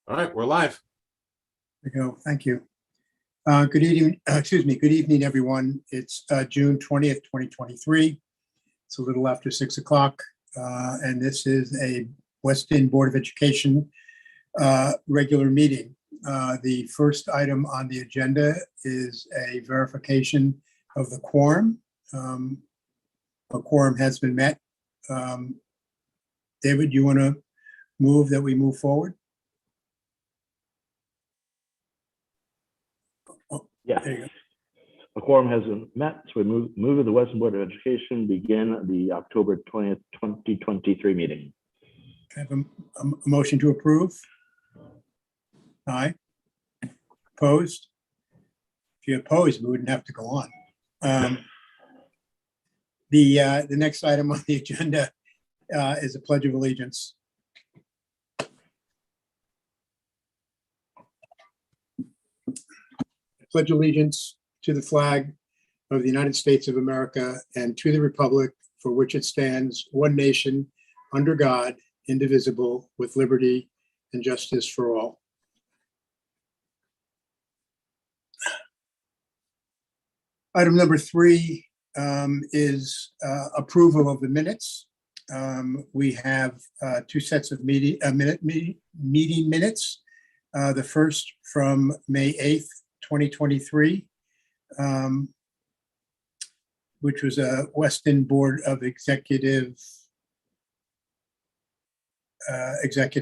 All right, we're live. There we go. Thank you. Good evening, good evening, everyone. It's June 20th, 2023. It's a little after 6 o'clock, and this is a Weston Board of Education regular meeting. The first item on the agenda is a verification of the quorum. A quorum has been met. David, you want to move that we move forward? Yes. There you go. A quorum has been met, so we move to the Weston Board of Education begin the October 20th, 2023 meeting. I have a motion to approve. Aye. Opposed? If you opposed, we wouldn't have to go on. The next item on the agenda is a Pledge of Allegiance. Pledge allegiance to the flag of the United States of America and to the republic for which it stands, one nation, under God, indivisible, with liberty and justice for all. Item number 3 is approval of the minutes. We have 2 sets of meeting minutes. The first from May 8th, 2023, which was a Weston Board of executive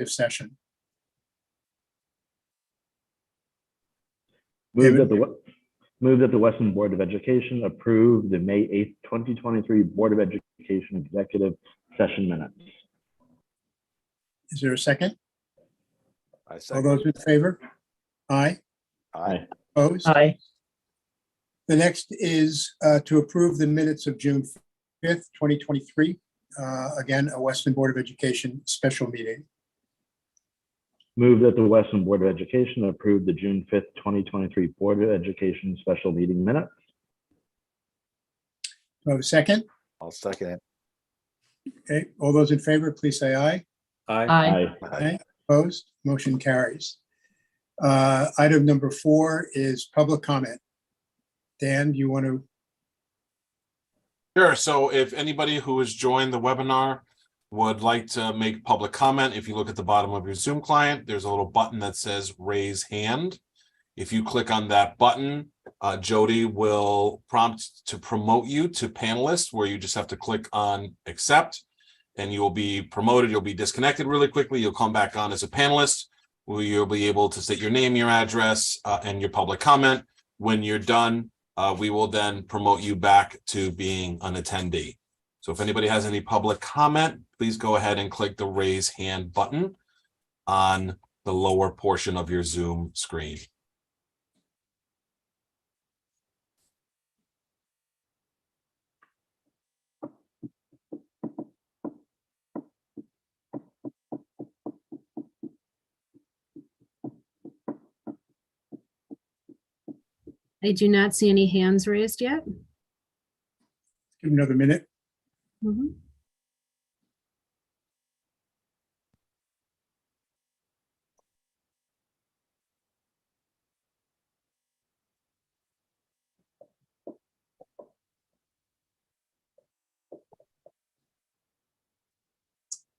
session. Move that the Weston Board of Education approve the May 8th, 2023 Board of Education executive session minutes. Is there a second? I All second. those in favor? Aye. Aye. Opposed? Aye. The next is to approve the minutes of June 5th, 2023. Again, a Weston Board of Education special meeting. Move that the Weston Board of Education approve the June 5th, 2023 Board of Education special meeting minutes. Do I have a second? I'll second it. Okay, all those in favor, please say aye. Aye. Aye. Opposed? Motion carries. Item number 4 is public comment. Dan, do you want to? Sure. So if anybody who has joined the webinar would like to make public comment, if you look at the bottom of your Zoom client, there's a little button that says raise hand. If you click on that button, Jody will prompt to promote you to panelist, where you just have to click on accept and you will be promoted. You'll be disconnected really quickly. You'll come back on as a panelist, where you'll be able to state your name, your address, and your public comment. When you're done, we will then promote you back to being an attendee. So if anybody has any public comment, please go ahead and click the raise hand button on the lower portion of your Zoom screen. I do not see any hands raised yet. Give another minute. Mhm.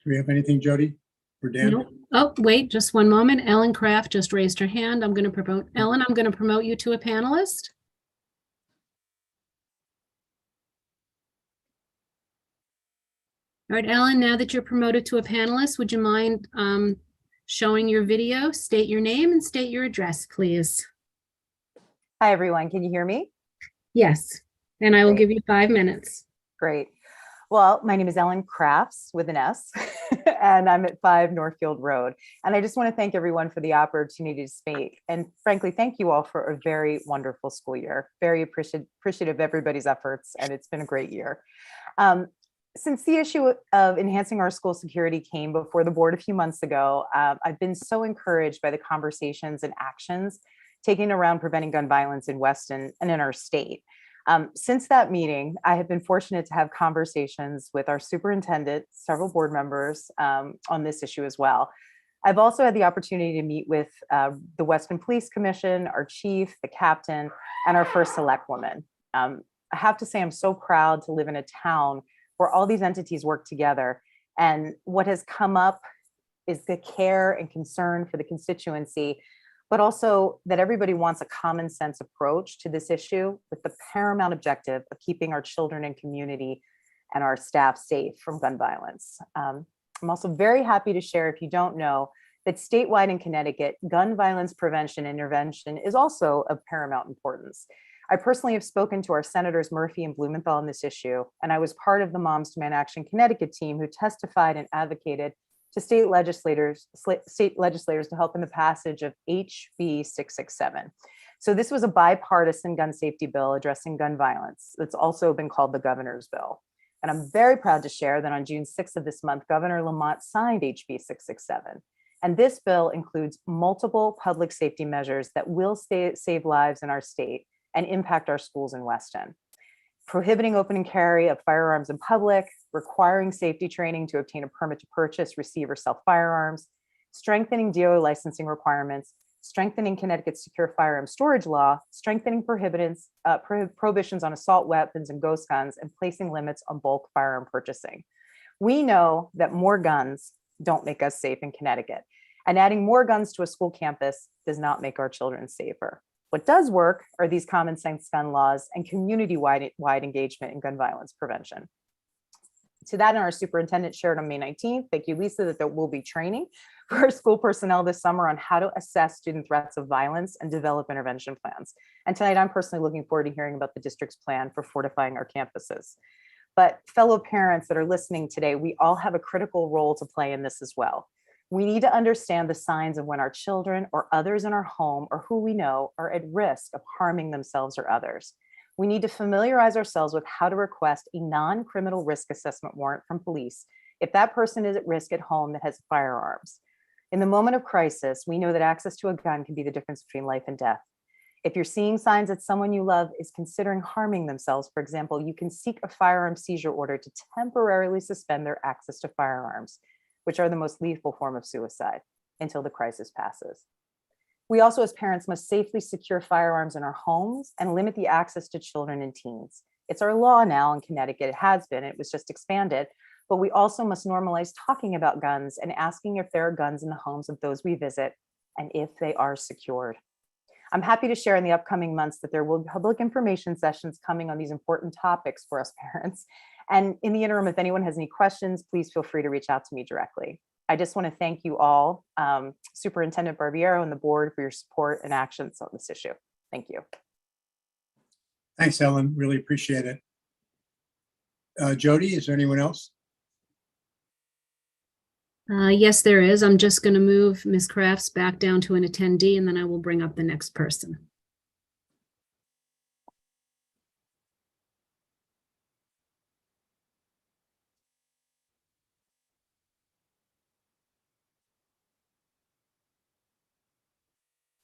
Do we have anything, Jody or Dan? No. Oh, wait, just one moment. Ellen Kraft just raised her hand. I'm going to promote Ellen. I'm going to promote you to a panelist. All right, Ellen, now that you're promoted to a panelist, would you mind showing your video? State your name and state your address, please. Hi, everyone. Can you hear me? Yes, and I will Great. give you 5 minutes. Great. Well, my name is Ellen Crafts with an S, and I'm at 5 Northfield Road. And I just want to thank everyone for the opportunity to speak. And frankly, thank you all for a very wonderful school year. Very appreciative of everybody's efforts, and it's been a great year. Since the issue of enhancing our school security came before the board a few months ago, I've been so encouraged by the conversations and actions taken around preventing gun violence in Weston and in our state. Since that meeting, I have been fortunate to have conversations with our superintendent, several board members on this issue as well. I've also had the opportunity to meet with the Weston Police Commission, our chief, the captain, and our first select woman. I have to say, I'm so proud to live in a town where all these entities work together. And what has come up is the care and concern for the constituency, but also that everybody wants a common sense approach to this issue with the paramount objective of keeping our children and community and our staff safe from gun violence. I'm also very happy to share, if you don't know, that statewide in Connecticut, gun violence prevention and intervention is also of paramount importance. I personally have spoken to our Senators Murphy and Blumenthal on this issue, and I was part of the Moms Demand Action Connecticut team who testified and advocated to state legislators to help in the passage of HB 667. So this was a bipartisan gun safety bill addressing gun violence. It's also been called the governor's bill. And I'm very proud to share that on June 6th of this month, Governor Lamont signed HB 667. And this bill includes multiple public safety measures that will save lives in our state and impact our schools in Weston. Prohibiting open and carry of firearms in public, requiring safety training to obtain a permit to purchase, receive, or sell firearms, strengthening DOE licensing requirements, strengthening Connecticut's secure firearm storage law, strengthening prohibitions on assault weapons and ghost guns, and placing limits on bulk firearm purchasing. We know that more guns don't make us safe in Connecticut, and adding more guns to a school campus does not make our children safer. What does work are these common sense gun laws and community-wide engagement in gun violence prevention. To that, our superintendent shared on May 19th, thank you, Lisa, that there will be training for our school personnel this summer on how to assess student threats of violence and develop intervention plans. And tonight, I'm personally looking forward to hearing about the district's plan for fortifying our campuses. But fellow parents that are listening today, we all have a critical role to play in this as well. We need to understand the signs of when our children or others in our home or who we know are at risk of harming themselves or others. We need to familiarize ourselves with how to request a non-criminal risk assessment warrant from police if that person is at risk at home that has firearms. In the moment of crisis, we know that access to a gun can be the difference between life and death. If you're seeing signs that someone you love is considering harming themselves, for example, you can seek a firearm seizure order to temporarily suspend their access to firearms, which are the most lethal form of suicide, until the crisis passes. We also, as parents, must safely secure firearms in our homes and limit the access to children and teens. It's our law now in Connecticut. It has been, it was just expanded, but we also must normalize talking about guns and asking if there are guns in the homes of those we visit and if they are secured. I'm happy to share in the upcoming months that there will be public information sessions coming on these important topics for us parents. And in the interim, if anyone has any questions, please feel free to reach out to me directly. I just want to thank you all, Superintendent Barbiero and the board, for your support and actions on this issue. Thank you. Thanks, Ellen. Really appreciate it. Jody, is there anyone else? Yes, there is. I'm just going to move Ms. Crafts back down to an attendee, and then I will bring up the next person.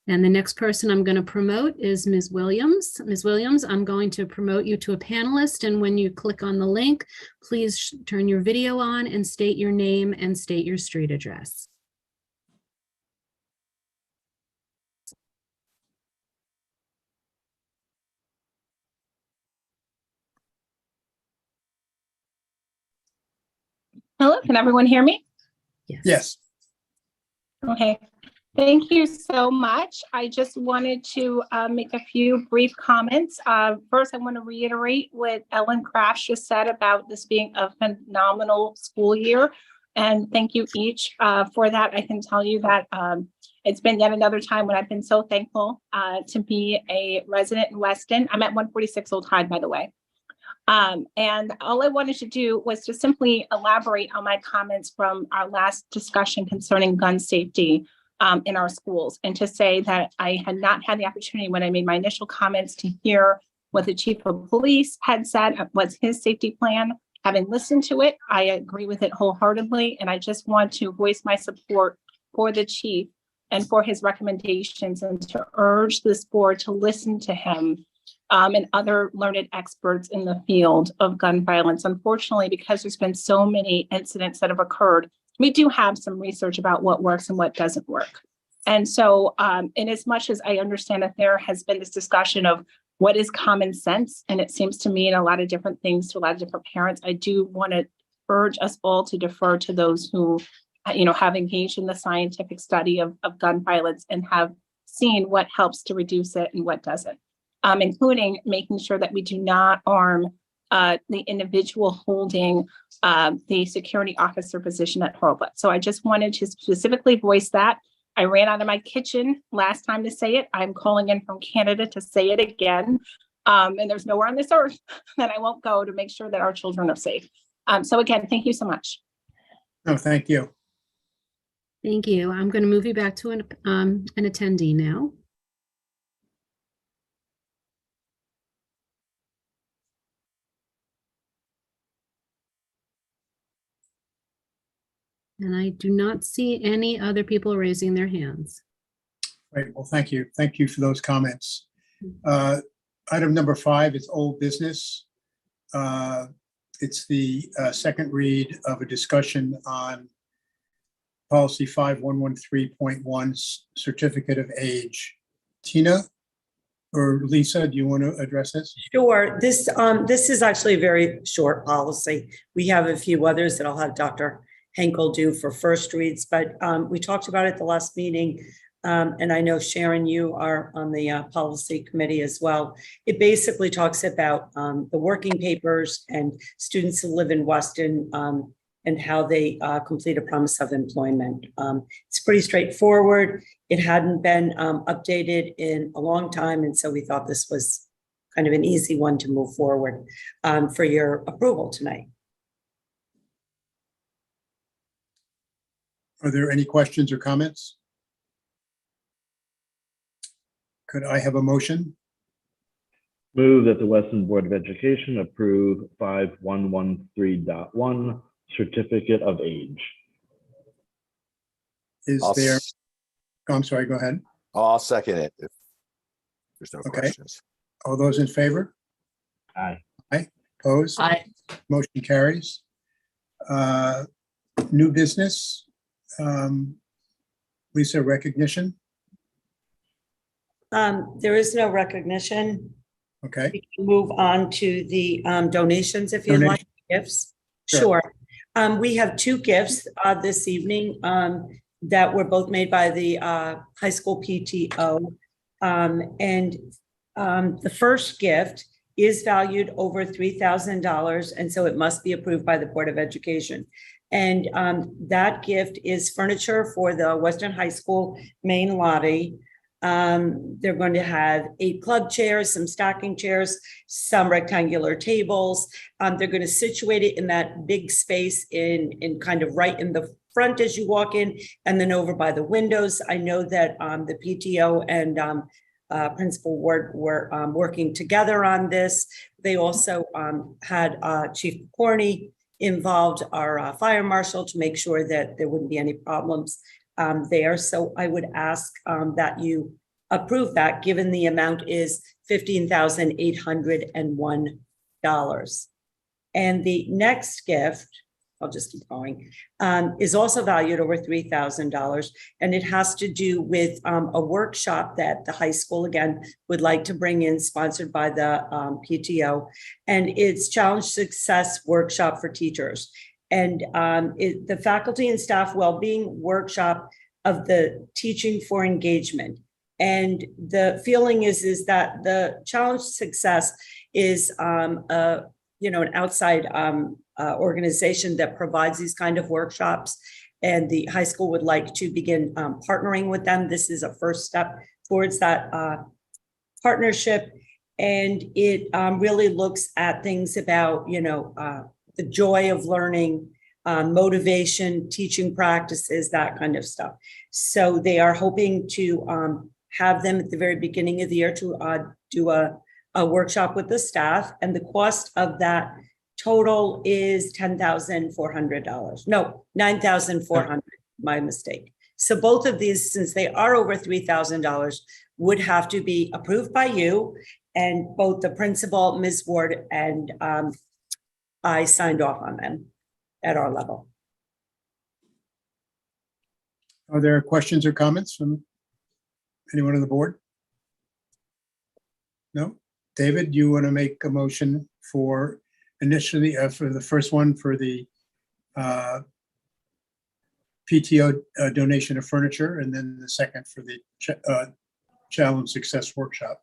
And the next person I'm going to promote is Ms. Williams. Ms. Williams, I'm going to promote you to a panelist. And when you click on the link, please turn your video on and state your name and state your street address. Hello, can everyone hear me? Yes. Okay, thank you so much. I just wanted to make a few brief comments. First, I want to reiterate what Ellen Crafts just said about this being a phenomenal school year. And thank you each for that. I can tell you that it's been yet another time when I've been so thankful to be a resident in Weston. I'm at 146 Old Hyde, by the way. And all I wanted to do was to simply elaborate on my comments from our last discussion concerning gun safety in our schools, and to say that I had not had the opportunity when I made my initial comments to hear what the chief of police had said was his safety plan. Having listened to it, I agree with it wholeheartedly, and I just want to voice my support for the chief and for his recommendations, and to urge this board to listen to him and other learned experts in the field of gun violence. Unfortunately, because there's been so many incidents that have occurred we do have some research about what works and what doesn't work. And so, in as much as I understand that there has been this discussion of what is common sense, and it seems to mean a lot of different things to a lot of different parents, I do want to urge us all to defer to those who, have engaged in the scientific study of gun violence and have seen what helps to reduce it and what doesn't, including making sure that we do not arm the individual holding the security officer position at Hurlbut. So I just wanted to specifically voice that. I ran out of my kitchen last time to say it. I'm calling in from Canada to say it again. And there's nowhere on this earth that I won't go to make sure that our children are safe. So again, thank you so much. No, thank you. Thank you. I'm going to move you back to an attendee now. And I do not see any other people raising their hands. Great. Well, thank you. Thank you for those comments. Item number 5 is old business. It's the second read of a discussion on policy 5113.1 certificate of age. Tina or Lisa, do you want to address this? Sure. This is actually a very short policy. We have a few others that I'll have Dr. Henkel do for first reads, but we talked about it at the last meeting. And I know Sharon, you are on the policy committee as well. It basically talks about the working papers and students who live in Weston and how they complete a promise of employment. It's pretty straightforward. It hadn't been updated in a long time. And so we thought this was kind of an easy one to move forward for your approval tonight. Are there any questions or comments? Could I have a motion? Move that the Weston Board of Education approve 5113.1 certificate of age. Is I'll there, s- oh, I'm sorry, go ahead. I'll second it if there's no Okay. questions. All those in favor? Aye. Opposed? Aye. Motion carries. New business. Lisa, recognition. There is no recognition. Okay, We can move on to the donations if you'd like, gifts. Sure. Sure. We have 2 gifts this evening that were both made by the high school PTO. And the first gift is valued over $3,000, and so it must be approved by the Board of Education. And that gift is furniture for the Western High School main lobby. They're going to have 8 club chairs, some stacking chairs, some rectangular tables. They're going to situate it in that big space in kind of right in the front as you walk in, and then over by the windows. I know that the PTO and Principal Ward were working together on this. They also had Chief Corney involved, our fire marshal, to make sure that there wouldn't be any problems there. So I would ask that you approve that, given the amount is $15,801. And the next gift, I'll just keep going, is also valued over $3,000. And it has to do with a workshop that the high school, again, would like to bring in, sponsored by the PTO. And it's Challenge Success Workshop for Teachers. And the faculty and staff well-being workshop of the Teaching for Engagement. And the feeling is that the Challenge Success is an outside organization that provides these kind of workshops, and the high school would like to begin partnering with them. This is a first step towards that partnership, and it really looks at things about the joy of learning, motivation, teaching practices, that kind of stuff. So they are hoping to have them at the very beginning of the year to do a workshop with the staff, and the cost of that total is $10,400. No, $9,400, my mistake. So both of these, since they are over $3,000, would have to be approved by you, and both the principal, Ms. Ward, and I signed off on them at our level. Are there questions or comments from anyone on the board? No? David, you want to make a motion for initially, for the first one for the PTO donation of furniture, and then the second for the Challenge Success Workshop?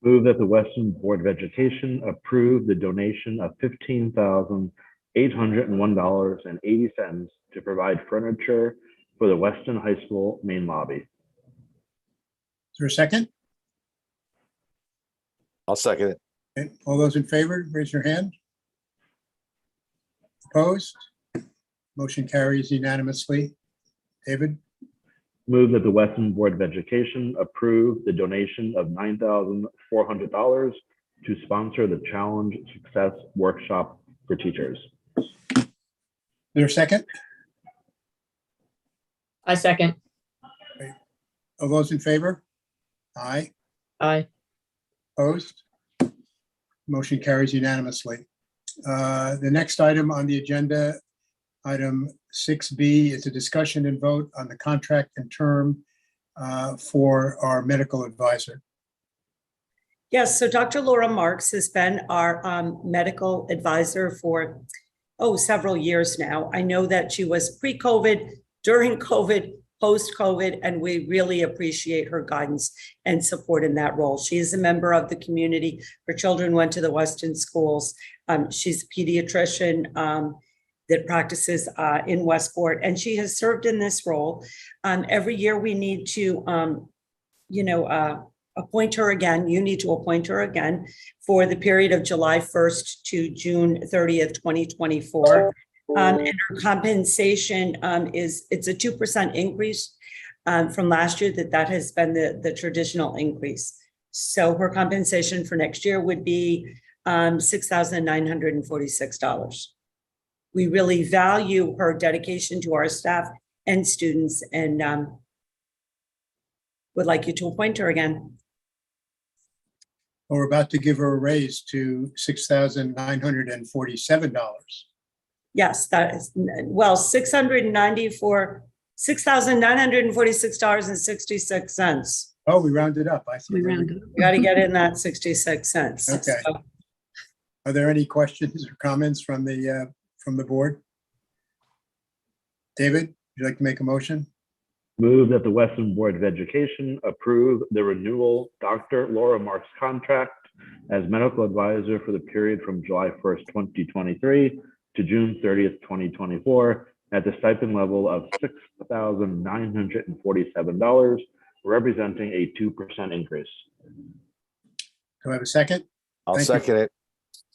Move that the Weston Board of Education approve the donation of $15,801.80 to provide furniture for the Weston High School main lobby. Is there a second? I'll second it. Okay, all those in favor, raise your hand. Opposed? Motion carries unanimously. David, Move that the Weston Board of Education approve the donation of $9,400 to sponsor the Challenge Success Workshop for teachers. is there a second? I second. All those in favor? Aye. Aye. Opposed? Motion carries unanimously. The next item on the agenda, item 6B, is a discussion and vote on the contract and term for our medical advisor. Yes, so Dr. Laura Marks has been our medical advisor for, several years now. I know that she was pre-COVID, during COVID, post-COVID, and we really appreciate her guidance and support in that role. She is a member of the community. Her children went to the Weston schools. She's a pediatrician that practices in Westport, and she has served in this role. Every year we need to, appoint her again. You need to appoint her again for the period of July 1st to June 30th, 2024. And her compensation it's a 2% increase from last year. That has been the traditional increase. So her compensation for next year would be $6,946. We really value her dedication to our staff and students, and would like you to appoint her again. We're about to give her a raise to $6,947. Yes, that is, well, $6,946.66. Oh, we rounded up. I see. We rounded. You got to get in that 66 cents. Okay. So, Are there any questions or comments from the board? David, would you like to make a motion? Move that the Weston Board of Education approve the renewal Dr. Laura Marks contract as medical advisor for the period from July 1st, 2023 to June 30th, 2024 at the stipend level of $6,947, representing a 2% increase. Do I have a second? I'll Thank you. second it.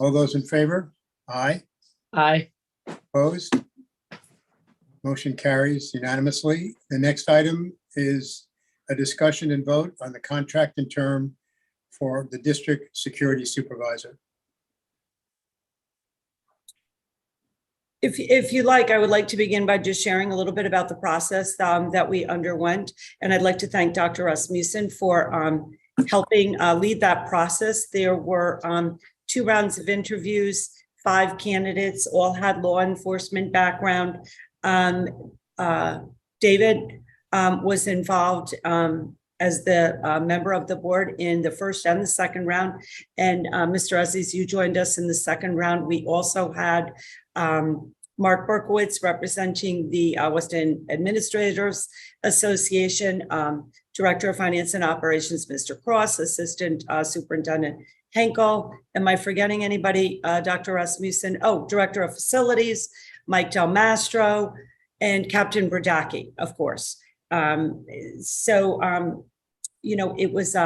All those in favor? Aye. Aye. Opposed? Motion carries unanimously. The next item is a discussion and vote on the contract and term for the district security supervisor. If you like, I would like to begin by just sharing a little bit about the process that we underwent. And I'd like to thank Dr. Rasmussen for helping lead that process. There were 2 rounds of interviews, 5 candidates, all had law enforcement background. David was involved as the member of the board in the first and the second round. And Mr. Aziz, you joined us in the second round. We also had Mark Berkowitz representing the Weston Administrators Association, Director of Finance and Operations, Mr. Cross, Assistant Superintendent Henkel. Am I forgetting anybody? Dr. Rasmussen, Director of Facilities, Mike Del Mastro, and Captain Brodacki, of course. It was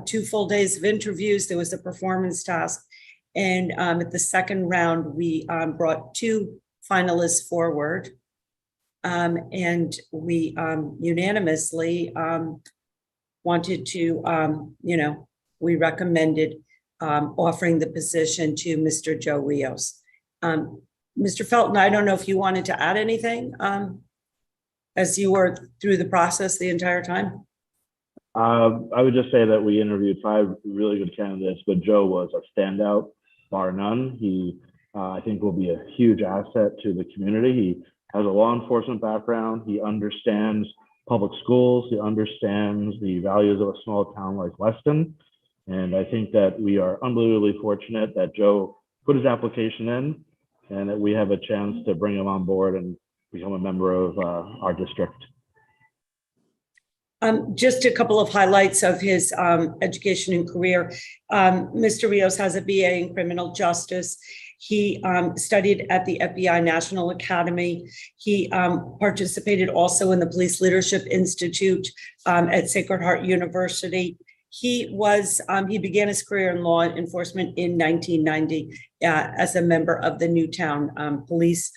2 full days of interviews. There was a performance task. And at the second round, we brought 2 finalists forward. And we unanimously wanted to, we recommended offering the position to Mr. Joe Rios. Mr. Felton, I don't know if you wanted to add anything as you were through the process the entire time. I would just say that we interviewed 5 really good candidates, but Joe was a standout, bar none. He, I think, will be a huge asset to the community. He has a law enforcement background. He understands public schools. He understands the values of a small town like Weston. And I think that we are unbelievably fortunate that Joe put his application in and that we have a chance to bring him on board and become a member of our district. Just a couple of highlights of his education and career. Mr. Rios has a BA in criminal justice. He studied at the FBI National Academy. He participated also in the Police Leadership Institute at Sacred Heart University. He began his career in law enforcement in 1990 as a member of the Newtown Police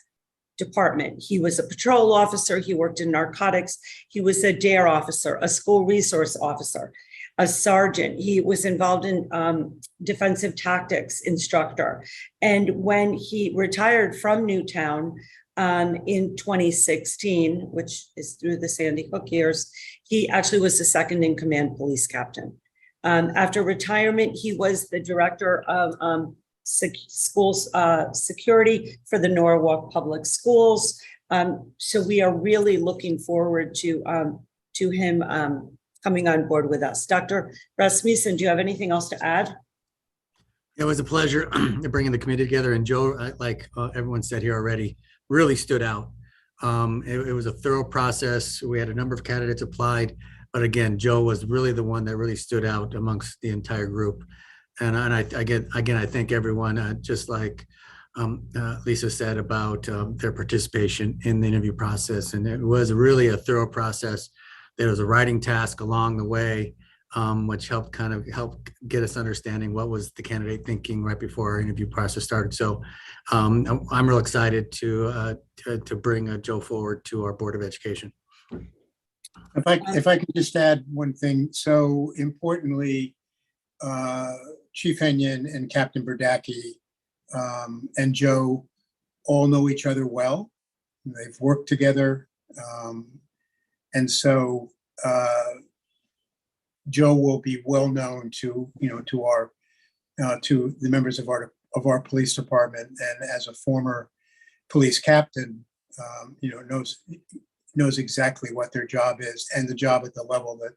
Department. He was a patrol officer. He worked in narcotics. He was a DARE officer, a school resource officer, a sergeant. He was involved in defensive tactics instructor. And when he retired from Newtown in 2016, which is through the Sandy Hook years, he actually was the second in command police captain. After retirement, he was the director of schools security for the Norwalk Public Schools. So we are really looking forward to him coming on board with us. Dr. Rasmussen, do you have anything else to add? It was a pleasure bringing the committee together, and Joe, like everyone said here already, really stood out. It was a thorough process. We had a number of candidates applied, but again, Joe was really the one that really stood out amongst the entire group. And I thank everyone, just like Lisa said about their participation in the interview process. And it was really a thorough process. There was a writing task along the way, which helped get us understanding what was the candidate thinking right before our interview process started. So I'm real excited to bring Joe forward to our Board of Education. If I could just add one thing. So importantly, Chief Henyon and Captain Burdacki and Joe all know each other well. They've worked together. And so Joe will be well known to the members of our police department, and as a former police captain, knows exactly what their job is and the job at the level that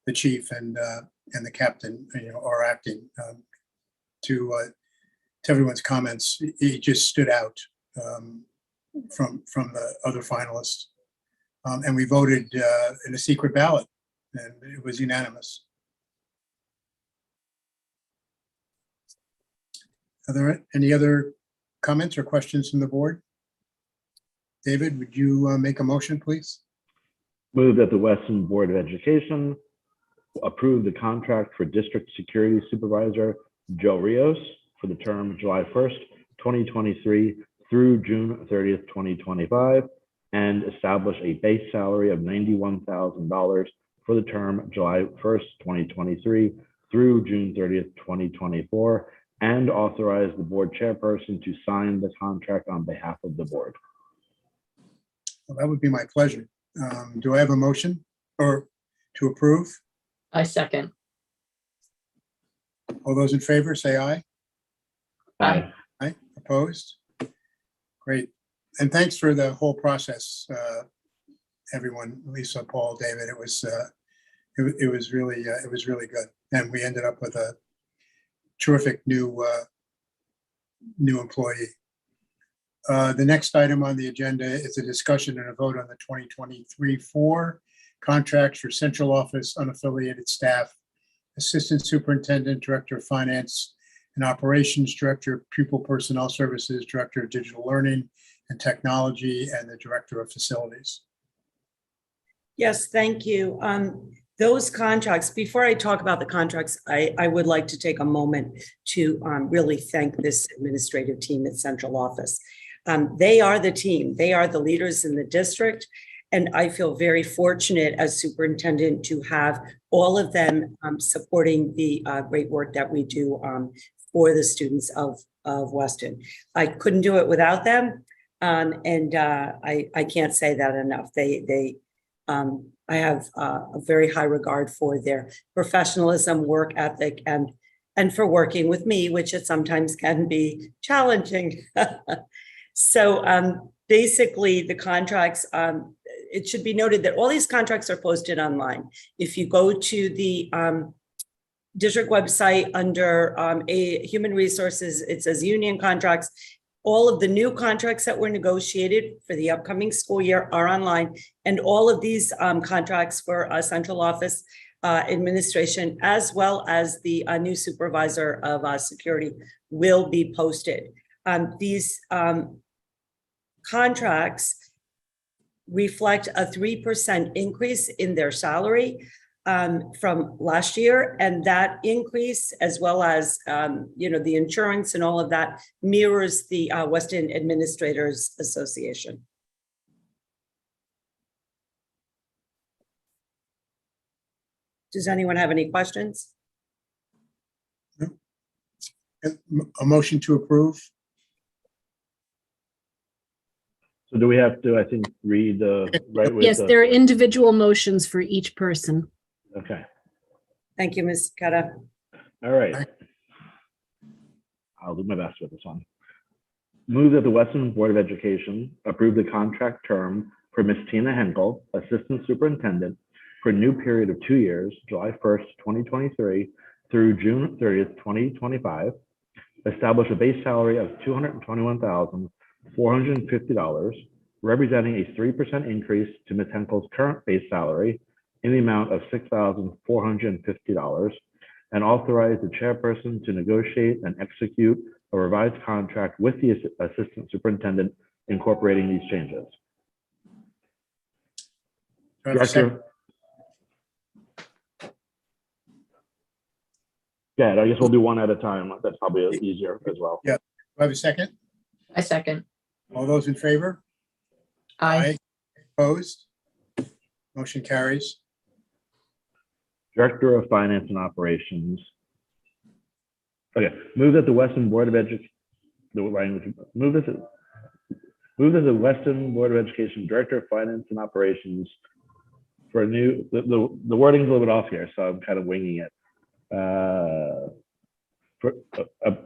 the chief and the captain are acting. To everyone's comments, he just stood out from the other finalists, and we voted in a secret ballot, and it was unanimous. Are there any other comments or questions from the board? David, would you make a motion, please? Move that the Weston Board of Education approve the contract for District Security Supervisor Joe Rios for the term July 1st, 2023 through June 30th, 2025, and establish a base salary of $91,000 for the term July 1st, 2023 through June 30th, 2024, and authorize the board chairperson to sign the contract on behalf of the board. Well, that would be my pleasure. Do I have a motion or to approve? I second. All those in favor, say aye. Aye. Aye. Opposed? Great. And thanks for the whole process, everyone, Lisa, Paul, David. It was really good, and we ended up with a terrific new employee. The next item on the agenda is a discussion and a vote on the 2023-4 contracts for central office unaffiliated staff, assistant superintendent, director of finance and operations, director of pupil personnel services, director of digital learning and technology, and the director of facilities. Yes, thank you. Those contracts, before I talk about the contracts, I would like to take a moment to really thank this administrative team at central office. They are the team. They are the leaders in the district. And I feel very fortunate as superintendent to have all of them supporting the great work that we do for the students of Weston. I couldn't do it without them. And I can't say that enough. I have a very high regard for their professionalism, work ethic, and for working with me, which it sometimes can be challenging. So basically the contracts, it should be noted that all these contracts are posted online. If you go to the district website under a human resources, it says union contracts. All of the new contracts that were negotiated for the upcoming school year are online, and all of these contracts for central office administration, as well as the new supervisor of security, will be posted. These contracts reflect a 3% increase in their salary from last year, and that increase, as well as the insurance and all of that, mirrors the Weston Administrators Association. Does anyone have any questions? A motion to approve? So do we have to, I think, read the, right? with Yes, the- there are individual motions for each person. Okay, Thank you, Ms. Kata. all right. I'll do my best with this one. Move that the Weston Board of Education approve the contract term for Ms. Tina Henkel, Assistant Superintendent, for a new period of 2 years, July 1st, 2023 through June 30th, 2025. Establish a base salary of $221,450, representing a 3% increase to Ms. Henkel's current base salary in the amount of $6,450, and authorize the chairperson to negotiate and execute a revised contract with the Assistant Superintendent incorporating these changes. Do I have a second? Director. Yeah, I guess we'll do one at a time. That's probably easier as well. Do I have a second? I second. All those in favor? Aye. Opposed? Motion carries. Director of Finance and Operations. Okay, move that the Weston Board of Education, move that the Weston Board of Education Director of Finance and Operations for a new, the wording's a little bit off here, so I'm kind of winging it.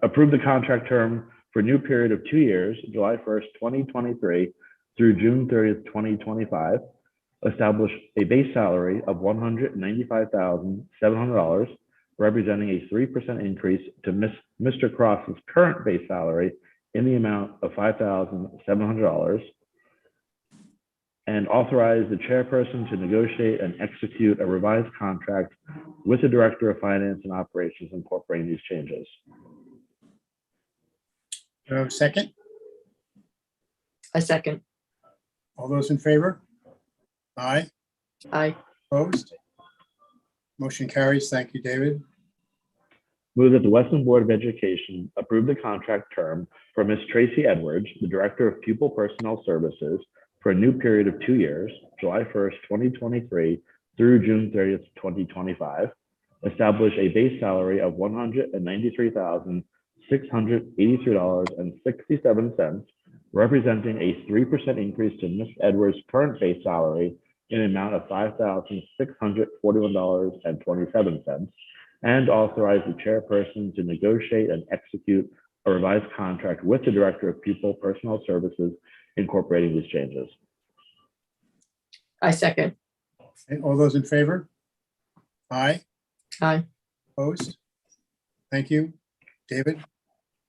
Approve the contract term for a new period of 2 years, July 1st, 2023 through June 30th, 2025. Establish a base salary of $195,700, representing a 3% increase to Mr. Cross's current base salary in the amount of $5,700, and authorize the chairperson to negotiate and execute a revised contract with the Director of Finance and Operations incorporating these changes. Do I have a second? I second. All those in favor? Aye. Aye. Opposed? Motion carries. Thank you, David. Move that the Weston Board of Education approve the contract term for Ms. Tracy Edwards, the Director of Pupil Personnel Services, for a new period of 2 years, July 1st, 2023 through June 30th, 2025. Establish a base salary of $193,683.67, representing a 3% increase to Ms. Edwards' current base salary in an amount of $5,641.27, and authorize the chairperson to negotiate and execute a revised contract with the Director of Pupil Personnel Services incorporating these changes. I second. And all those in favor? Aye. Aye. Opposed? Thank you. David?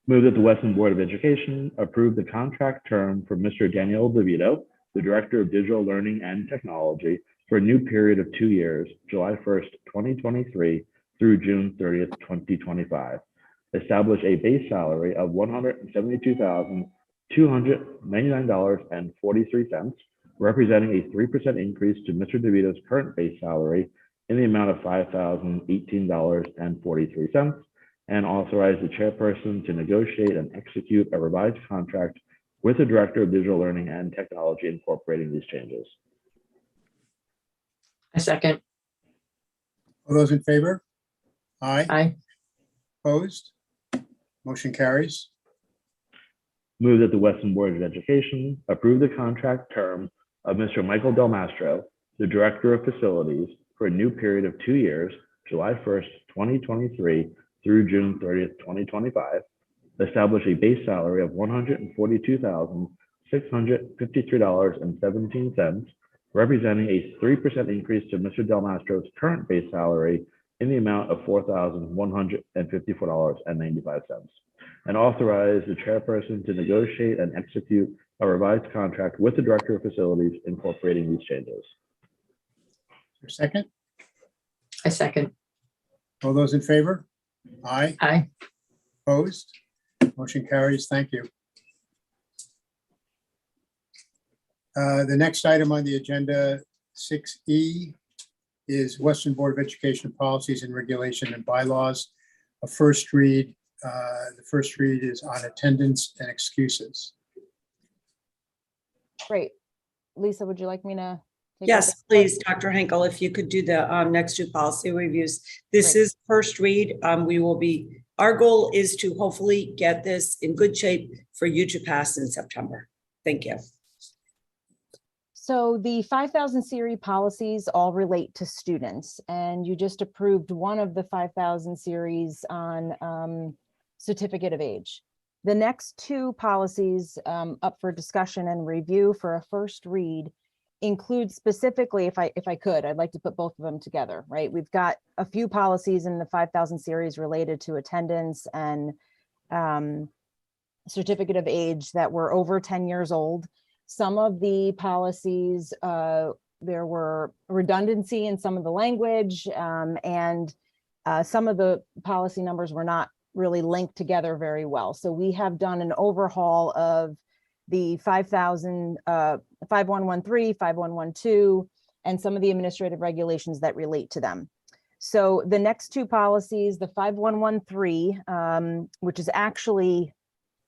Move that the Weston Board of Education approve the contract term for Mr. Daniel DeVito, the Director of Digital Learning and Technology, for a new period of 2 years, July 1st, 2023 through June 30th, 2025. Establish a base salary of $172,299.43, representing a 3% increase to Mr. DeVito's current base salary in the amount of $5,018.43, and authorize the chairperson to negotiate and execute a revised contract with the Director of Digital Learning and Technology incorporating these changes. I second. All those in favor? Aye. Aye. Opposed? Motion carries. Move that the Weston Board of Education approve the contract term of Mr. Michael Del Mastro, the Director of Facilities, for a new period of 2 years, July 1st, 2023 through June 30th, 2025. Establish a base salary of $142,600 $653.17, representing a 3% increase to Mr. Del Mastro's current base salary in the amount of $4,154.95, and authorize the chairperson to negotiate and execute a revised contract with the Director of Facilities incorporating these changes. Your second, I second. all those in favor? Aye, Aye. opposed? Motion carries. Thank you. The next item on the agenda, 6E, is Western Board of Education Policies and Regulation and Bylaws. A first read. The first read is on attendance and excuses. Great. Lisa, would you like me to? take Yes, this? please, Dr. Henkel, if you could do the next two policy reviews. This Great. is first read. Our goal is to hopefully get this in good shape for you to pass in September. Thank you. So the 5,000 series policies all relate to students, and you just approved one of the 5,000 series on certificate of age. The next two policies up for discussion and review for a first read include specifically, if I could, I'd like to put both of them together, right? We've got a few policies in the 5,000 series related to attendance and certificate of age that were over 10 years old. Some of the policies, there were redundancy in some of the language, and some of the policy numbers were not really linked together very well. So we have done an overhaul of the 5,000, 5113, 5112, and some of the administrative regulations that relate to them. So the next two policies, the 5113, which is actually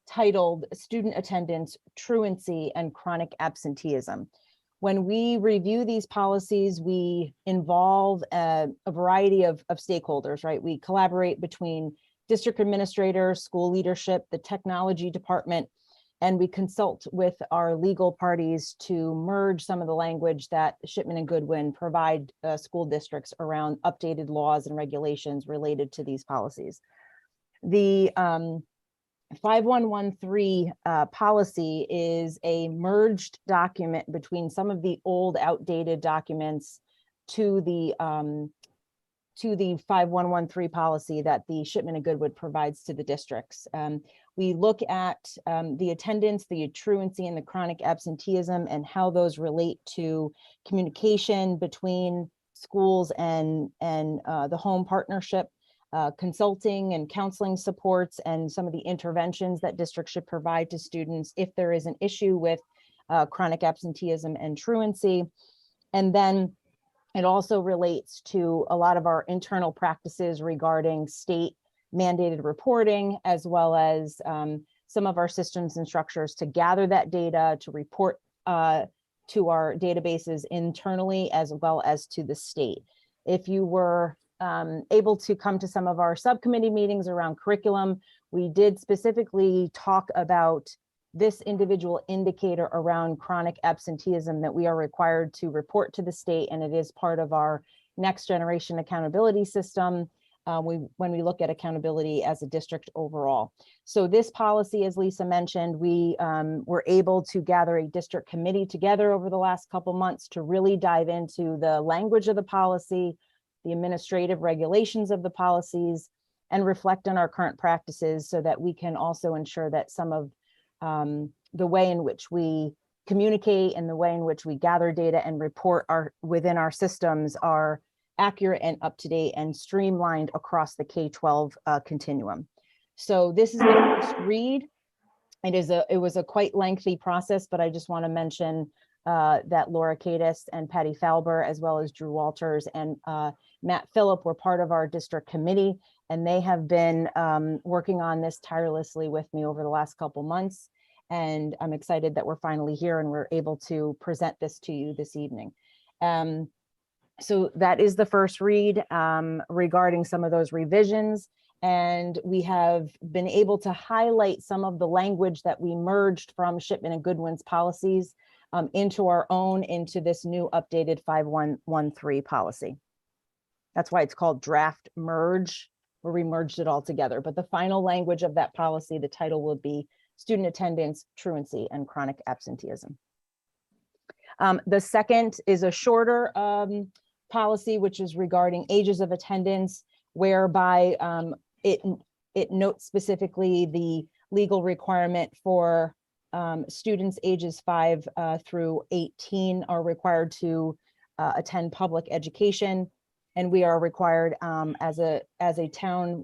titled Student Attendance, Truancy, and Chronic Absenteeism. When we review these policies, we involve a variety of stakeholders, right? We collaborate between district administrators, school leadership, the technology department, and we consult with our legal parties to merge some of the language that Shipman and Goodwin provide school districts around updated laws and regulations related to these policies. The 5113 policy is a merged document between some of the old outdated documents to the 5113 policy that the Shipman and Goodwin provides to the districts. We look at the attendance, the truancy, and the chronic absenteeism and how those relate to communication between schools and the home partnership, consulting and counseling supports, and some of the interventions that districts should provide to students if there is an issue with chronic absenteeism and truancy. And then it also relates to a lot of our internal practices regarding state mandated reporting, as well as some of our systems and structures to gather that data, to report to our databases internally, as well as to the state. If you were able to come to some of our subcommittee meetings around curriculum, we did specifically talk about this individual indicator around chronic absenteeism that we are required to report to the state, and it is part of our next generation accountability system when we look at accountability as a district overall. So this policy, as Lisa mentioned, we were able to gather a district committee together over the last couple months to really dive into the language of the policy, the administrative regulations of the policies, and reflect on our current practices so that we can also ensure that some of the way in which we communicate and the way in which we gather data and report within our systems are accurate and up to date and streamlined across the K-12 continuum. So this is the first read. It was a quite lengthy process, but I just want to mention that Laura Cadis and Patty Falber, as well as Drew Walters and Matt Phillip, were part of our district committee, and they have been working on this tirelessly with me over the last couple months. And I'm excited that we're finally here and we're able to present this to you this evening. So that is the first read regarding some of those revisions. And we have been able to highlight some of the language that we merged from Shipman and Goodwin's policies into our own, into this new updated 5113 policy. That's why it's called draft merge, where we merged it all together. But the final language of that policy, the title will be student attendance, truancy, and chronic absenteeism. The second is a shorter policy, which is regarding ages of attendance, whereby it notes specifically the legal requirement for students ages 5 through 18 are required to attend public education, and we are required as a town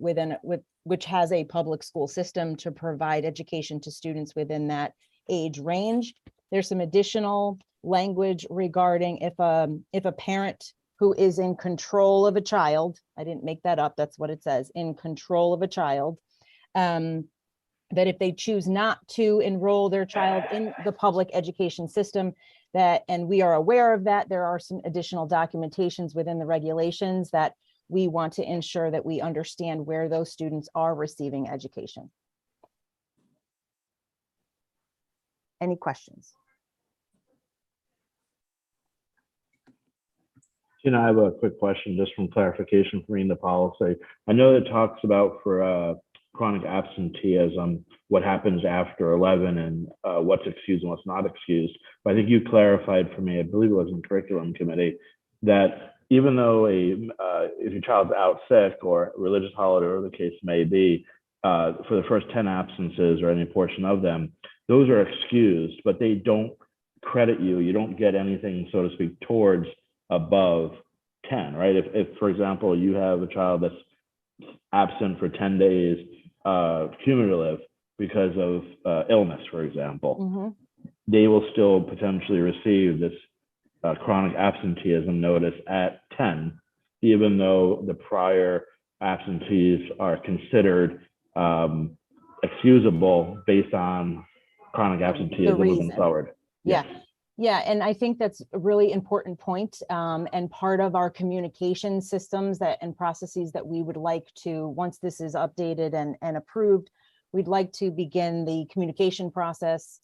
which has a public school system to provide education to students within that age range. There's some additional language regarding if a parent who is in control of a child, I didn't make that up, that's what it says, in control of a child, that if they choose not to enroll their child in the public education system, and we are aware of that, there are some additional documentations within the regulations that we want to ensure that we understand where those students are receiving education. Any questions? Tina, I have a quick question just from clarification from reading the policy. I know it talks about for chronic absenteeism, what happens after 11 and what's excused and what's not excused. But I think you clarified for me, I believe it was in curriculum committee, that even though if your child's out sick or religious holiday or the case may be, for the first 10 absences or any portion of them, those are excused, but they don't credit you. You don't get anything, so to speak, towards above 10, right? If for example, you have a child that's absent for 10 days cumulative because of illness, for example, they will still potentially receive this chronic absenteeism notice at 10, even though the prior absentees are considered excusable based on chronic absenteeism moving forward. Yeah. Yeah, and I think that's a really important point, and part of our communication systems and processes that we would like to, once this is updated and approved, we'd like to begin the communication process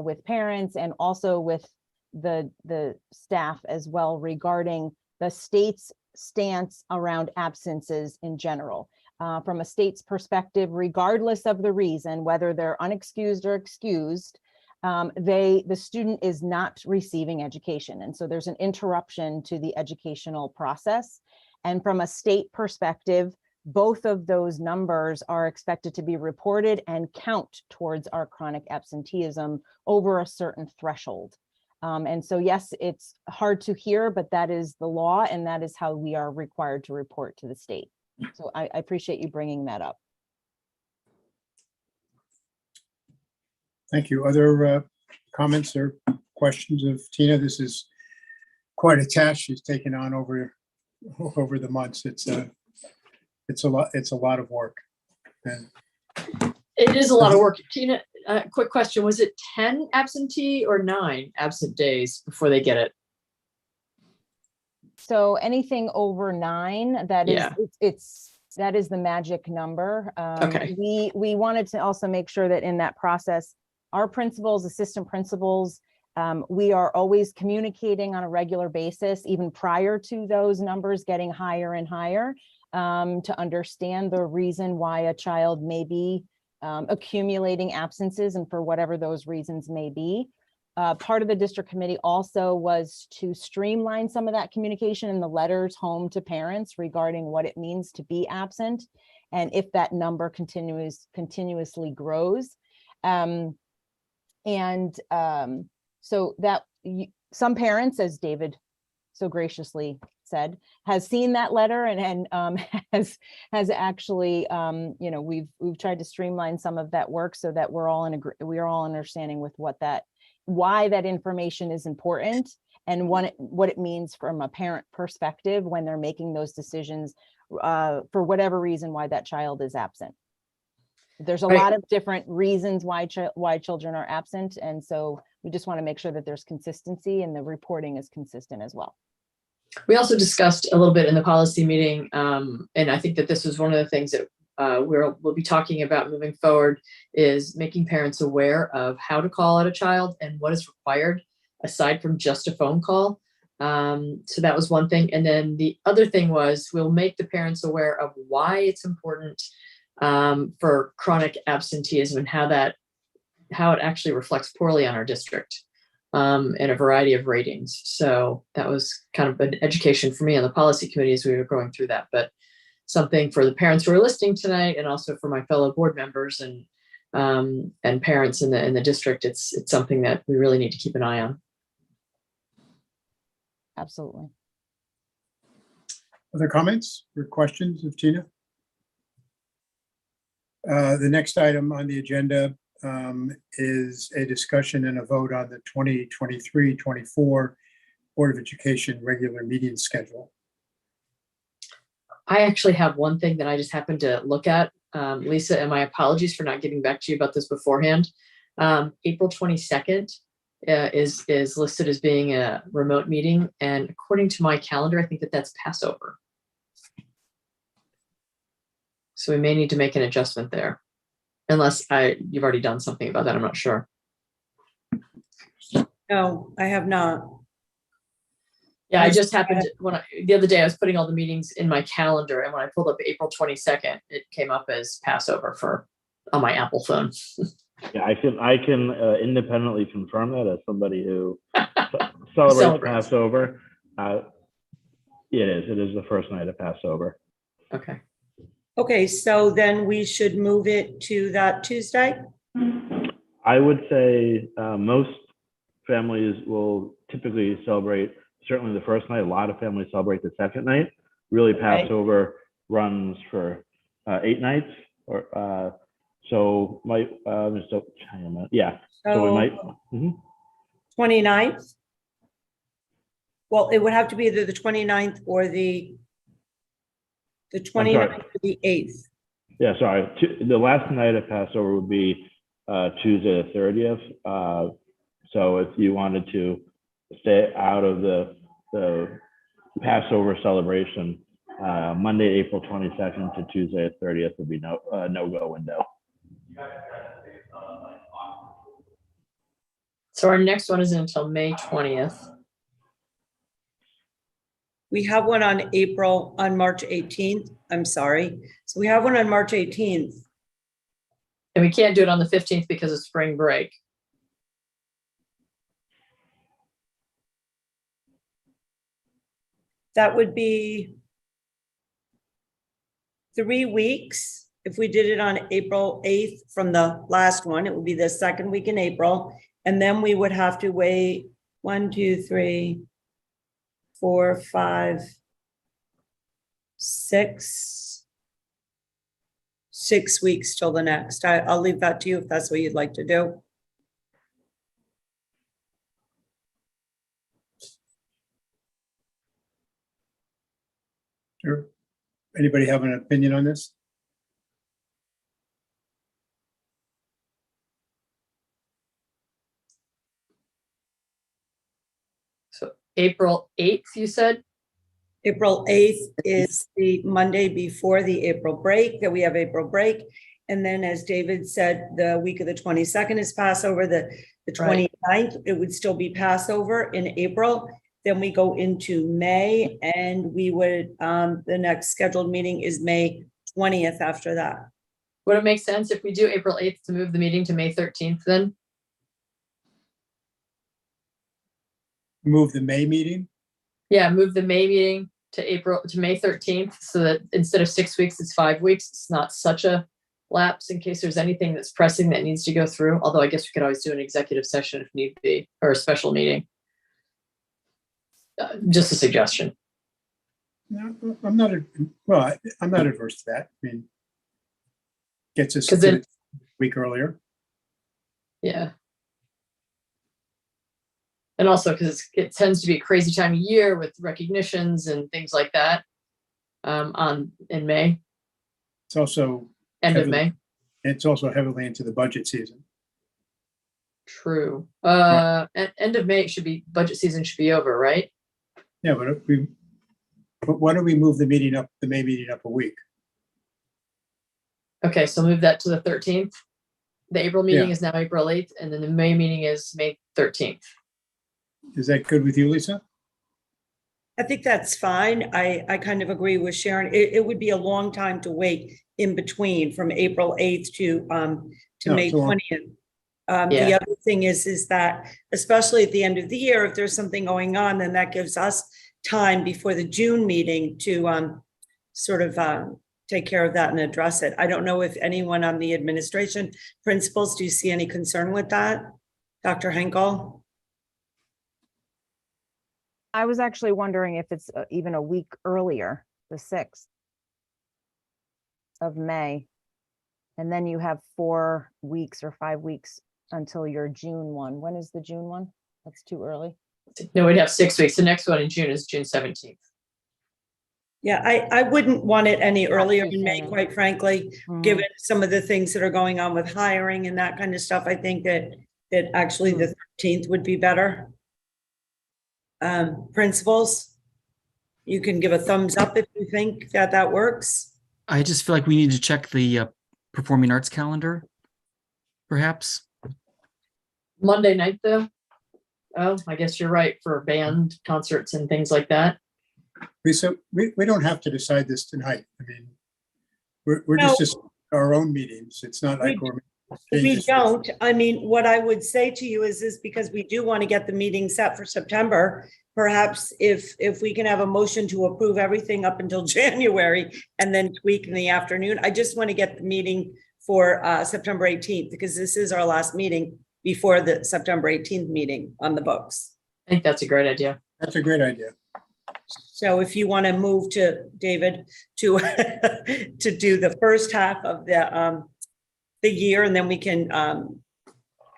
with parents and also with the staff as well regarding the state's stance around absences in general. From a state's perspective, regardless of the reason, whether they're unexcused or excused, the student is not receiving education. And so there's an interruption to the educational process. And from a state perspective, both of those numbers are expected to be reported and count towards our chronic absenteeism over a certain threshold. And so, yes, it's hard to hear, but that is the law, and that is how we are required to report to the state. So I appreciate you bringing that up. Thank you. Other comments or questions of Tina? This is quite a task she's taken on over the months. It's a lot of work. And It is a lot of work. Tina, quick question. Was it 10 absentee or 9 absent days before they get it? So anything over 9, that is, Yeah. that is the magic number. Okay. We wanted to also make sure that in that process, our principals, assistant principals, we are always communicating on a regular basis, even prior to those numbers getting higher and higher, to understand the reason why a child may be accumulating absences and for whatever those reasons may be. Part of the district committee also was to streamline some of that communication in the letters home to parents regarding what it means to be absent, and if that number continuously grows. So that some parents, as David so graciously said, has seen that letter and has actually, we've tried to streamline some of that work so that we're all understanding with why that information is important and what it means from a parent perspective when they're making those decisions for whatever reason why that child is absent. There's a lot of different reasons why children are absent, and so we just want to make sure that there's consistency and the reporting is consistent as well. We also discussed a little bit in the policy meeting, and I think that this was one of the things that we'll be talking about moving forward, is making parents aware of how to call out a child and what is required aside from just a phone call. So that was one thing. And then the other thing was we'll make the parents aware of why it's important for chronic absenteeism and how that how it actually reflects poorly on our district in a variety of ratings. So that was kind of an education for me on the policy committee as we were going through that, but something for the parents who are listening tonight and also for my fellow board members and parents in the district. It's something that we really need to keep an eye on. Absolutely. Other comments or questions of Tina? The next item on the agenda is a discussion and a vote on the 2023-24 Board of Education regular meeting schedule. I actually have one thing that I just happened to look at, Lisa, and my apologies for not getting back to you about this beforehand. April 22nd is listed as being a remote meeting, and according to my calendar, I think that's Passover. So we may need to make an adjustment there, unless you've already done something about that. I'm not sure. No, I have not. Yeah, I just happened to, the other day I was putting all the meetings in my calendar, and when I pulled up April 22nd, it came up as Passover on my Apple phone. Yeah, I can independently confirm that as somebody who celebrates Passover. It is the first night of Passover. Okay. Okay, so then we should move it to that Tuesday? I would say most families will typically celebrate certainly the first night. A lot of families celebrate the second night. Really, Passover runs for 8 nights, or so might yeah. So we might 29th? Well, it would have to be either the 29th or the 29th or the 8th. Yeah, sorry. The last night of Passover would be Tuesday the 30th. So if you wanted to stay out of the Passover celebration, Monday, April 22nd to Tuesday the 30th would be no-go window. So our next one isn't until May 20th. We have one on March 18th. I'm sorry. So we have one on March 18th. And we can't do it on the 15th because of spring break. That would be 3 weeks. If we did it on April 8th from the last one, it would be the second week in April. And then we would have to wait 1, 2, 3, 4, 5, 6 weeks till the next. I'll leave that to you if that's what you'd like to do. Sure. Anybody have an opinion on this? So April 8th, you said? April 8th is the Monday before the April break, that we have April break. And then, as David said, the week of the 22nd is Passover, the 29th, it would still be Passover in April. Then we go into May, and we would, the next scheduled meeting is May 20th after that. Would it make sense if we do April 8th to move the meeting to May 13th then? Move the May meeting? Yeah, move the May meeting to May 13th, so that instead of 6 weeks, it's 5 weeks. It's not such a lapse in case there's anything that's pressing that needs to go through. Although I guess we could always do an executive session if need be, or a special meeting. Just a suggestion. No, I'm not adverse to that. I mean, gets us then, a week earlier. Yeah. And also because it tends to be a crazy time of year with recognitions and things like that in May. It's also end of May. It's also heavily into the budget season. True. End of May budget season should be over, right? Yeah, but why don't we move the May meeting up a week? Okay, so move that to the 13th. The April meeting is now April 8th, and then the May meeting is May 13th. Is that good with you, Lisa? I think that's fine. I kind of agree with Sharon. It would be a long time to wait in between from April 8th to May 20th. The Yeah. other thing is that especially at the end of the year, if there's something going on, then that gives us time before the June meeting to sort of take care of that and address it. I don't know if anyone on the administration principals, do you see any concern with that? Dr. Henkel? I was actually wondering if it's even a week earlier, the 6th of May. And then you have 4 weeks or 5 weeks until your June one. When is the June one? That's too early. No, we'd have 6 weeks. The next one in June is June 17th. Yeah, I wouldn't want it any earlier too in May, soon. quite frankly, Mhm. given some of the things that are going on with hiring and that kind of stuff. I think that actually the 13th would be better. Principals, you can give a thumbs up if you think that that works. I just feel like we need to check the performing arts calendar, perhaps. Monday night, though? Oh, I guess you're right, for band concerts and things like that. Lisa, we don't have to decide this tonight. I mean, we're No. just our own meetings. It's not like we're. We changes. don't. I mean, what I would say to you is because we do want to get the meeting set for September, perhaps if we can have a motion to approve everything up until January and then tweak in the afternoon. I just want to get the meeting for September 18th, because this is our last meeting before the September 18th meeting on the books. I think that's a great idea. That's a great idea. So if you want to move to, David, to to do the first half of the year, and then we can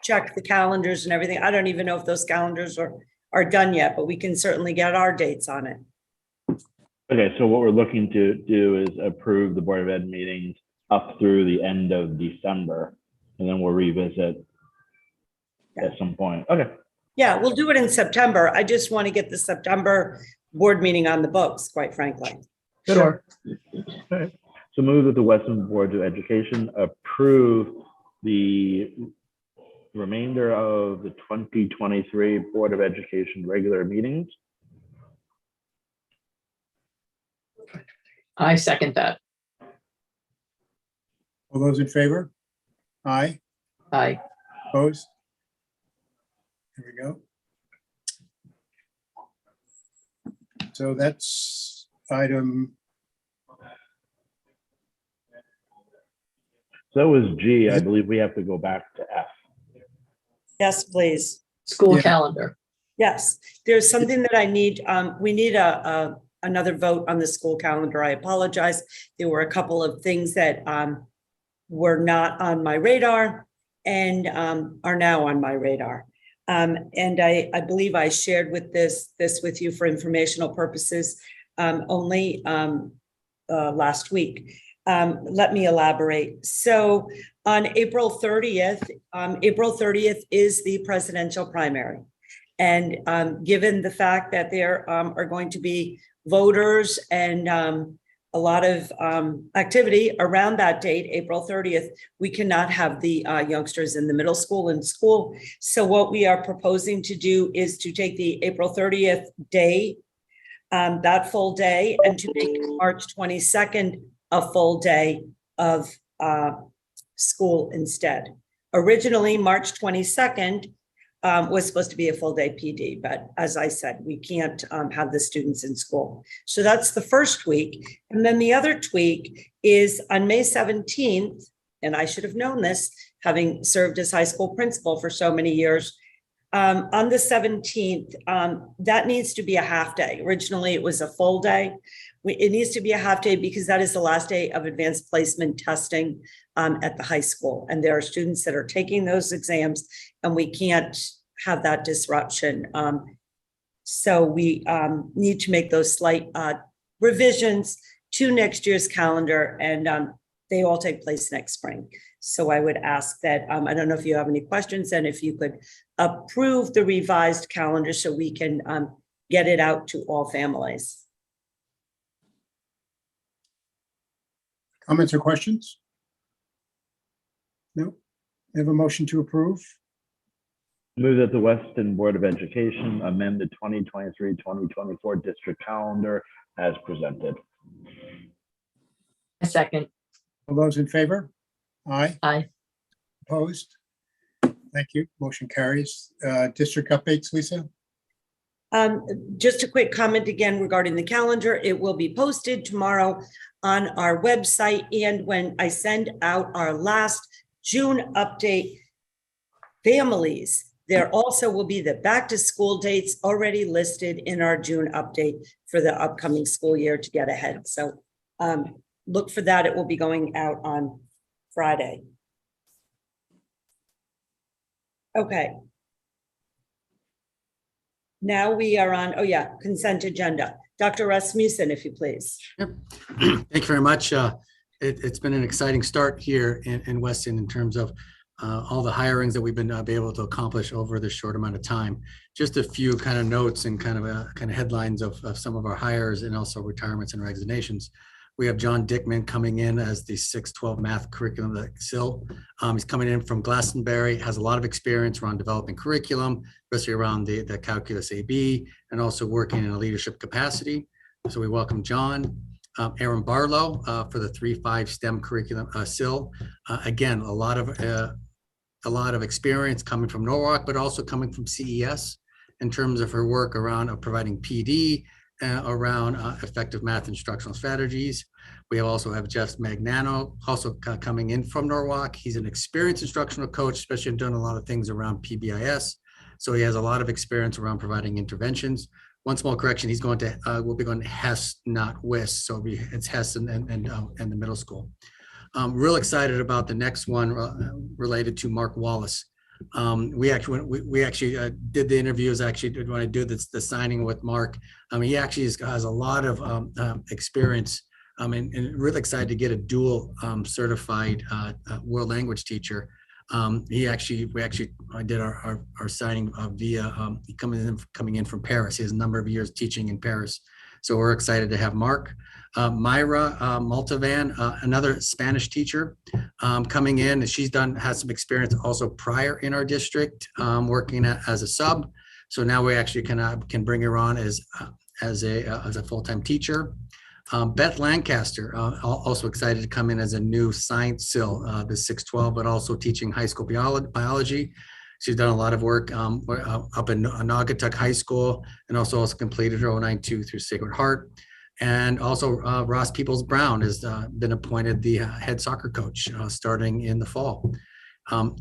check the calendars and everything. I don't even know if those calendars are done yet, but we can certainly get our dates on it. Okay, so what we're looking to do is approve the Board of Ed meetings up through the end of December, and then we'll revisit at some point. Okay. Yeah, we'll do it in September. I just want to get the September board meeting on the books, quite frankly. Sure. So move that the Western Board of Education approve the remainder of the 2023 Board of Education regular meetings. I second that. All those in favor? Aye, Aye. opposed? Here we go. So that's item, So that was G. I believe we have to go back to F. Yes, please. School Yeah. calendar. Yes, there's something that I need, we need another vote on the school calendar. I apologize. There were a couple of things that were not on my radar and are now on my radar. And I believe I shared with this with you for informational purposes only last week. Let me elaborate. So on April 30th is the presidential primary. And given the fact that there are going to be voters and a lot of activity around that date, April 30th, we cannot have the youngsters in the middle school in school. So what we are proposing to do is to take the April 30th day, that full day, and to make March 22nd a full day of school instead. Originally, March 22nd was supposed to be a full day PD, but as I said, we can't have the students in school. So that's the first week. And then the other tweak is on May 17th, and I should have known this, having served as high school principal for so many years, on the 17th, that needs to be a half day. Originally, it was a full day. It needs to be a half day because that is the last day of advanced placement testing at the high school. And there are students that are taking those exams and we can't have that disruption. So we need to make those slight revisions to next year's calendar, and they all take place next spring. So I would ask that, I don't know if you have any questions, and if you could approve the revised calendar so we can get it out to all families. comments or questions? No? We have a motion to approve. Move that the Weston Board of Education amend the 2023-2024 district calendar as presented. A second. All those in favor? Aye, Aye. opposed? Thank you. Motion carries. District updates, Lisa? Just a quick comment again regarding the calendar. It will be posted tomorrow on our website. And when I send out our last June update, families, there also will be the back to school dates already listed in our June update for the upcoming school year to get ahead. So look for that. It will be going out on Friday. Okay. Now we are on, consent agenda. Dr. Rasmussen, if you please. Yep. Thank you very much. It's been an exciting start here in Weston in terms of all the hirings that we've been able to accomplish over this short amount of time. Just a few kind of notes and kind of headlines of some of our hires and also retirements and resignations. We have John Dickman coming in as the 612 math curriculum at SIL. He's coming in from Glastonbury, has a lot of experience around developing curriculum, especially around the calculus AB, and also working in a leadership capacity. So we welcome John. Aaron Barlow for the 3-5 STEM curriculum SIL. Again, a lot of experience coming from Norwalk, but also coming from CES in terms of her work around providing PD, around effective math instructional strategies. We also have Jeff Magnano also coming in from Norwalk. He's an experienced instructional coach, especially doing a lot of things around PBIS. So he has a lot of experience around providing interventions. One small correction, he's going to, we'll be going to Hess, not WIS. So it's Hess and the middle school. Real excited about the next one related to Mark Wallace. We actually did the interviews when I do the signing with Mark. He actually has a lot of experience and really excited to get a dual certified world language teacher. We actually did our signing via coming in from Paris. He has a number of years teaching in Paris. So we're excited to have Mark. Myra Maltavan, another Spanish teacher coming in, and has some experience also prior in our district working as a sub. So now we actually can bring her on as a full-time teacher. Beth Lancaster, also excited to come in as a new science SIL, the 612, but also teaching high school biology. She's done a lot of work up in Naugatuck High School, and also completed her 092 through Sacred Heart. And also Ross Peoples-Brown has been appointed the head soccer coach starting in the fall.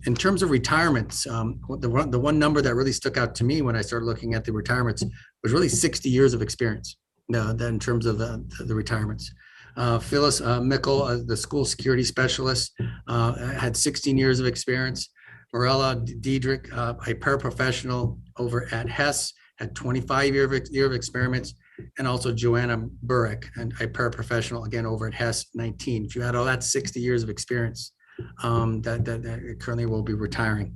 In terms of retirements, the one number that really stuck out to me when I started looking at the retirements was really 60 years of experience in terms of the retirements. Phyllis Mickle, the school security specialist, had 16 years of experience. Morella Diedrich, a paraprofessional over at Hess, had 25 years of experience. And also Joanna Burrick, and a paraprofessional again over at Hess, 19. If you add all that, 60 years of experience that currently will be retiring.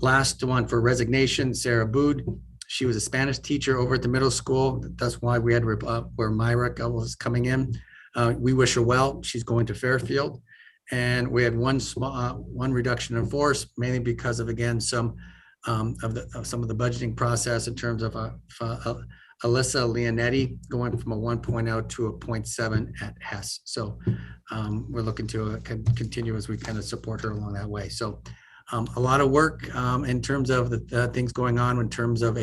Last one for resignation, Sarah Bood. She was a Spanish teacher over at the middle school. That's why we had where Myra was coming in. We wish her well. She's going to Fairfield. And we had one reduction in force, mainly because of, again, some of the budgeting process in terms of Alyssa Leonetti going from a 1.0 to a 0.7 at Hess. So we're looking to continue as we kind of support her along that way. So a lot of work in terms of the things going on in terms of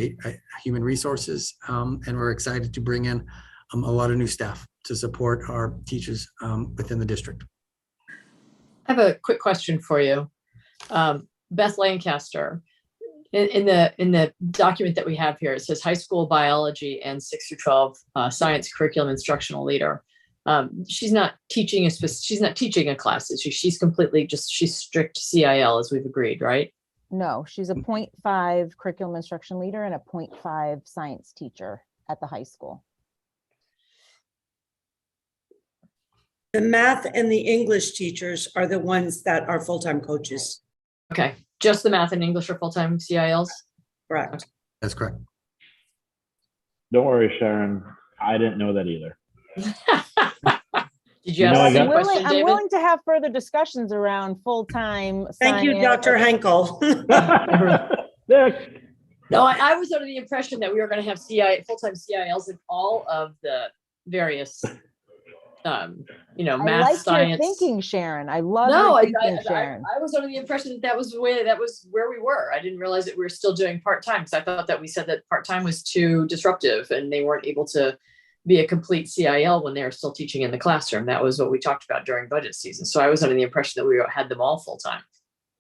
human resources. And we're excited to bring in a lot of new staff to support our teachers within the district. I have a quick question for you. Beth Lancaster, in the document that we have here, it says high school biology and 6 through 12 science curriculum instructional leader. She's not teaching a class. She's completely she's strict CIL, as we've agreed, right? No, she's a 0.5 curriculum instruction leader and a 0.5 science teacher at the high school. The math and the English teachers are the ones that are full-time coaches. Okay, just the math and English are full-time CILs? Correct. That's correct. Don't worry, Sharon. I didn't know that either. Did you ask I'm a question, I'm David? willing to have further discussions around full-time. Thank you, Dr. Henkel. No, I was under the impression that we were going to have full-time CILs in all of the various I math, liked your science. thinking, Sharon. I love No, your I thinking, Sharon. was under the impression that was where we were. I didn't realize that we were still doing part-time, because I thought that we said that part-time was too disruptive and they weren't able to be a complete CIL when they were still teaching in the classroom. That was what we talked about during budget season. So I was under the impression that we had them all full-time.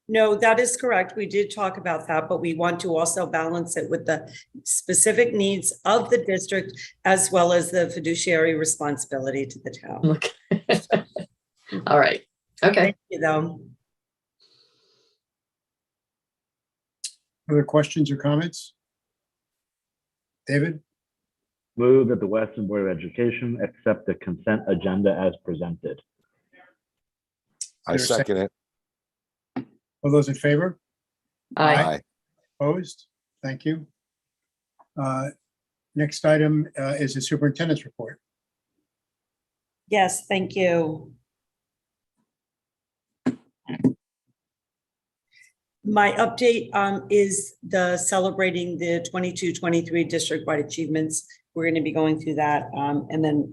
No, that is correct. We did talk about that, but we want to also balance it with the specific needs of the district as well as the fiduciary responsibility to the town. Okay. All right. Okay. Thank you, though. Other questions or comments? David? Move that the Weston Board of Education accept the consent agenda as presented. I Is there a second it. All those in favor? Aye. Aye. Opposed? Thank you. Next item is the superintendent's report. Yes, thank you. My update is the celebrating the 22-23 district-wide achievements. We're going to be going through that, and then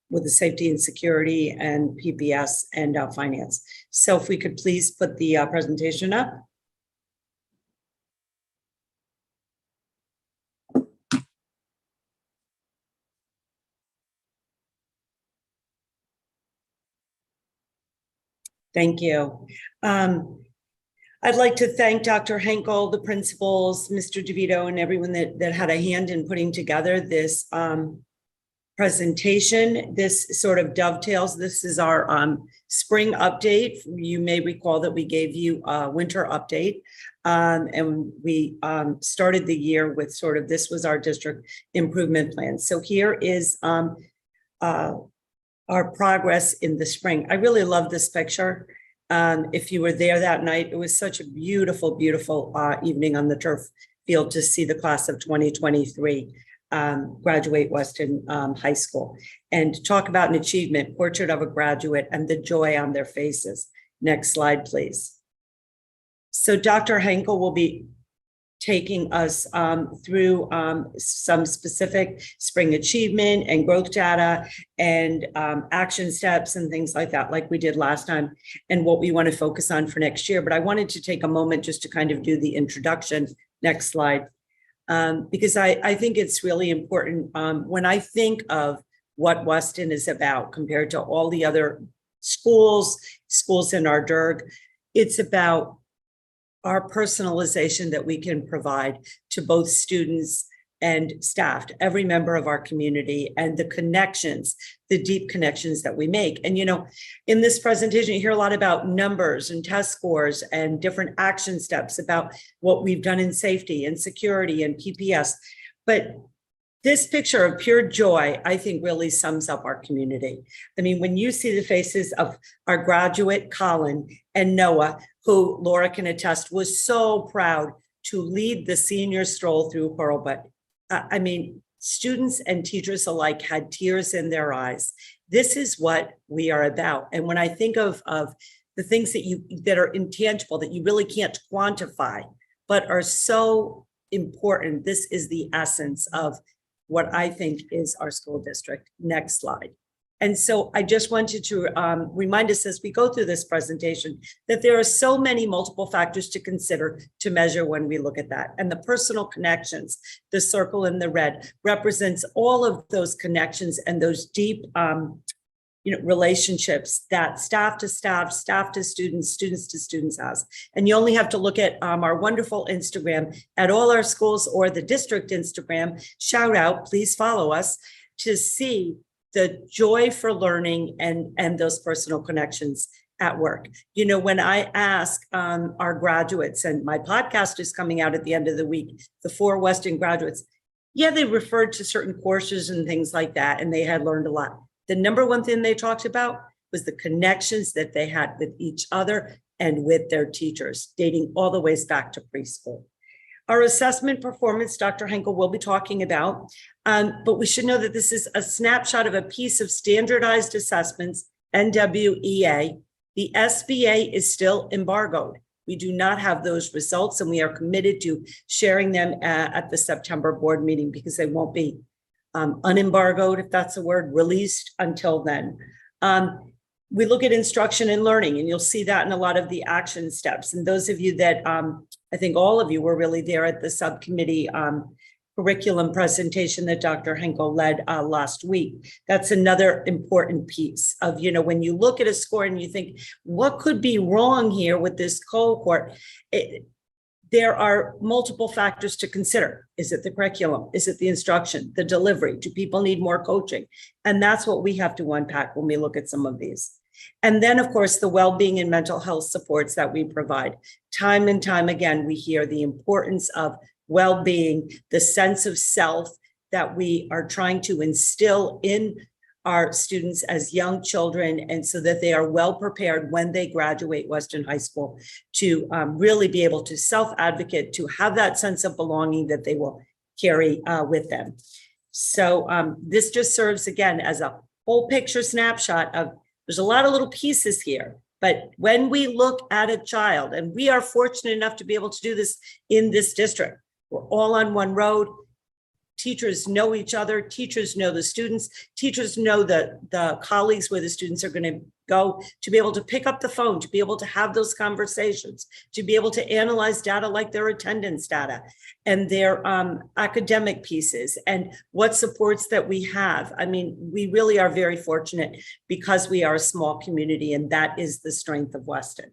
with the safety and security and PPS and finance. So if we could please put the presentation up. Thank you. I'd like to thank Dr. Henkel, the principals, Mr. DeVito, and everyone that had a hand in putting together this presentation. This sort of dovetails. This is our spring update. You may recall that we gave you a winter update, and we started the year with sort of, this was our district improvement plan. So here is our progress in the spring. I really love this picture. If you were there that night, it was such a beautiful, beautiful evening on the turf field to see the class of 2023 graduate Weston High School. And talk about an achievement, portrait of a graduate and the joy on their faces. Next slide, please. So Dr. Henkel will be taking us through some specific spring achievement and growth data and action steps and things like that, like we did last time, and what we want to focus on for next year. But I wanted to take a moment just to kind of do the introduction. Next slide. Because I think it's really important when I think of what Weston is about compared to all the other schools in our DIRG, it's about our personalization that we can provide to both students and staff, to every member of our community, and the connections, the deep connections that we make. And, you know, in this presentation, you hear a lot about numbers and test scores and different action steps about what we've done in safety and security and PPS. But this picture of pure joy, I think, really sums up our community. I mean, when you see the faces of our graduate, Colin and Noah, who Laura can attest was so proud to lead the senior stroll through Hurlbut. I mean, students and teachers alike had tears in their eyes. This is what we are about. And when I think of the things that are intangible, that you really can't quantify, but are so important, this is the essence of what I think is our school district. Next slide. And so I just wanted to remind us as we go through this presentation that there are so many multiple factors to consider to measure when we look at that. And the personal connections, the circle in the red, represents all of those connections and those deep relationships that staff to staff, staff to students, students to students has. And you only have to look at our wonderful Instagram at all our schools or the district Instagram, shout out, please follow us, to see the joy for learning and those personal connections at work. You know, when I ask our graduates, and my podcast is coming out at the end of the week, the 4 Weston graduates, yeah, they referred to certain courses and things like that, and they had learned a lot. The number one thing they talked about was the connections that they had with each other and with their teachers, dating all the ways back to preschool. Our assessment performance, Dr. Henkel will be talking about, but we should know that this is a snapshot of a piece of standardized assessments, NWEA. The SBA is still embargoed. We do not have those results, and we are committed to sharing them at the September board meeting because they won't be unembargoed, if that's a word, released until then. We look at instruction and learning, and you'll see that in a lot of the action steps. And those of you that, I think all of you were really there at the subcommittee curriculum presentation that Dr. Henkel led last week. That's another important piece of, when you look at a score and you think, what could be wrong here with this cohort? There are multiple factors to consider. Is it the curriculum? Is it the instruction, the delivery? Do people need more coaching? And that's what we have to unpack when we look at some of these. And then, of course, the well-being and mental health supports that we provide. Time and time again, we hear the importance of well-being, the sense of self that we are trying to instill in our students as young children, and so that they are well prepared when they graduate Western High School to really be able to self-advocate, to have that sense of belonging that they will carry with them. So this just serves again as a whole picture snapshot of, there's a lot of little pieces here, but when we look at a child, and we are fortunate enough to be able to do this in this district, we're all on one road. Teachers know each other, teachers know the students, teachers know the colleagues where the students are going to go, to be able to pick up the phone, to be able to have those conversations, to be able to analyze data like their attendance data and their academic pieces and what supports that we have. I mean, we really are very fortunate because we are a small community, and that is the strength of Weston.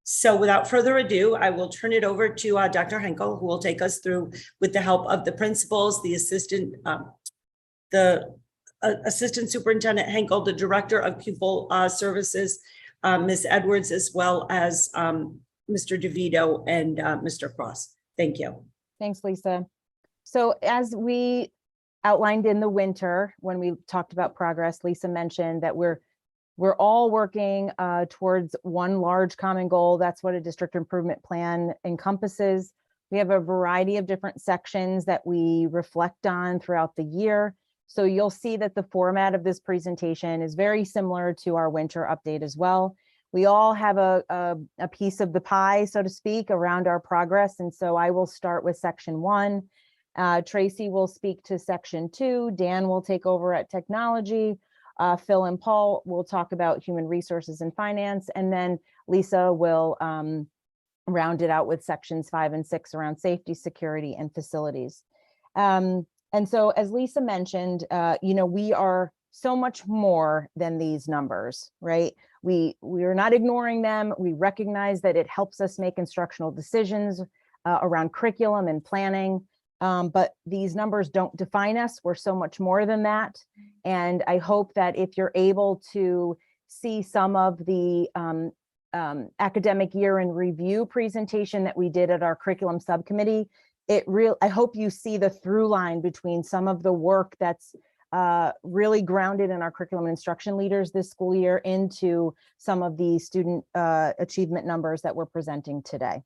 So without further ado, I will turn it over to Dr. Henkel, who will take us through, with the help of the principals, the assistant superintendent Henkel, the director of pupil services, Ms. Edwards, as well as Mr. DeVito and Mr. Cross. Thank you. Thanks, Lisa. So as we outlined in the winter, when we talked about progress, Lisa mentioned that we're all working towards one large common goal. That's what a district improvement plan encompasses. We have a variety of different sections that we reflect on throughout the year. So you'll see that the format of this presentation is very similar to our winter update as well. We all have a piece of the pie, so to speak, around our progress. And so I will start with section 1. Tracy will speak to section 2. Dan will take over at technology. Phil and Paul will talk about human resources and finance, and then Lisa will round it out with sections 5 and 6 around safety, security, and facilities. And so, as Lisa mentioned, we are so much more than these numbers, right? We are not ignoring them. We recognize that it helps us make instructional decisions around curriculum and planning. But these numbers don't define us. We're so much more than that. And I hope that if you're able to see some of the academic year in review presentation that we did at our curriculum subcommittee, I hope you see the through line between some of the work that's really grounded in our curriculum and instruction leaders this school year into some of the student achievement numbers that we're presenting today.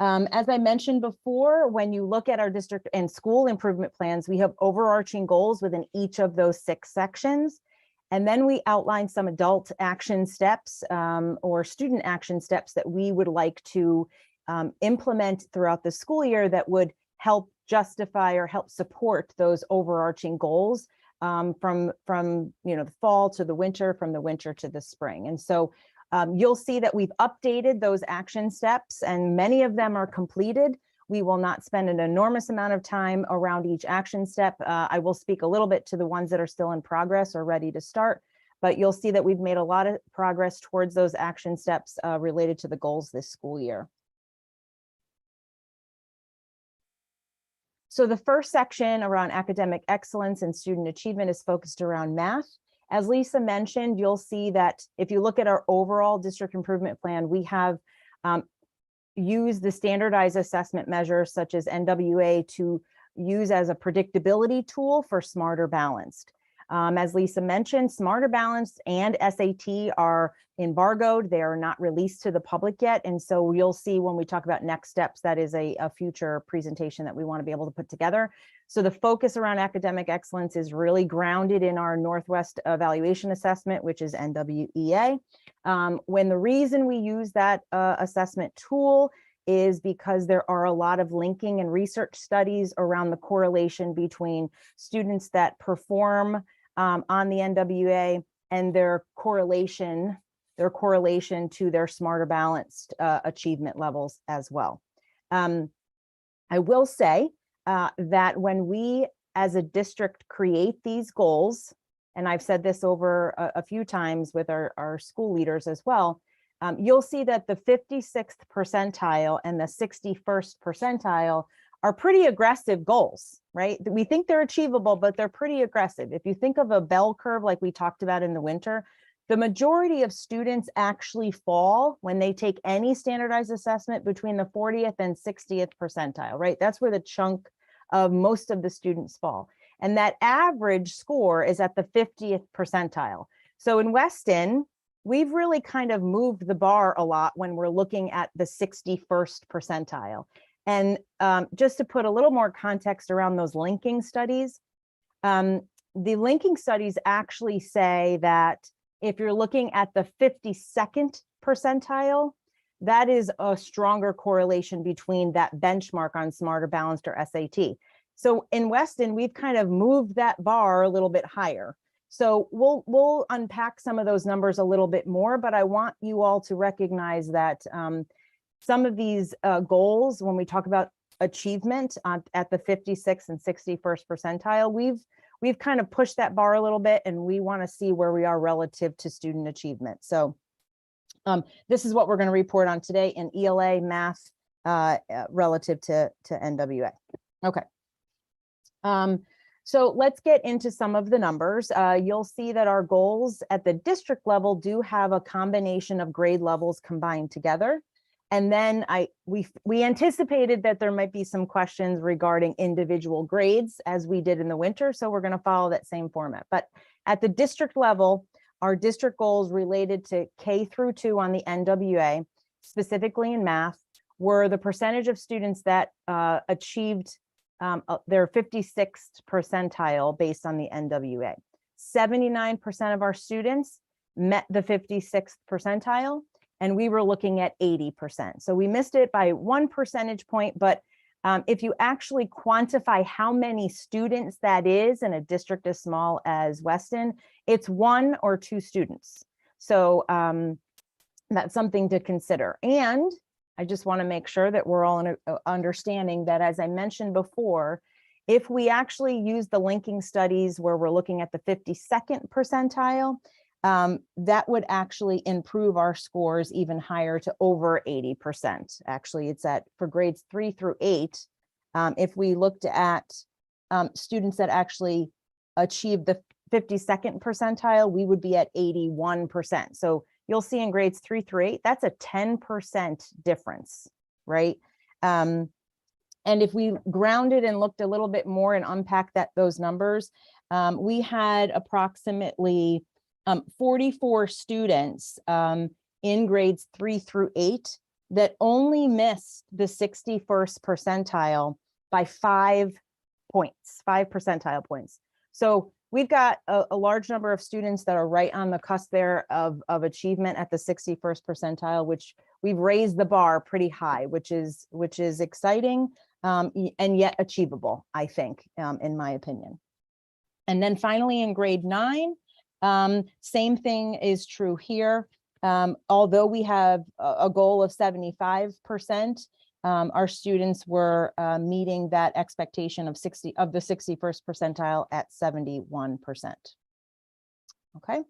As I mentioned before, when you look at our district and school improvement plans, we have overarching goals within each of those 6 sections. And then we outline some adult action steps or student action steps that we would like to implement throughout the school year that would help justify or help support those overarching goals from the fall to the winter, from the winter to the spring. And so you'll see that we've updated those action steps, and many of them are completed. We will not spend an enormous amount of time around each action step. I will speak a little bit to the ones that are still in progress or ready to start, but you'll see that we've made a lot of progress towards those action steps related to the goals this school year. So the first section around academic excellence and student achievement is focused around math. As Lisa mentioned, you'll see that if you look at our overall district improvement plan, we have used the standardized assessment measures such as NWA to use as a predictability tool for Smarter Balanced. As Lisa mentioned, Smarter Balanced and SAT are embargoed. They are not released to the public yet. And so you'll see when we talk about next steps, that is a future presentation that we want to be able to put together. So the focus around academic excellence is really grounded in our Northwest Evaluation Assessment, which is NWEA. When the reason we use that assessment tool is because there are a lot of linking and research studies around the correlation between students that perform on the NWA and their correlation to their smarter balanced achievement levels as well. I will say that when we as a district create these goals, and I've said this over a few times with our school leaders as well, you'll see that the 56th percentile and the 61st percentile are pretty aggressive goals, right? We think they're achievable, but they're pretty aggressive. If you think of a bell curve like we talked about in the winter, the majority of students actually fall when they take any standardized assessment between the 40th and 60th percentile, right? That's where the chunk of most of the students fall. And that average score is at the 50th percentile. So in Weston, we've really kind of moved the bar a lot when we're looking at the 61st percentile. And just to put a little more context around those linking studies, the linking studies actually say that if you're looking at the 52nd percentile, that is a stronger correlation between that benchmark on Smarter Balanced or SAT. So in Weston, we've kind of moved that bar a little bit higher. So we'll unpack some of those numbers a little bit more, but I want you all to recognize that some of these goals, when we talk about achievement at the 56th and 61st percentile, we've kind of pushed that bar a little bit, and we want to see where we are relative to student achievement. So this is what we're going to report on today in ELA, math, relative to NWA. Okay. So let's get into some of the numbers. You'll see that our goals at the district level do have a combination of grade levels combined together. And then we anticipated that there might be some questions regarding individual grades as we did in the winter. So we're going to follow that same format. But at the district level, our district goals related to K through 2 on the NWA, specifically in math, were the percentage of students that achieved their 56th percentile based on the NWA. 79% of our students met the 56th percentile, and we were looking at 80%. So we missed it by 1 percentage point, but if you actually quantify how many students that is in a district as small as Weston, it's 1 or 2 students. So that's something to consider. And I just want to make sure that we're all understanding that, as I mentioned before, if we actually use the linking studies where we're looking at the 52nd percentile, that would actually improve our scores even higher to over 80%. Actually, it's for grades 3 through 8. If we looked at students that actually achieved the 52nd percentile, we would be at 81%. So you'll see in grades 3 through 8, that's a 10% difference, right? And if we grounded and looked a little bit more and unpacked those numbers, we had approximately 44 students in grades 3 through 8 that only missed the 61st percentile by 5 percentile points. So we've got a large number of students that are right on the cusp there of achievement at the 61st percentile, which we've raised the bar pretty high, which is exciting and yet achievable, I think, in my opinion. And then finally in grade 9, same thing is true here. Although we have a goal of 75%, our students were meeting that expectation of the 61st percentile at 71%. Okay.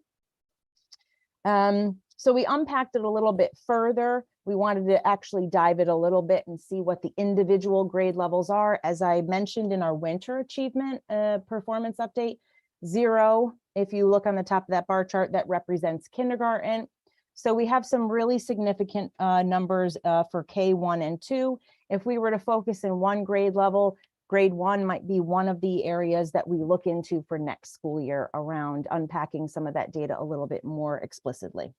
So we unpacked it a little bit further. We wanted to actually dive it a little bit and see what the individual grade levels are. As I mentioned in our winter achievement performance update, 0, if you look on the top of that bar chart, that represents kindergarten. So we have some really significant numbers for K1 and 2. If we were to focus in one grade level, grade 1 might be one of the areas that we look into for next school year around unpacking some of that data a little bit more explicitly.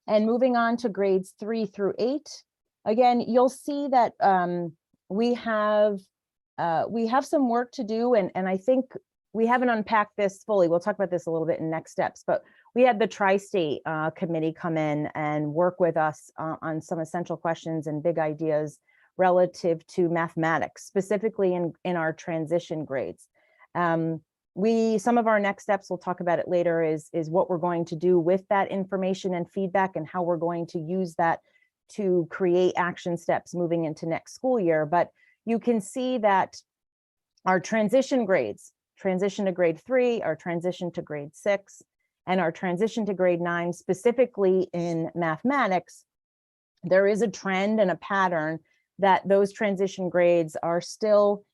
And moving on to grades 3 through 8, again, you'll see that we have some work to do, and I think we haven't unpacked this fully. We'll talk about this a little bit in next steps, but we had the Tri-State Committee come in and work with us on some essential questions and big ideas relative to mathematics, specifically in our transition grades. Some of our next steps, we'll talk about it later, is what we're going to do with that information and feedback and how we're going to use that to create action steps moving into next school year. But you can see that our transition grades, transition to grade 3, our transition to grade 6, and our transition to grade 9, specifically in mathematics, there is a trend and a pattern that those transition grades are still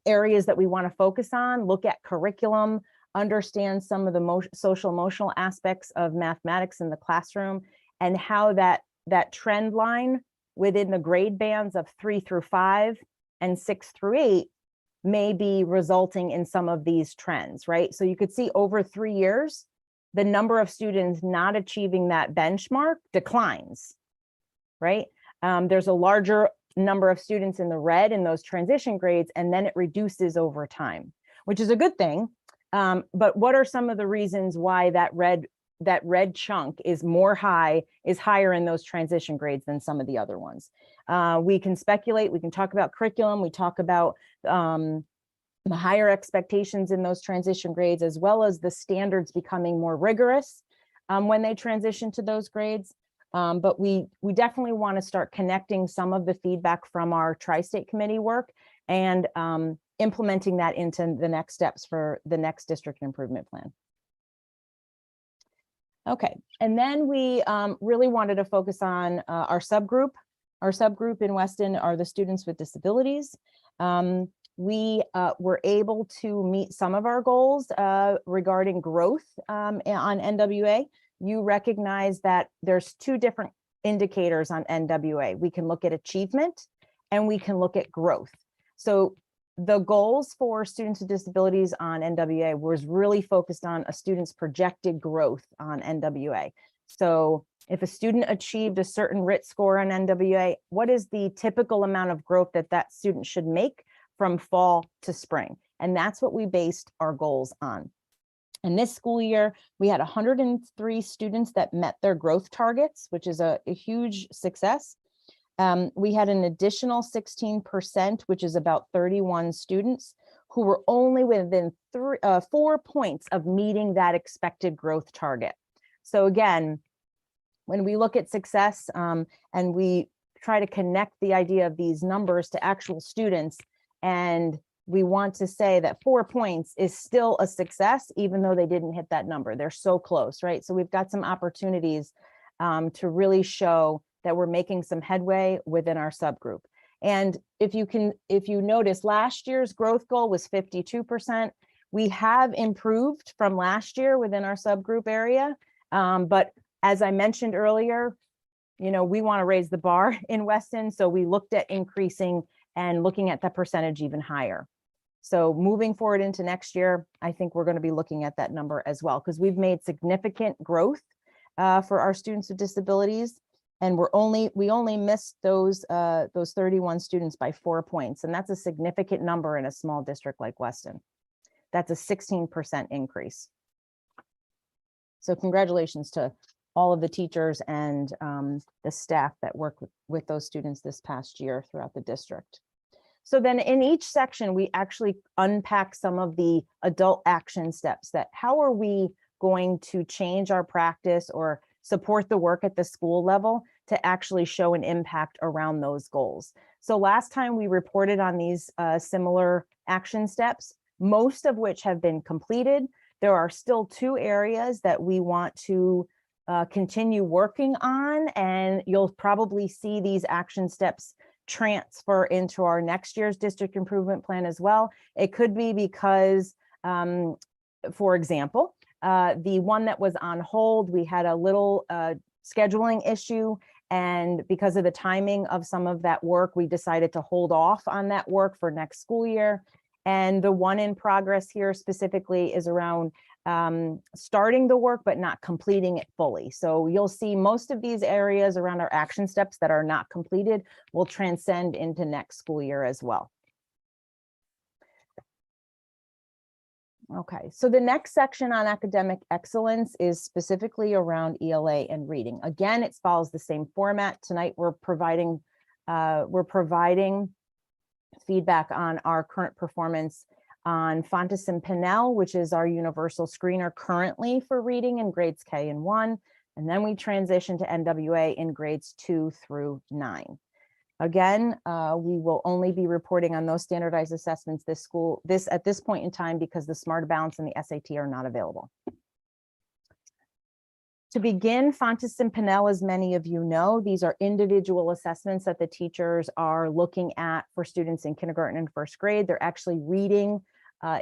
areas that we want to focus on, look at curriculum, understand some of the social emotional aspects of mathematics in the classroom, and how that trend line within the grade bands of 3 through 5 and 6 through 8 may be resulting in some of these trends, right? So you could see over 3 years, the number of students not achieving that benchmark declines, right? There's a larger number of students in the red in those transition grades, and then it reduces over time, which is a good thing. But what are some of the reasons why that red chunk is higher in those transition grades than some of the other ones? We can speculate, we can talk about curriculum, we talk about the higher expectations in those transition grades, as well as the standards becoming more rigorous when they transition to those grades. But we definitely want to start connecting some of the feedback from our Tri-State Committee work and implementing that into the next steps for the next district improvement plan. Okay, and then we really wanted to focus on our subgroup. Our subgroup in Weston are the students with disabilities. We were able to meet some of our goals regarding growth on NWA. You recognize that there's 2 different indicators on NWA. We can look at achievement and we can look at growth. So the goals for students with disabilities on NWA was really focused on a student's projected growth on NWA. So if a student achieved a certain RIT score on NWA, what is the typical amount of growth that student should make from fall to spring? And that's what we based our goals on. And this school year, we had 103 students that met their growth targets, which is a huge success. We had an additional 16%, which is about 31 students, who were only within 4 points of meeting that expected growth target. So again, when we look at success and we try to connect the idea of these numbers to actual students, and we want to say that 4 points is still a success, even though they didn't hit that number. They're so close, right? So we've got some opportunities to really show that we're making some headway within our subgroup. And if you notice, last year's growth goal was 52%. We have improved from last year within our subgroup area. But as I mentioned earlier, we want to raise the bar in Weston. So we looked at increasing and looking at that percentage even higher. So moving forward into next year, I think we're going to be looking at that number as well, because we've made significant growth for our students with disabilities, and we only missed those 31 students by 4 points, and that's a significant number in a small district like Weston. That's a 16% increase. So congratulations to all of the teachers and the staff that worked with those students this past year throughout the district. So then in each section, we actually unpack some of the adult action steps that how are we going to change our practice or support the work at the school level to actually show an impact around those goals. So last time we reported on these similar action steps, most of which have been completed. There are still 2 areas that we want to continue working on, and you'll probably see these action steps transfer into our next year's district improvement plan as well. It could be because, for example, the one that was on hold, we had a little scheduling issue, and because of the timing of some of that work, we decided to hold off on that work for next school year. And the one in progress here specifically is around starting the work, but not completing it fully. So you'll see most of these areas around our action steps that are not completed will transcend into next school year as well. Okay, so the next section on academic excellence is specifically around ELA and reading. Again, it follows the same format. Tonight, we're providing feedback on our current performance on Fontes and Pinnell, which is our universal screener currently for reading in grades K and 1. And then we transition to NWA in grades 2 through 9. Again, we will only be reporting on those standardized assessments at this point in time because the Smart Balance and the SAT are not available. To begin, Fontes and Pinnell, as many of you know, these are individual assessments that the teachers are looking at for students in kindergarten and first grade. They're actually reading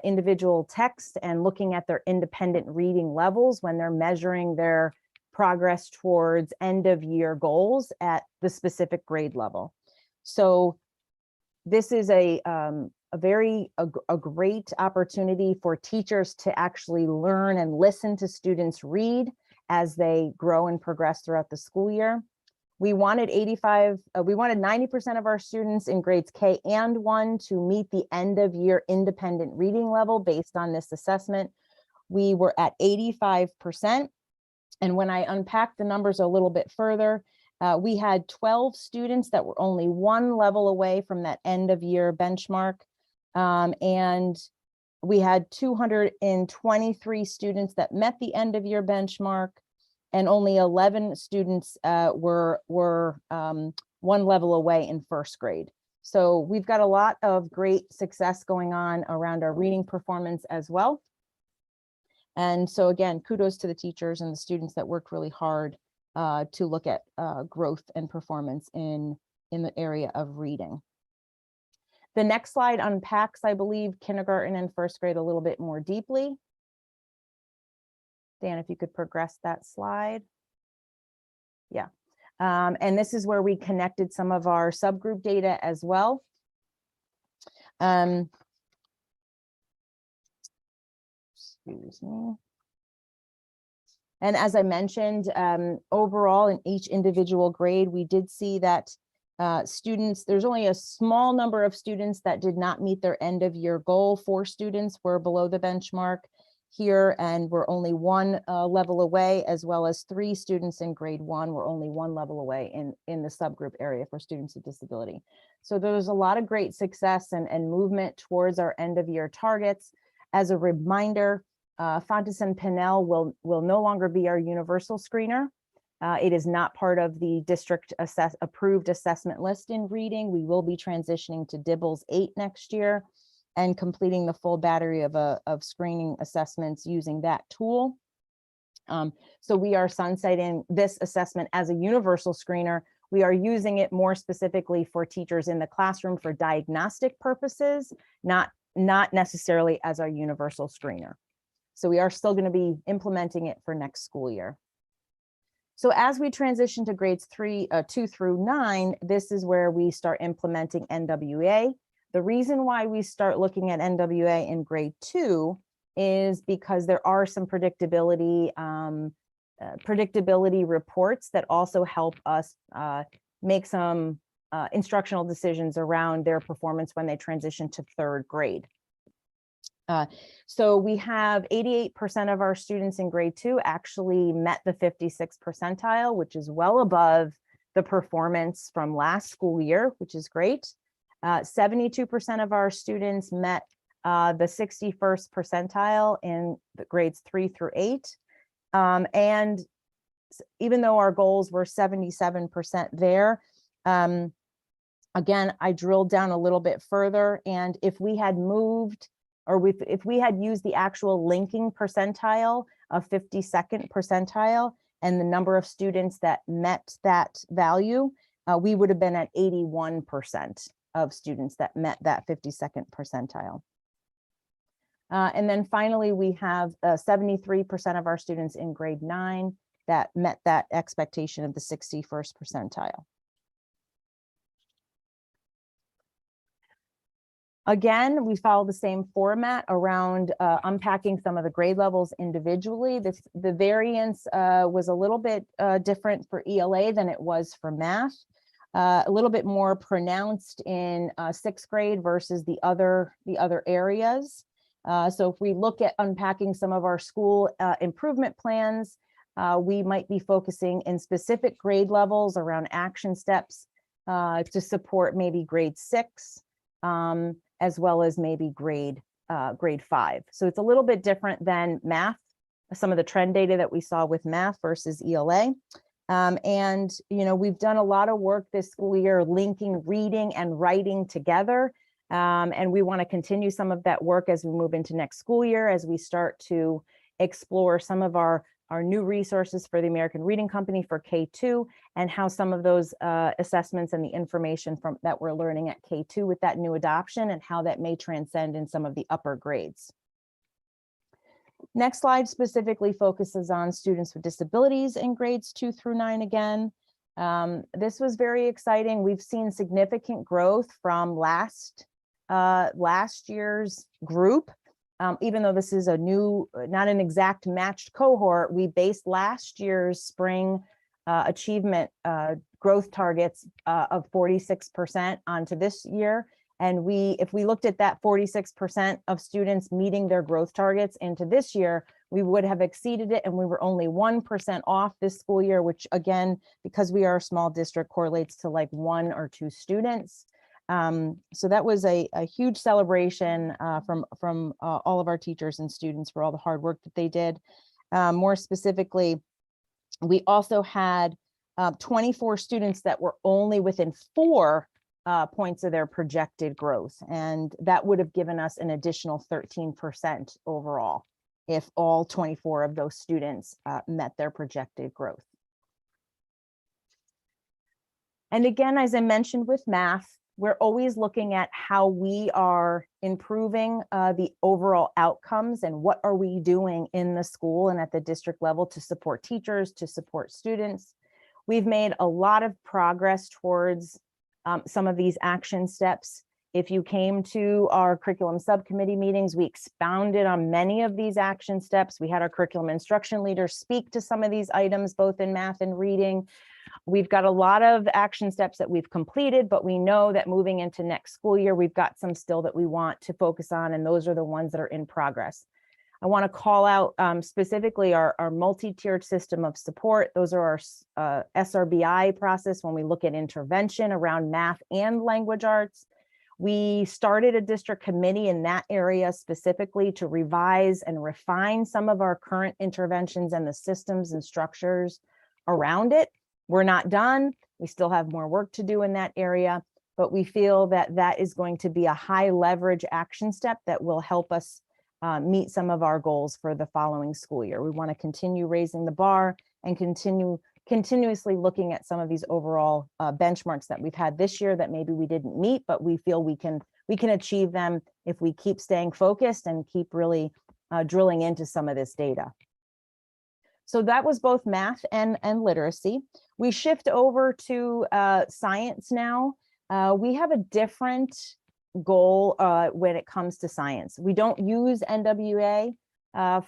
individual text and looking at their independent reading levels when they're measuring their progress towards end of year goals at the specific grade level. So this is a great opportunity for teachers to actually learn and listen to students read as they grow and progress throughout the school year. We wanted 90% of our students in grades K and 1 to meet the end of year independent reading level based on this assessment. We were at 85%. And when I unpack the numbers a little bit further, we had 12 students that were only 1 level away from that end of year benchmark. And we had 223 students that met the end of year benchmark, and only 11 students were 1 level away in first grade. So we've got a lot of great success going on around our reading performance as well. And so again, kudos to the teachers and the students that worked really hard to look at growth and performance in the area of reading. The next slide unpacks, I believe, kindergarten and first grade a little bit more deeply. Dan, if you could progress that slide. Yeah. And this is where we connected some of our subgroup data as well. Excuse me. And as I mentioned, overall in each individual grade, we did see that there's only a small number of students that did not meet their end of year goal. 4 students were below the benchmark here and were only 1 level away, as well as 3 students in grade 1 were only 1 level away in the subgroup area for students with disability. So there was a lot of great success and movement towards our end of year targets. As a reminder, Fontes and Pinnell will no longer be our universal screener. It is not part of the district approved assessment list in reading. We will be transitioning to DIBELS 8 next year and completing the full battery of screening assessments using that tool. So we are sunsetting this assessment as a universal screener. We are using it more specifically for teachers in the classroom for diagnostic purposes, not necessarily as our universal screener. So we are still going to be implementing it for next school year. So as we transition to grades 2 through 9, this is where we start implementing NWA. The reason why we start looking at NWA in grade 2 is because there are some predictability reports that also help us make some instructional decisions around their performance when they transition to 3rd grade. So we have 88% of our students in grade 2 actually met the 56th percentile, which is well above the performance from last school year, which is great. 72% of our students met the 61st percentile in the grades 3 through 8. And even though our goals were 77% there, again, I drilled down a little bit further, and if we had moved if we had used the actual linking percentile of 52nd percentile and the number of students that met that value, we would have been at 81% of students that met that 52nd percentile. And then finally, we have 73% of our students in grade 9 that met that expectation of the 61st percentile. Again, we follow the same format around unpacking some of the grade levels individually. The variance was a little bit different for ELA than it was for math. A little bit more pronounced in 6th grade versus the other areas. So if we look at unpacking some of our school improvement plans, we might be focusing in specific grade levels around action steps to support maybe grade 6, as well as maybe grade 5. So it's a little bit different than math, some of the trend data that we saw with math versus ELA. And, you know, we've done a lot of work this school year linking reading and writing together. And we want to continue some of that work as we move into next school year, as we start to explore some of our new resources for the American Reading Company for K2, and how some of those assessments and the information from that we're learning at K2 with that new adoption, and how that may transcend in some of the upper grades. Next slide specifically focuses on students with disabilities in grades 2 through 9 again. This was very exciting. We've seen significant growth from last year's group. Even though this is a new, not an exact matched cohort, we based last year's spring achievement growth targets of 46% onto this year. And if we looked at that 46% of students meeting their growth targets into this year, we would have exceeded it, and we were only 1% off this school year, which again, because we are a small district, correlates to like 1 or 2 students. So that was a huge celebration from all of our teachers and students for all the hard work that they did. More specifically, we also had 24 students that were only within 4 points of their projected growth, and that would have given us an additional 13% overall if all 24 of those students met their projected growth. And again, as I mentioned with math, we're always looking at how we are improving the overall outcomes, and what are we doing in the school and at the district level to support teachers, to support students. We've made a lot of progress towards some of these action steps. If you came to our curriculum subcommittee meetings, we expounded on many of these action steps. We had our curriculum instruction leaders speak to some of these items, both in math and reading. We've got a lot of action steps that we've completed, but we know that moving into next school year, we've got some still that we want to focus on, and those are the ones that are in progress. I want to call out specifically our multi-tiered system of support. Those are our SRBI process when we look at intervention around math and language arts. We started a district committee in that area specifically to revise and refine some of our current interventions and the systems and structures around it. We're not done. We still have more work to do in that area, but we feel that that is going to be a high leverage action step that will help us meet some of our goals for the following school year. We want to continue raising the bar and continuously looking at some of these overall benchmarks that we've had this year that maybe we didn't meet, but we feel we can achieve them if we keep staying focused and keep really drilling into some of this data. So that was both math and literacy. We shift over to science now. We have a different goal when it comes to science. We don't use NWA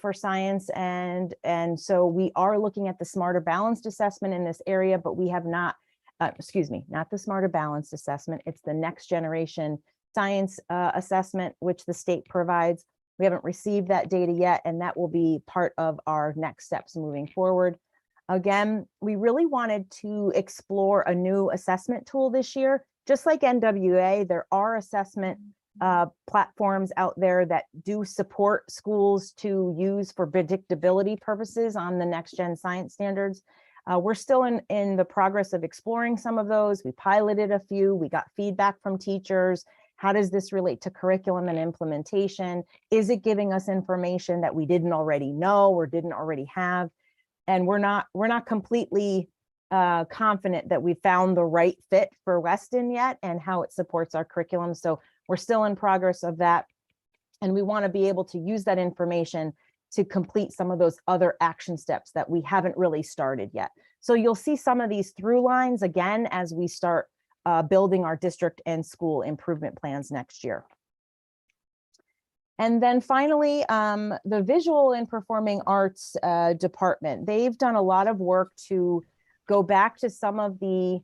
for science, and so we are looking at the Smarter Balanced Assessment in this area, but we have not, not the Smarter Balanced Assessment, it's the Next Generation Science Assessment, which the state provides. We haven't received that data yet, and that will be part of our next steps moving forward. Again, we really wanted to explore a new assessment tool this year. Just like NWA, there are assessment platforms out there that do support schools to use for predictability purposes on the next gen science standards. We're still in the progress of exploring some of those. We piloted a few, we got feedback from teachers. How does this relate to curriculum and implementation? Is it giving us information that we didn't already know or didn't already have? And we're not completely confident that we found the right fit for Weston yet and how it supports our curriculum. So we're still in progress of that. And we want to be able to use that information to complete some of those other action steps that we haven't really started yet. So you'll see some of these through lines again as we start building our district and school improvement plans next year. And then finally, the Visual and Performing Arts Department, they've done a lot of work to go back to some of the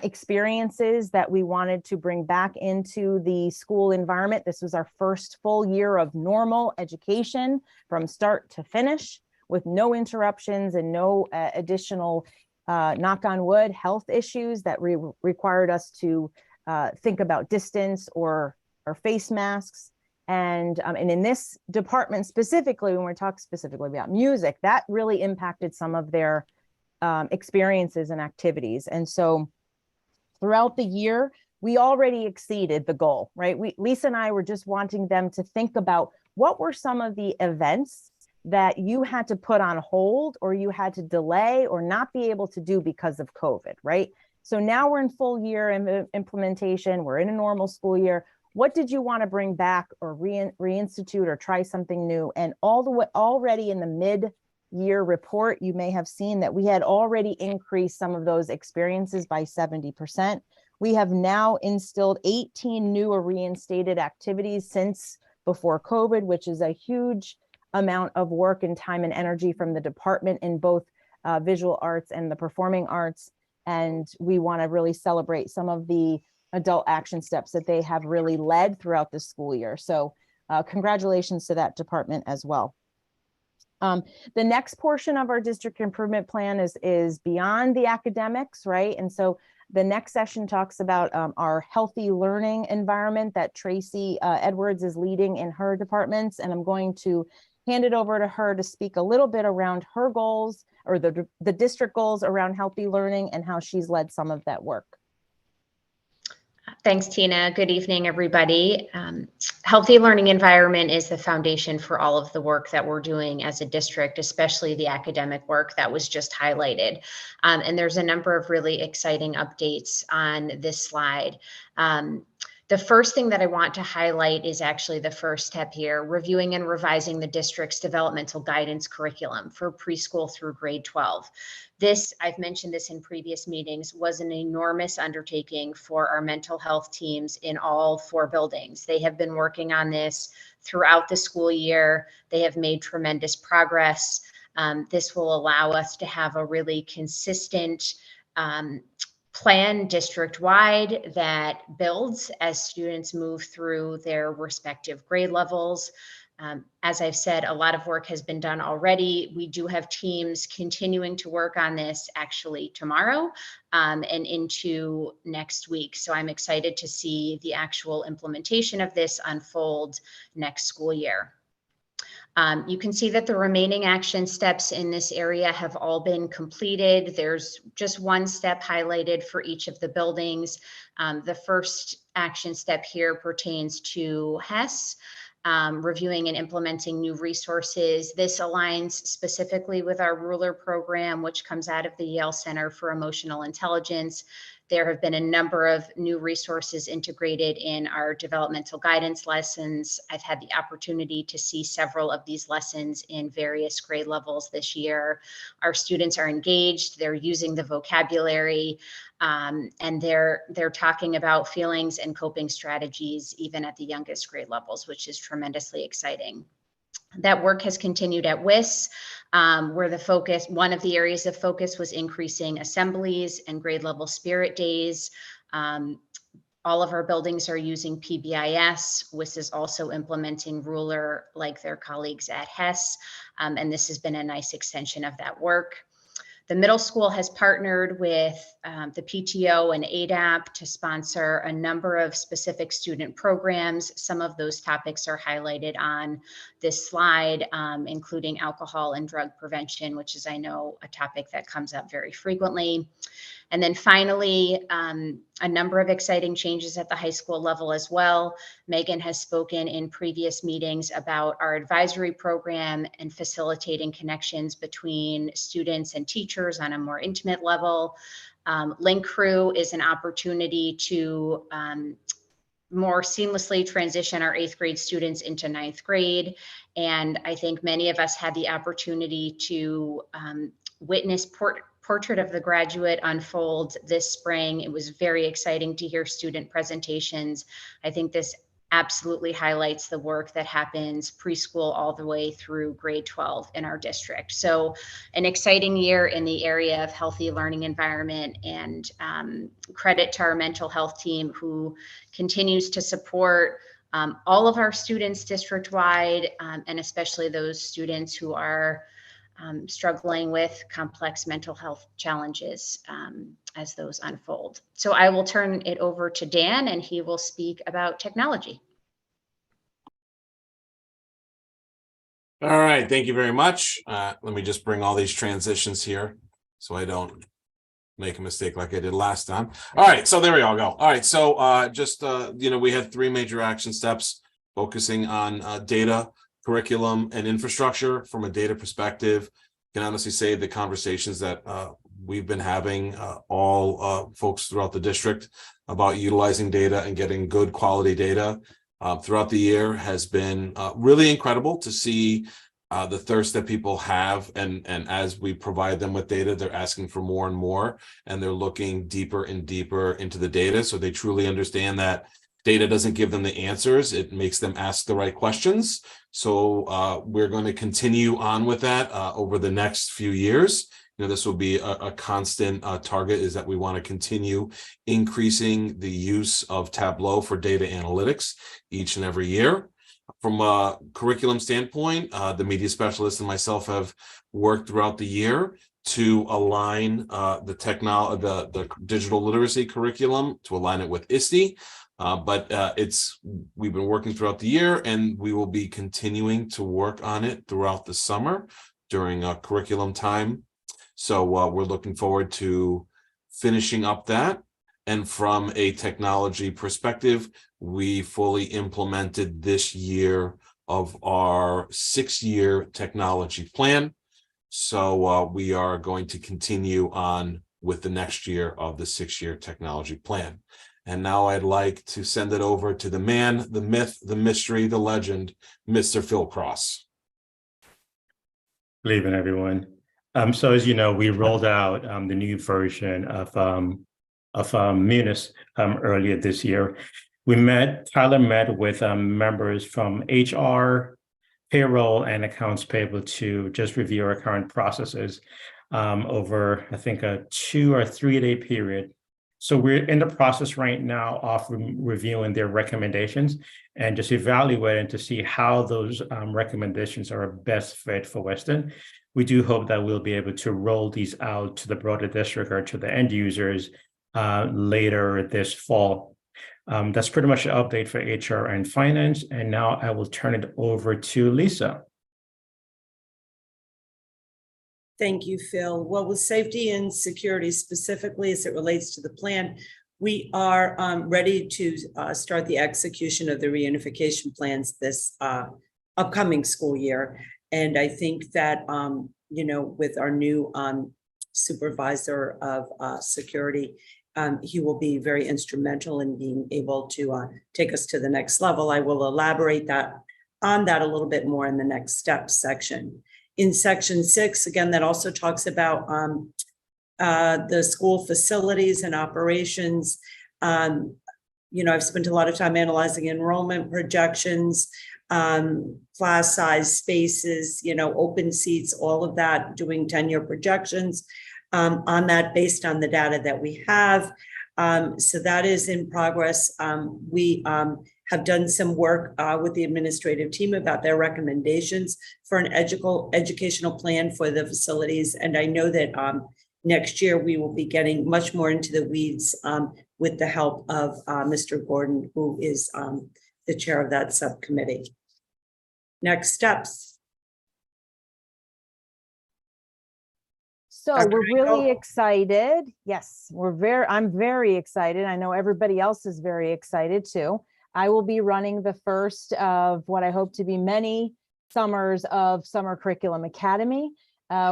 experiences that we wanted to bring back into the school environment. This was our first full year of normal education from start to finish, with no interruptions and no additional, knock on wood, health issues that required us to think about distance or face masks. And in this department specifically, when we're talking specifically about music, that really impacted some of their experiences and activities. And so throughout the year, we already exceeded the goal, right? Lisa and I were just wanting them to think about what were some of the events that you had to put on hold or you had to delay or not be able to do because of COVID, right? So now we're in full year implementation. We're in a normal school year. What did you want to bring back or reinstitute or try something new? And all the way already in the mid-year report, you may have seen that we had already increased some of those experiences by 70%. We have now instilled 18 new or reinstated activities since before COVID, which is a huge amount of work and time and energy from the department in both visual arts and the performing arts. And we want to really celebrate some of the adult action steps that they have really led throughout the school year. So congratulations to that department as well. The next portion of our district improvement plan is beyond the academics, right? And so the next session talks about our healthy learning environment that Tracy Edwards is leading in her departments. And I'm going to hand it over to her to speak a little bit around her goals or the district goals around healthy learning and how she's led some of that work. Thanks, Tina. Good evening, everybody. Healthy learning environment is the foundation for all of the work that we're doing as a district, especially the academic work that was just highlighted. And there's a number of really exciting updates on this slide. The first thing that I want to highlight is actually the first step here, reviewing and revising the district's developmental guidance curriculum for preschool through grade 12. This, I've mentioned this in previous meetings, was an enormous undertaking for our mental health teams in all 4 buildings. They have been working on this throughout the school year. They have made tremendous progress. This will allow us to have a really consistent plan district-wide that builds as students move through their respective grade levels. As I've said, a lot of work has been done already. We do have teams continuing to work on this actually tomorrow and into next week. So I'm excited to see the actual implementation of this unfold next school year. You can see that the remaining action steps in this area have all been completed. There's just one step highlighted for each of the buildings. The first action step here pertains to HES, reviewing and implementing new resources. This aligns specifically with our Ruler program, which comes out of the Yale Center for Emotional Intelligence. There have been a number of new resources integrated in our developmental guidance lessons. I've had the opportunity to see several of these lessons in various grade levels this year. Our students are engaged, they're using the vocabulary, and they're talking about feelings and coping strategies even at the youngest grade levels, which is tremendously exciting. That work has continued at WIS, where one of the areas of focus was increasing assemblies and grade level spirit days. All of our buildings are using PBIS. WIS is also implementing Ruler like their colleagues at HES, and this has been a nice extension of that work. The middle school has partnered with the PTO and ADAP to sponsor a number of specific student programs. Some of those topics are highlighted on this slide, including alcohol and drug prevention, which is, I know, a topic that comes up very frequently. And then finally, a number of exciting changes at the high school level as well. Megan has spoken in previous meetings about our advisory program and facilitating connections between students and teachers on a more intimate level. Link Crew is an opportunity to more seamlessly transition our 8th grade students into 9th grade. And I think many of us had the opportunity to witness Portrait of the Graduate unfold this spring. It was very exciting to hear student presentations. I think this absolutely highlights the work that happens preschool all the way through grade 12 in our district. So an exciting year in the area of healthy learning environment, and credit to our mental health team who continues to support all of our students district-wide, and especially those students who are struggling with complex mental health challenges as those unfold. So I will turn it over to Dan, and he will speak about technology. All right, thank you very much. Let me just bring all these transitions here so I don't make a mistake like I did last time. All right, so there we all go. All right, so we had 3 major action steps focusing on data, curriculum, and infrastructure. From a data perspective, I can honestly say the conversations that we've been having, all folks throughout the district, about utilizing data and getting good quality data throughout the year has been really incredible to see the thirst that people have. And as we provide them with data, they're asking for more and more, and they're looking deeper and deeper into the data. So they truly understand that data doesn't give them the answers. It makes them ask the right questions. So we're going to continue on with that over the next few years. This will be a constant target, is that we want to continue increasing the use of Tableau for data analytics each and every year. From a curriculum standpoint, the media specialist and myself have worked throughout the year to align the digital literacy curriculum, to align it with ISTE. We've been working throughout the year, and we will be continuing to work on it throughout the summer during curriculum time. So we're looking forward to finishing up that. And from a technology perspective, we fully implemented this year of our 6-year technology plan. So we are going to continue on with the next year of the 6-year technology plan. And now I'd like to send it over to the man, the myth, the mystery, the legend, Mr. Phil Cross. Good evening, everyone. So as you know, we rolled out the new version of Munis earlier this year. Tyler met with members from HR, payroll, and accounts payable to just review our current processes over, I think, a 2 or 3 day period. So we're in the process right now of reviewing their recommendations and just evaluating to see how those recommendations are best fit for Weston. We do hope that we'll be able to roll these out to the broader district or to the end users later this fall. That's pretty much an update for HR and finance. And now I will turn it over to Lisa. Thank you, Phil. Well, with safety and security specifically as it relates to the plan, we are ready to start the execution of the reunification plans this upcoming school year. And I think that, with our new supervisor of security, he will be very instrumental in being able to take us to the next level. I will elaborate on that a little bit more in the next steps section. In section 6, again, that also talks about the school facilities and operations. I've spent a lot of time analyzing enrollment projections, class size, spaces, open seats, all of that, doing 10-year projections on that based on the data that we have. So that is in progress. We have done some work with the administrative team about their recommendations for an educational plan for the facilities. And I know that next year we will be getting much more into the weeds with the help of Mr. Gordon, who is the chair of that subcommittee. Next steps. So Dr. we're really Engel. excited. Yes, I'm very excited. I know everybody else is very excited too. I will be running the first of what I hope to be many summers of Summer Curriculum Academy.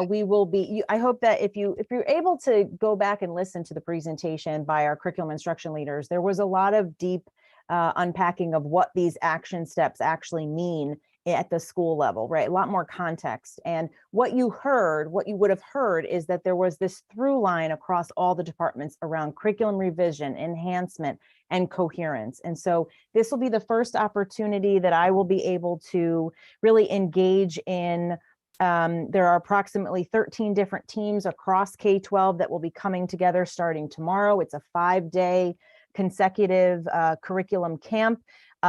We will be, I hope that if you're able to go back and listen to the presentation by our curriculum instruction leaders, there was a lot of deep unpacking of what these action steps actually mean at the school level, right? A lot more context. And what you would have heard is that there was this through line across all the departments around curriculum revision, enhancement, and coherence. And so this will be the first opportunity that I will be able to really engage in. There are approximately 13 different teams across K-12 that will be coming together starting tomorrow. It's a 5-day consecutive curriculum camp.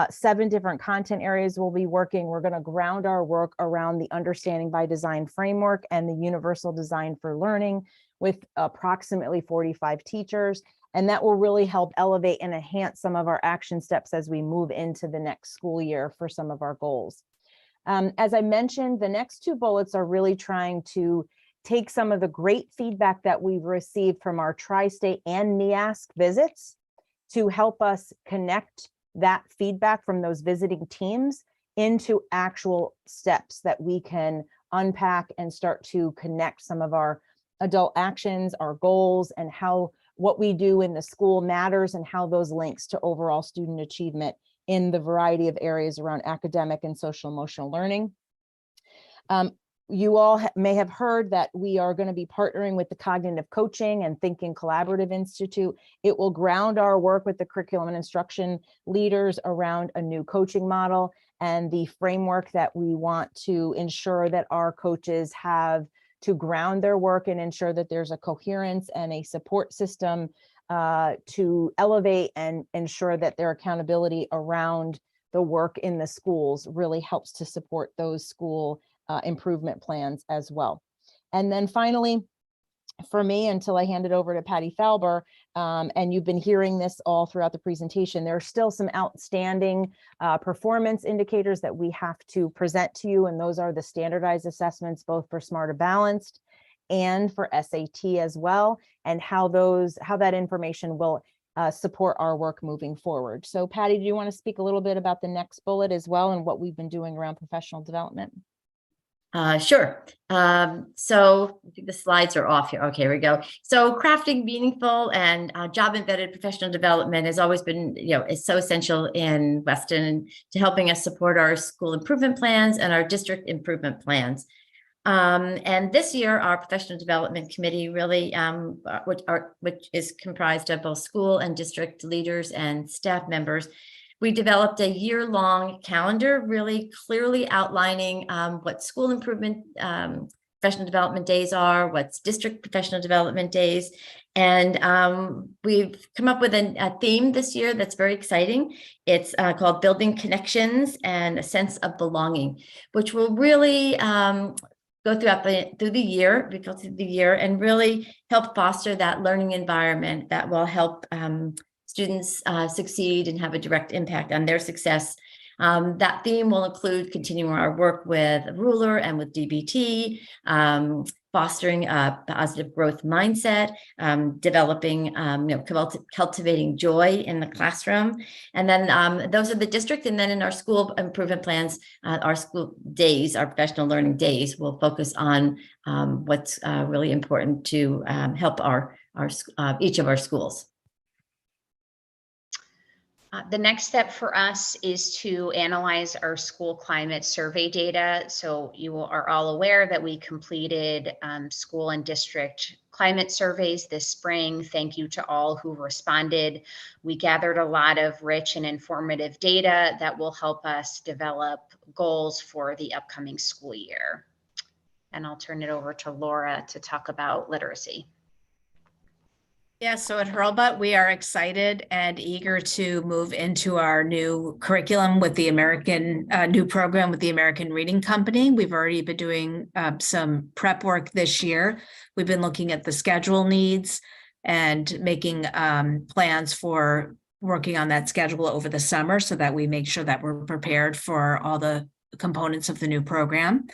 7 different content areas will be working. We're going to ground our work around the Understanding by Design framework and the Universal Design for Learning with approximately 45 teachers. And that will really help elevate and enhance some of our action steps as we move into the next school year for some of our goals. As I mentioned, the next 2 bullets are really trying to take some of the great feedback that we've received from our Tri-State and NEASC visits to help us connect that feedback from those visiting teams into actual steps that we can unpack and start to connect some of our adult actions, our goals, and how what we do in the school matters and how those links to overall student achievement in the variety of areas around academic and social emotional learning. You all may have heard that we are going to be partnering with the Cognitive Coaching and Thinking Collaborative Institute. It will ground our work with the curriculum and instruction leaders around a new coaching model and the framework that we want to ensure that our coaches have to ground their work and ensure that there's a coherence and a support system to elevate and ensure that their accountability around the work in the schools really helps to support those school improvement plans as well. And then finally, for me, until I hand it over to Patty Falber, and you've been hearing this all throughout the presentation, there are still some outstanding performance indicators that we have to present to you, and those are the standardized assessments, both for Smarter Balanced and for SAT as well, and how that information will support our work moving forward. So Patty, do you want to speak a little bit about the next bullet as well and what we've been doing around professional development? Sure. So I think the slides are off here. Okay, here we go. So crafting meaningful and job embedded professional development has always been, is so essential in Weston to helping us support our school improvement plans and our district improvement plans. And this year, our professional development committee really, which is comprised of both school and district leaders and staff members, we developed a year-long calendar, really clearly outlining what school improvement professional development days are, what's district professional development days. And we've come up with a theme this year that's very exciting. It's called Building Connections and a Sense of Belonging, which will really go through the year and really help foster that learning environment that will help students succeed and have a direct impact on their success. That theme will include continuing our work with Ruler and with DBT, fostering a positive growth mindset, developing, cultivating joy in the classroom. And then those are the district. And then in our school improvement plans, our school days, our professional learning days will focus on what's really important to help each of our schools. The next step for us is to analyze our school climate survey data. So you are all aware that we completed school and district climate surveys this spring. Thank you to all who responded. We gathered a lot of rich and informative data that will help us develop goals for the upcoming school year. And I'll turn it over to Laura to talk about literacy. Yeah, so at Hurlbut, we are excited and eager to move into our new curriculum with the new program with the American Reading Company. We've already been doing some prep work this year. We've been looking at the schedule needs and making plans for working on that schedule over the summer so that we make sure that we're prepared for all the components of the new program.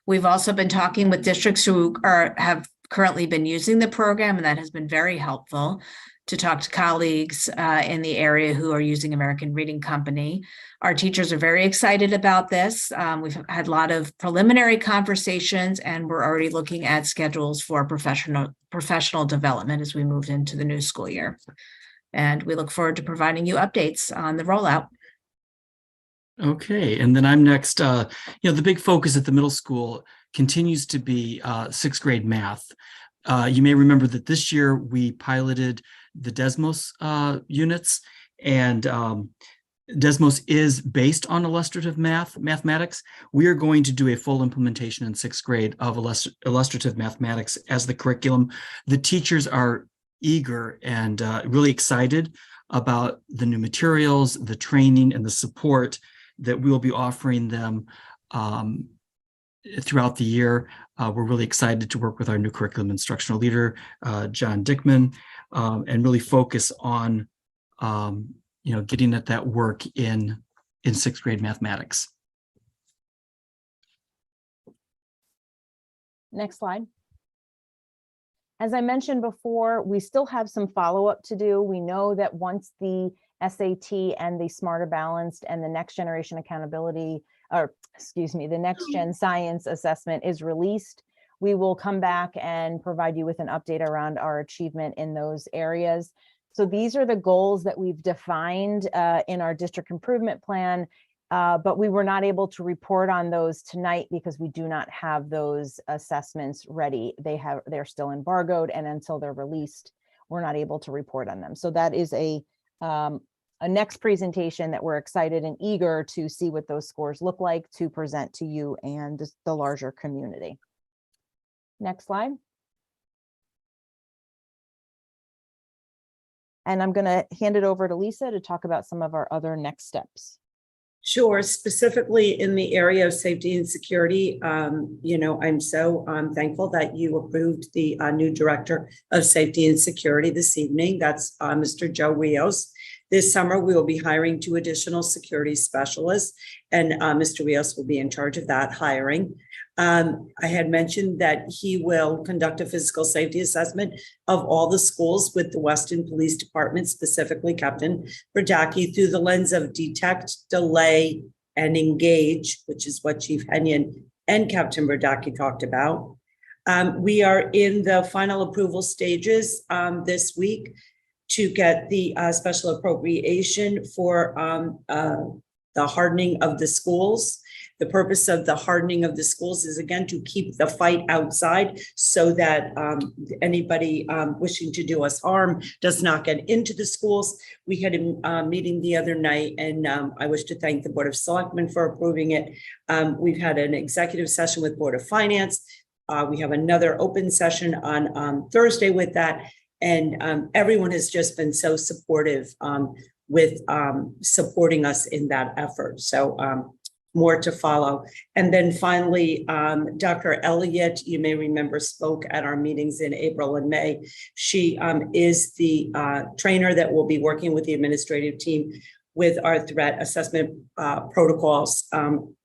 We've also been talking with districts who have currently been using the program, and that has been very helpful to talk to colleagues in the area who are using American Reading Company. Our teachers are very excited about this. We've had a lot of preliminary conversations, and we're already looking at schedules for professional development as we move into the new school year. And we look forward to providing you updates on the rollout. Okay, and then I'm next. The big focus at the middle school continues to be sixth grade math. You may remember that this year we piloted the Desmos units, and Desmos is based on illustrative mathematics. We are going to do a full implementation in sixth grade of illustrative mathematics as the curriculum. The teachers are eager and really excited about the new materials, the training, and the support that we will be offering them throughout the year. We're really excited to work with our new curriculum instructional leader, John Dickman, and really focus on getting at that work in sixth grade mathematics. Next slide. As I mentioned before, we still have some follow-up to do. We know that once the SAT and the Smarter Balanced and the Next Generation Accountability, or excuse me, the Next Gen Science Assessment is released, we will come back and provide you with an update around our achievement in those areas. So these are the goals that we've defined in our district improvement plan, but we were not able to report on those tonight because we do not have those assessments ready. They're still embargoed, and until they're released, we're not able to report on them. So that is a next presentation that we're excited and eager to see what those scores look like to present to you and the larger community. Next slide. And I'm going to hand it over to Lisa to talk about some of our other next steps. Sure. Specifically in the area of safety and security, I'm so thankful that you approved the new director of safety and security this evening. That's Mr. Joe Rios. This summer, we will be hiring 2 additional security specialists, and Mr. Rios will be in charge of that hiring. I had mentioned that he will conduct a physical safety assessment of all the schools with the Weston Police Department, specifically Captain Brodacki, through the lens of detect, delay, and engage, which is what Chief Henyon and Captain Brodacki talked about. We are in the final approval stages this week to get the special appropriation for the hardening of the schools. The purpose of the hardening of the schools is, again, to keep the fight outside so that anybody wishing to do us harm does not get into the schools. We had a meeting the other night, and I wish to thank the Board of Selectmen for approving it. We've had an executive session with Board of Finance. We have another open session on Thursday with that. And everyone has just been so supportive with supporting us in that effort. So more to follow. And then finally, Dr. Elliott, you may remember, spoke at our meetings in April and May. She is the trainer that will be working with the administrative team with our threat assessment protocols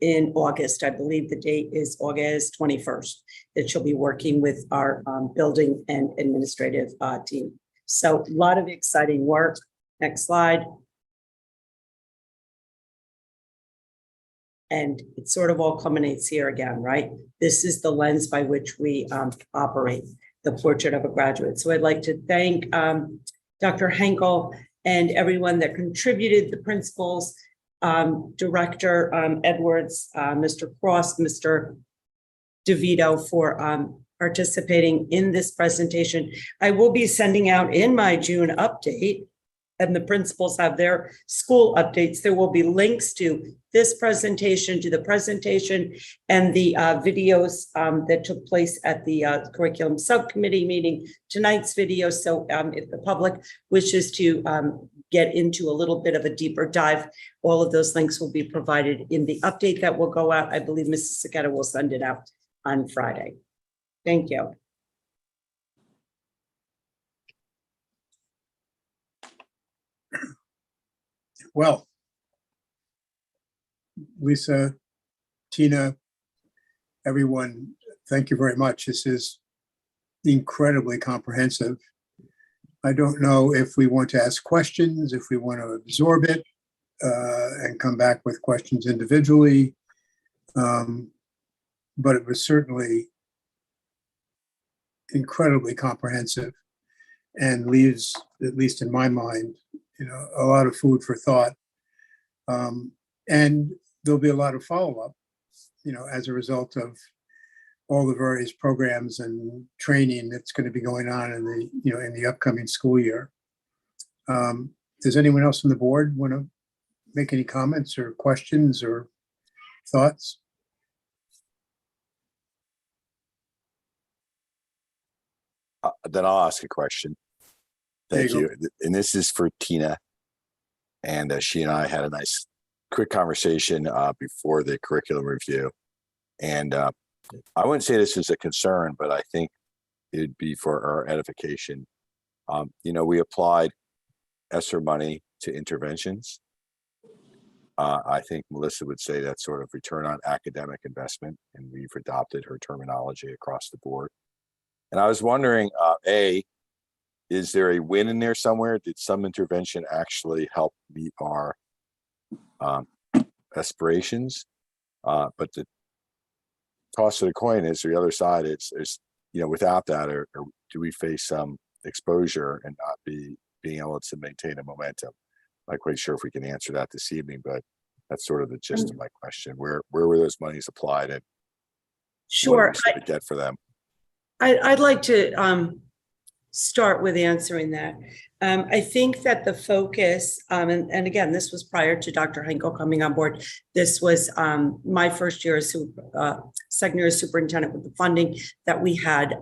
in August. I believe the date is August 21st, that she'll be working with our building and administrative team. So a lot of exciting work. Next slide. And it sort of all culminates here again, right? This is the lens by which we operate, the portrait of a graduate. So I'd like to thank Dr. Henkel and everyone that contributed, the principals, Director Edwards, Mr. Cross, Mr. DeVito, for participating in this presentation. I will be sending out in my June update, and the principals have their school updates. There will be links to this presentation, to the presentation, and the videos that took place at the curriculum subcommittee meeting, tonight's video. So if the public wishes to get into a little bit of a deeper dive, all of those links will be provided in the update that will go out. I believe Mrs. Saketa will send it out on Friday. Thank you. Well, Lisa, Tina, everyone, thank you very much. This is incredibly comprehensive. I don't know if we want to ask questions, if we want to absorb it and come back with questions individually. But it was certainly incredibly comprehensive and leaves, at least in my mind, a lot of food for thought. And there'll be a lot of follow-up, as a result of all the various programs and training that's going to be going on in the upcoming school year. Does anyone else on the board want to make any comments or questions or thoughts? Then I'll ask a question. There Thank you you. And this is for Tina. And she and I had a nice quick conversation before the curriculum review. And I wouldn't say this is a concern, but I think it'd be for our edification. We applied ESSER money to interventions. I think Melissa would say that's sort of return on academic investment, and we've adopted her terminology across the board. And I was wondering, A, is there a win in there somewhere? Did some intervention actually help meet our aspirations? But the toss of the coin is the other side is without that, or do we face some exposure and not being able to maintain a momentum? I'm not quite sure if we can answer that this evening, but that's sort of the gist of my question. Where were those monies applied, and Sure. what do we get for them? I'd like to start with answering that. I think that the focus, and again, this was prior to Dr. Henkel coming on board. This was my first year as second year as superintendent with the funding that we had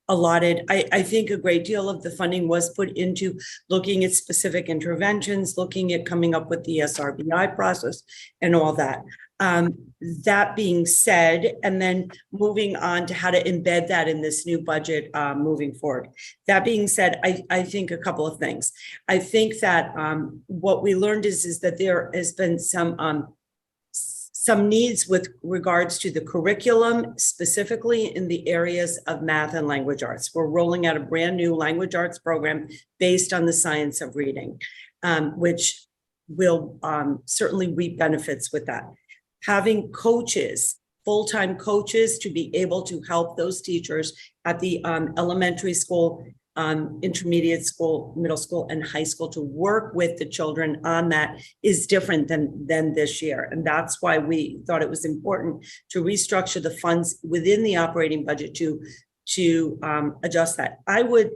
allotted. I think a great deal of the funding was put into looking at specific interventions, looking at coming up with the SRBI process and all that. That being said, and then moving on to how to embed that in this new budget moving forward. That being said, I think a couple of things. I think that what we learned is that there has been some needs with regards to the curriculum, specifically in the areas of math and language arts. We're rolling out a brand new language arts program based on the science of reading, which will certainly reap benefits with that. Having coaches, full-time coaches, to be able to help those teachers at the elementary school, intermediate school, middle school, and high school to work with the children on that is different than this year. And that's why we thought it was important to restructure the funds within the operating budget to adjust that. I would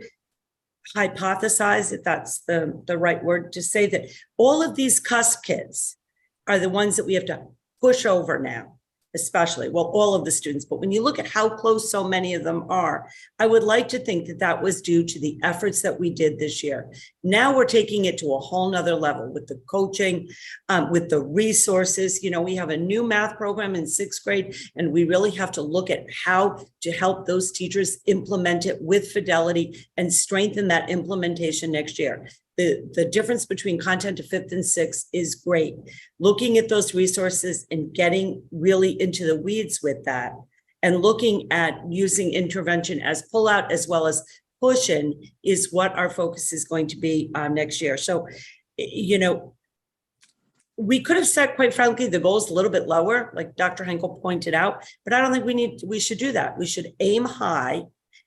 hypothesize, if that's the right word, to say that all of these cusp kids are the ones that we have to push over now, especially, well, all of the students. But when you look at how close so many of them are, I would like to think that that was due to the efforts that we did this year. Now we're taking it to a whole nother level with the coaching, with the resources. We have a new math program in 6th grade, and we really have to look at how to help those teachers implement it with fidelity and strengthen that implementation next year. The difference between content to 5th and 6th is great. Looking at those resources and getting really into the weeds with that, and looking at using intervention as pullout as well as push-in is what our focus is going to be next year. So, we could have set, quite frankly, the goals a little bit lower, like Dr. Henkel pointed out, but I don't think we should do that. We should aim high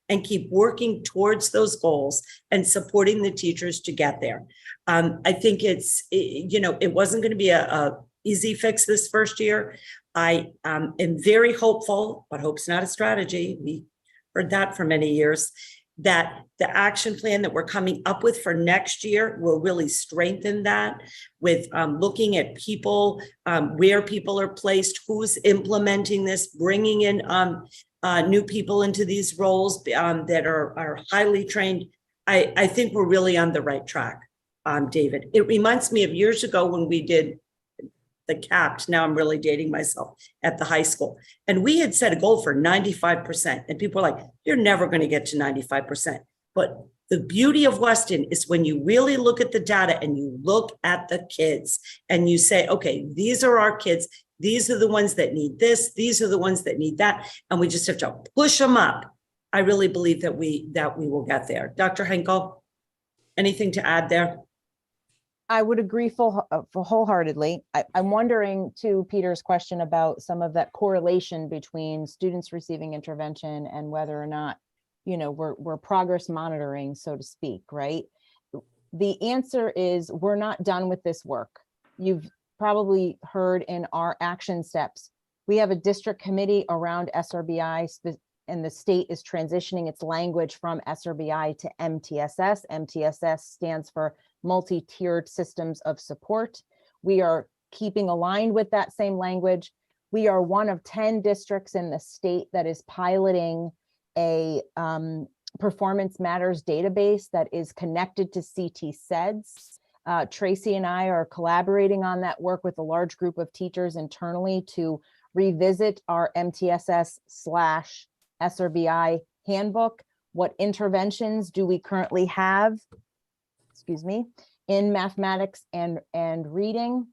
and keep working towards those goals and supporting the teachers to get there. I think it wasn't going to be a easy fix this first year. I am very hopeful, but hope's not a strategy. We heard that for many years, that the action plan that we're coming up with for next year will really strengthen that with looking at people, where people are placed, who's implementing this, bringing in new people into these roles that are highly trained. I think we're really on the right track, David. It reminds me of years ago when we did the CAPT, now I'm really dating myself, at the high school. And we had set a goal for 95%. And people were like, you're never going to get to 95%. But the beauty of Weston is when you really look at the data and you look at the kids and you say, okay, these are our kids. These are the ones that need this. These are the ones that need that. And we just have to push them up. I really believe that we will get there. Dr. Henkel, anything to add there? I would agree wholeheartedly. I'm wondering, to Peter's question about some of that correlation between students receiving intervention and whether or not, we're progress monitoring, so to speak, right? The answer is we're not done with this work. probably heard in our action steps, we have a district committee around SRBI, and the state is transitioning its language from SRBI to MTSS. MTSS stands for Multi-Tiered Systems of Support. We are keeping aligned with that same language. We are one of 10 districts in the state that is piloting a Performance Matters database that is connected to CT SEDS. Tracy and I are collaborating on that work with a large group of teachers internally to revisit our MTSS/SRBI handbook. What interventions do we currently have, excuse me, in mathematics and reading?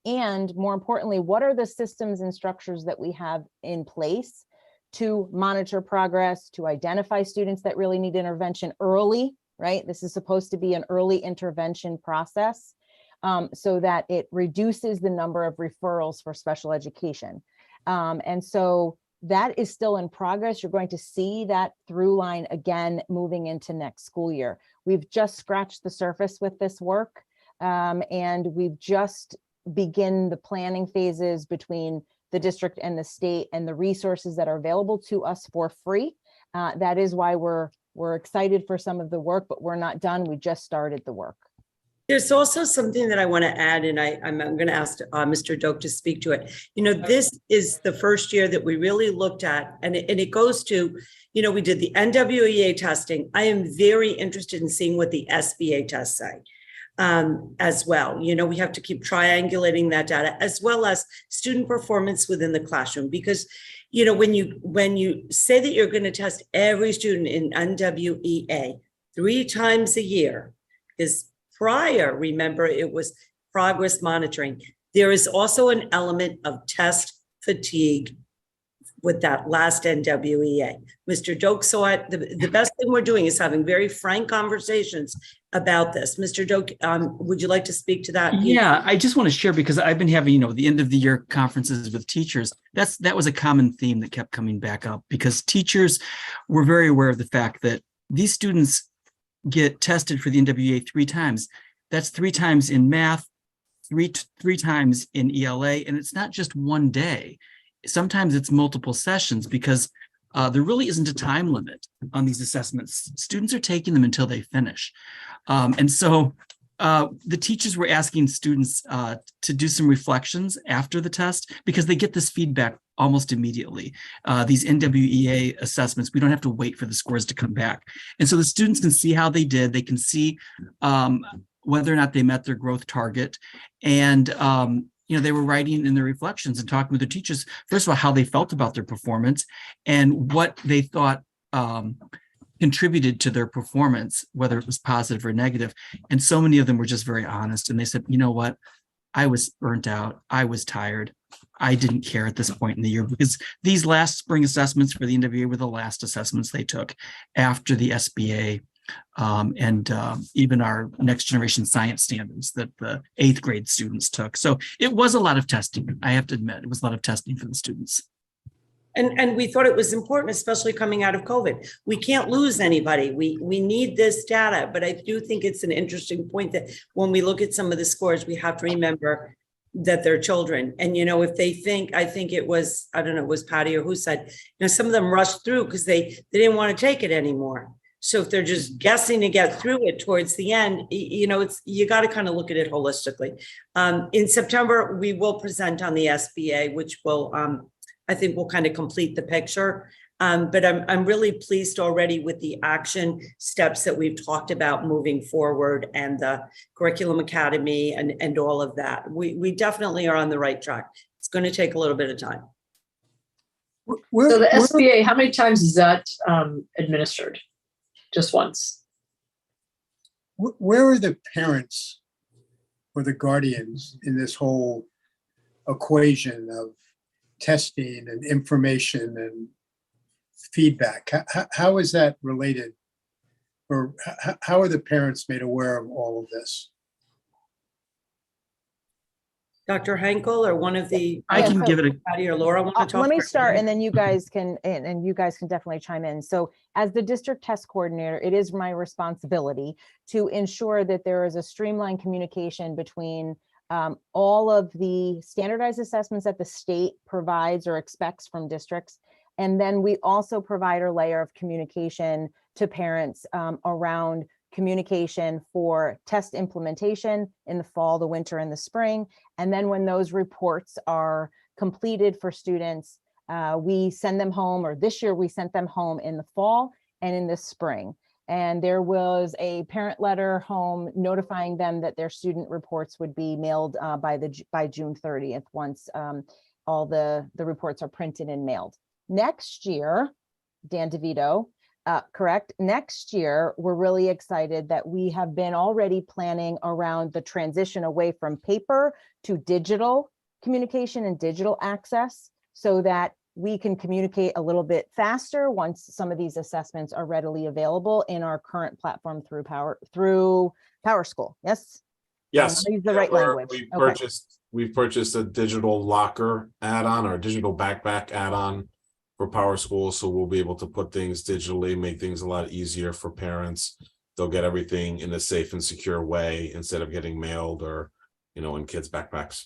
And more importantly, what are the systems and structures that we have in place to monitor progress, to identify students that really need intervention early, right? This is supposed to be an early intervention process so that it reduces the number of referrals for special education. And so that is still in progress. You're going to see that through line again moving into next school year. We've just scratched the surface with this work, and we've just begin the planning phases between the district and the state and the resources that are available to us for free. That is why we're excited for some of the work, but we're not done. We just started the work. There's also something that I want to add, and I'm going to ask Mr. Doak to speak to it. You know, this is the first year that we really looked at, and it goes to, you know, we did the NWEA testing. I am very interested in seeing what the SBA tests say as well. You know, we have to keep triangulating that data, as well as student performance within the classroom, because, you know, when you say that you're going to test every student in NWEA 3 times a year, is prior, remember, it was progress monitoring. There is also an element of test fatigue with that last NWEA. Mr. Doak saw it. The best thing we're doing is having very frank conversations about this. Mr. Doak, would you like to speak to that? Yeah, I just want to share, because I've been having, the end of the year conferences with teachers. That was a common theme that kept coming back up, because teachers were very aware of the fact that these students get tested for the NWEA 3 times. That's 3 times in math, three times in ELA, and it's not just one day. Sometimes it's multiple sessions, because there really isn't a time limit on these assessments. Students are taking them until they finish. And so the teachers were asking students to do some reflections after the test, because they get this feedback almost immediately. These NWEA assessments, we don't have to wait for the scores to come back. And so the students can see how they did. They can see whether or not they met their growth target. And they were writing in their reflections and talking with their teachers, first of all, how they felt about their performance and what they thought contributed to their performance, whether it was positive or negative. And so many of them were just very honest. And they said, you know what, I was burnt out. I was tired. I didn't care at this point in the year, because these last spring assessments for the NWEA were the last assessments they took after the SBA and even our next generation science standards that the 8th grade students took. So it was a lot of testing. I have to admit, it was a lot of testing for the students. And we thought it was important, especially coming out of COVID. We can't lose anybody. We need this data, but I do think it's an interesting point that when we look at some of the scores, we have to remember that they're children. And, if they think, I think it was, I don't know, it was Patty or who said, some of them rushed through because they didn't want to take it anymore. So if they're just guessing to get through it towards the end, you got to kind of look at it holistically. In September, we will present on the SBA, which will, I think will kind of complete the picture. But I'm really pleased already with the action steps that we've talked about moving forward, and the Curriculum Academy and all of that. We definitely are on the right track. It's going to take a little bit of time. So the SBA, how many times is that administered? Just once? Where are the parents or the guardians in this whole equation of testing and information and feedback? How is that related? Or how are the parents made aware of all of this? Dr. Henkel or one of the, I can give it a, Patty or Laura want to talk? Let me start, and then you guys can, and you guys can definitely chime in. So as the district test coordinator, it is my responsibility to ensure that there is a streamlined communication between all of the standardized assessments that the state provides or expects from districts. And then we also provide a layer of communication to parents around communication for test implementation in the fall, the winter, and the spring. And then when those reports are completed for students, we send them home, or this year we sent them home in the fall and in the spring. And there was a parent letter home notifying them that their student reports would be mailed by June 30th, once all the reports are printed and mailed. Next year, Dan DeVito, correct. Next year, we're really excited that we have been already planning around the transition away from paper to digital communication and digital access, so that we can communicate a little bit faster once some of these assessments are readily available in our current platform through PowerSchool. Yes? Yes. Use the right language. We've purchased a digital locker add-on or digital backpack add-on for PowerSchool, so we'll be able to put things digitally, make things a lot easier for parents. They'll get everything in a safe and secure way instead of getting mailed or, in kids' backpacks.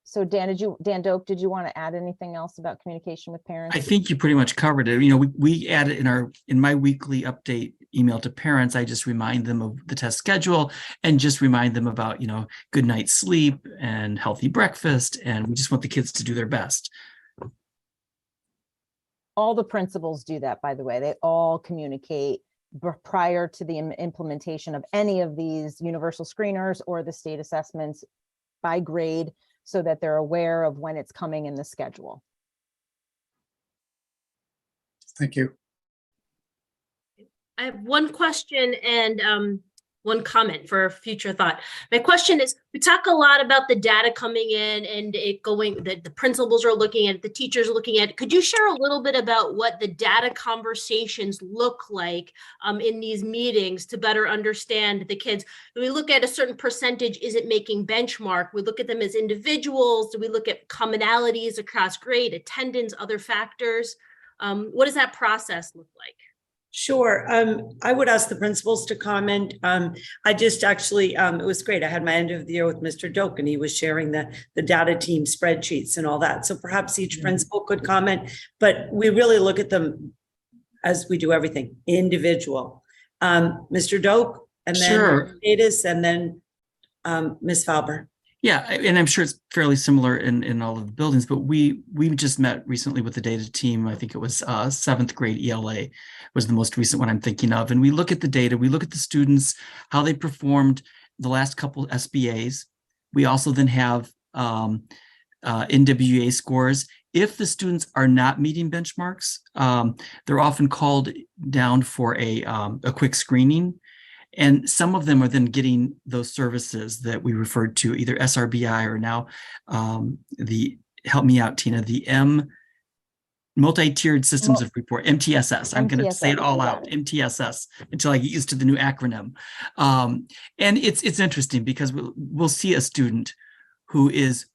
So Dan Doak, did you want to add anything else about communication with parents? I think you pretty much covered it. We added in my weekly update email to parents, I just remind them of the test schedule and just remind them about, good night's sleep and healthy breakfast. And we just want the kids to do their best. All the principals do that, by the way. They all communicate prior to the implementation of any of these universal screeners or the state assessments by grade, so that they're aware of when it's coming in the schedule. Thank you. I have one question and one comment for future thought. My question is, we talk a lot about the data coming in and it going, that the principals are looking at it, the teachers are looking at it. Could you share a little bit about what the data conversations look like in these meetings to better understand the kids? When we look at a certain percentage, is it making benchmark? We look at them as individuals. Do we look at commonalities across grade, attendance, other factors? What does that process look like? Sure. I would ask the principals to comment. I just actually, it was great. I had my end of the year with Mr. Doak, and he was sharing the data team spreadsheets and all that. So perhaps each principal could comment, but we really look at them as we do everything, individual. Mr. Doak, and then Sure. Davis, and then Ms. Falber. Yeah, and I'm sure it's fairly similar in all of the buildings, but we just met recently with the data team. I think it was 7th grade ELA was the most recent one I'm thinking of. And we look at the data, we look at the students, how they performed the last couple SBAs. We also then have NWA scores. If the students are not meeting benchmarks, they're often called down for a quick screening. And some of them are then getting those services that we referred to, either SRBI or now help me out, Tina, the multi-tiered systems of report, MTSS. I'm going to say it all out, MTSS, until I get used to the new acronym. And it's interesting because we'll see a student who is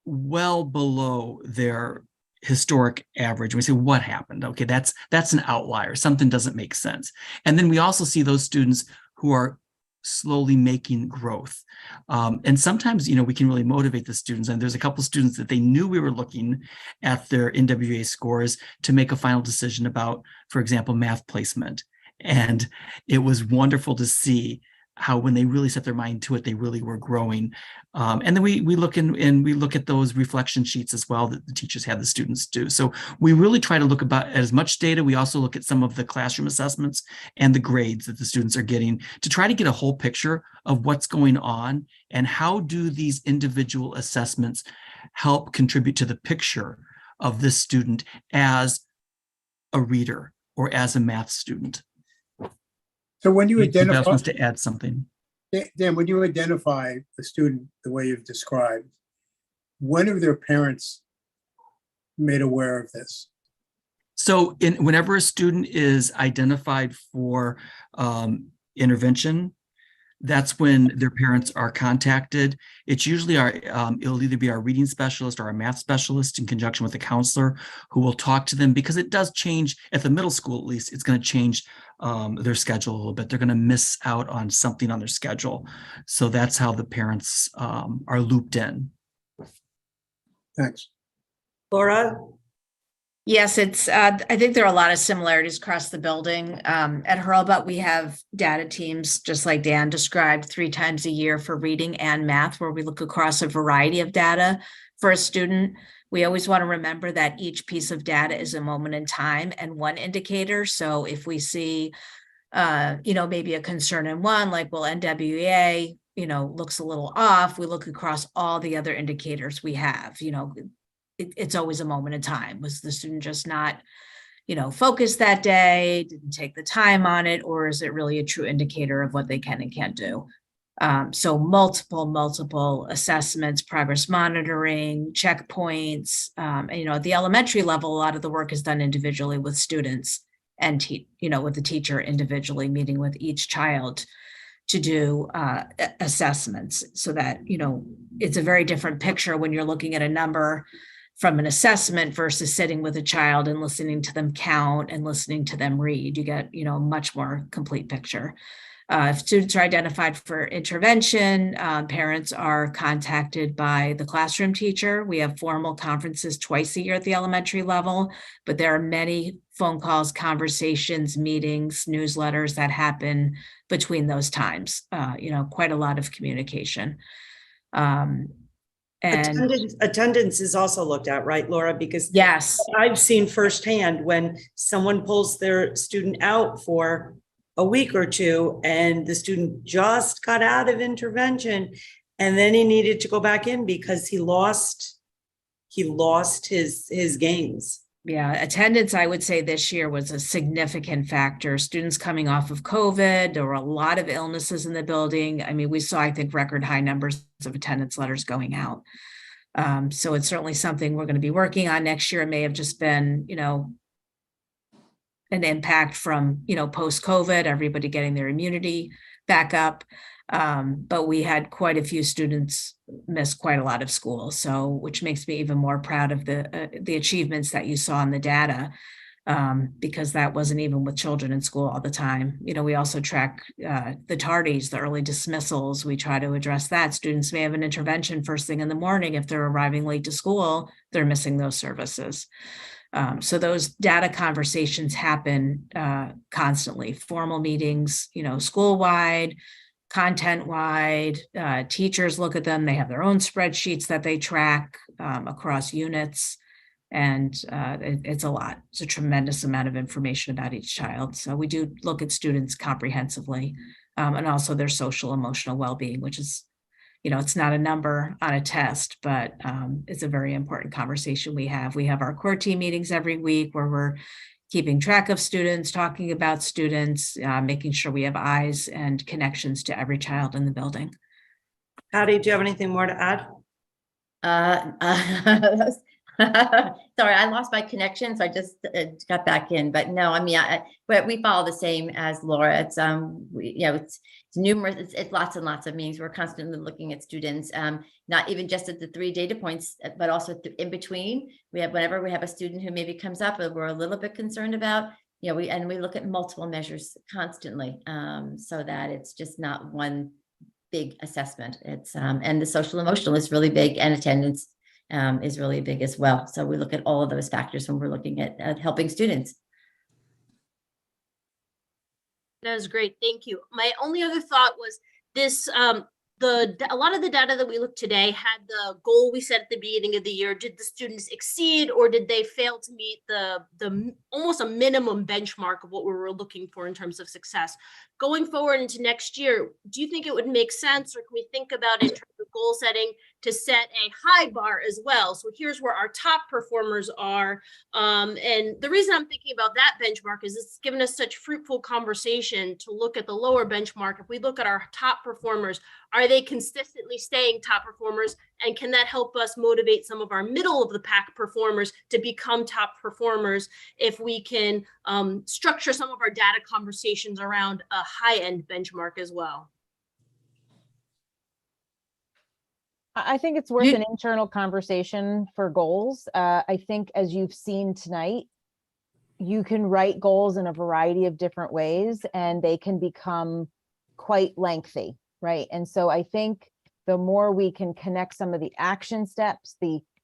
well below their historic average. We say, what happened? Okay, that's an outlier. Something doesn't make sense. And then we also see those students who are slowly making growth. And sometimes, we can really motivate the students. And there's a couple of students that they knew we were looking at their NWA scores to make a final decision about, for example, math placement. And it was wonderful to see how when they really set their mind to it, they really were growing. And then we look and we look at those reflection sheets as well that the teachers have the students do. So we really try to look at as much data. We also look at some of the classroom assessments and the grades that the students are getting to try to get a whole picture of what's going on and how do these individual assessments help contribute to the picture of this student as a reader or as a math student. So when you identify, wants to add something. Dan, when you identify a student the way you've described, when are their parents made aware of this? So whenever a student is identified for intervention, that's when their parents are contacted. It's usually it'll either be our reading specialist or our math specialist in conjunction with a counselor who will talk to them, because it does change at the middle school. At least it's going to change their schedule a little bit. They're going to miss out on something on their schedule. So that's how the parents are looped in. Thanks. Laura? Yes, it's, I think there are a lot of similarities across the building. At Hurlbut, we have data teams, just like Dan described, 3 times a year for reading and math, where we look across a variety of data for a student. We always want to remember that each piece of data is a moment in time and one indicator. So if we see, maybe a concern in one, like, well, NWEA, looks a little off, we look across all the other indicators we have, it's always a moment in time. Was the student just not, focused that day, didn't take the time on it, or is it really a true indicator of what they can and can't do? So multiple assessments, progress monitoring, checkpoints. At the elementary level, a lot of the work is done individually with students and, with the teacher individually meeting with each child to do assessments, so that, it's a very different picture when you're looking at a number from an assessment versus sitting with a child and listening to them count and listening to them read. You get, a much more complete picture. If students are identified for intervention, parents are contacted by the classroom teacher. We have formal conferences twice a year at the elementary level, but there are many phone calls, conversations, meetings, newsletters that happen between those times. Quite a lot of communication. And Attendance is also looked at, right, Laura? Because yes, I've seen firsthand when someone pulls their student out for a week or two and the student just got out of intervention and then he needed to go back in because he lost his gains. Yeah, attendance, I would say this year was a significant factor. Students coming off of COVID, there were a lot of illnesses in the building. I mean, we saw, I think, record high numbers of attendance letters going out. So it's certainly something we're going to be working on next year. It may have just been, an impact from, post-COVID, everybody getting their immunity back up. But we had quite a few students miss quite a lot of school. So, which makes me even more proud of the achievements that you saw in the data, because that wasn't even with children in school all the time. We also track the tardies, the early dismissals. We try to address that. Students may have an intervention first thing in the morning. If they're arriving late to school, they're missing those services. So those data conversations happen constantly, formal meetings, school-wide, content-wide, teachers look at them. They have their own spreadsheets that they track across units. And it's a lot. It's a tremendous amount of information about each child. So we do look at students comprehensively, and also their social emotional well-being, which is, it's not a number on a test, but it's a very important conversation we have. We have our core team meetings every week where we're keeping track of students, talking about students, making sure we have eyes and connections to every child in the building. Patty, do you have anything more to add? Sorry, I lost my connection, so I just got back in. But no, I mean, but we follow the same as Laura. It's it's numerous. It's lots and lots of meetings. We're constantly looking at students, not even just at the 3 data points, but also in between. We have whenever we have a student who maybe comes up and we're a little bit concerned about. We look at multiple measures constantly, so that it's just not one big assessment. It's and the social emotional is really big, and attendance is really big as well. So we look at all of those factors when we're looking at helping students. That was great. Thank you. My only other thought was this, a lot of the data that we looked today had the goal we set at the beginning of the year. Did the students exceed, or did they fail to meet the almost a minimum benchmark of what we were looking for in terms of success? Going forward into next year, do you think it would make sense, or can we think about it in terms of goal setting to set a high bar as well? So here's where our top performers are. And the reason I'm thinking about that benchmark is it's given us such fruitful conversation to look at the lower benchmark. If we look at our top performers, are they consistently staying top performers? And can that help us motivate some of our middle of the pack performers to become top performers if we can structure some of our data conversations around a high end benchmark as well? I think it's worth You- an internal conversation for goals. I think as you've seen tonight, you can write goals in a variety of different ways and they can become quite lengthy, right? And so I think the more we can connect some of the action steps,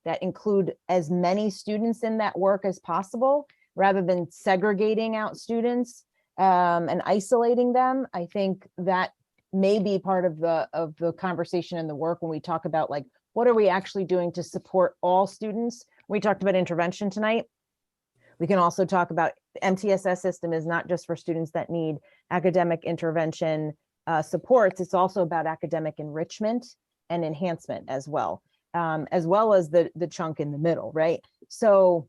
that include as many students in that work as possible, rather than segregating out students and isolating them, I think that may be part of the conversation and the work when we talk about like, what are we actually doing to support all students? We talked about intervention tonight. We can also talk about the MTSS system is not just for students that need academic intervention supports, it's also about academic enrichment and enhancement as well as the chunk in the middle, right? So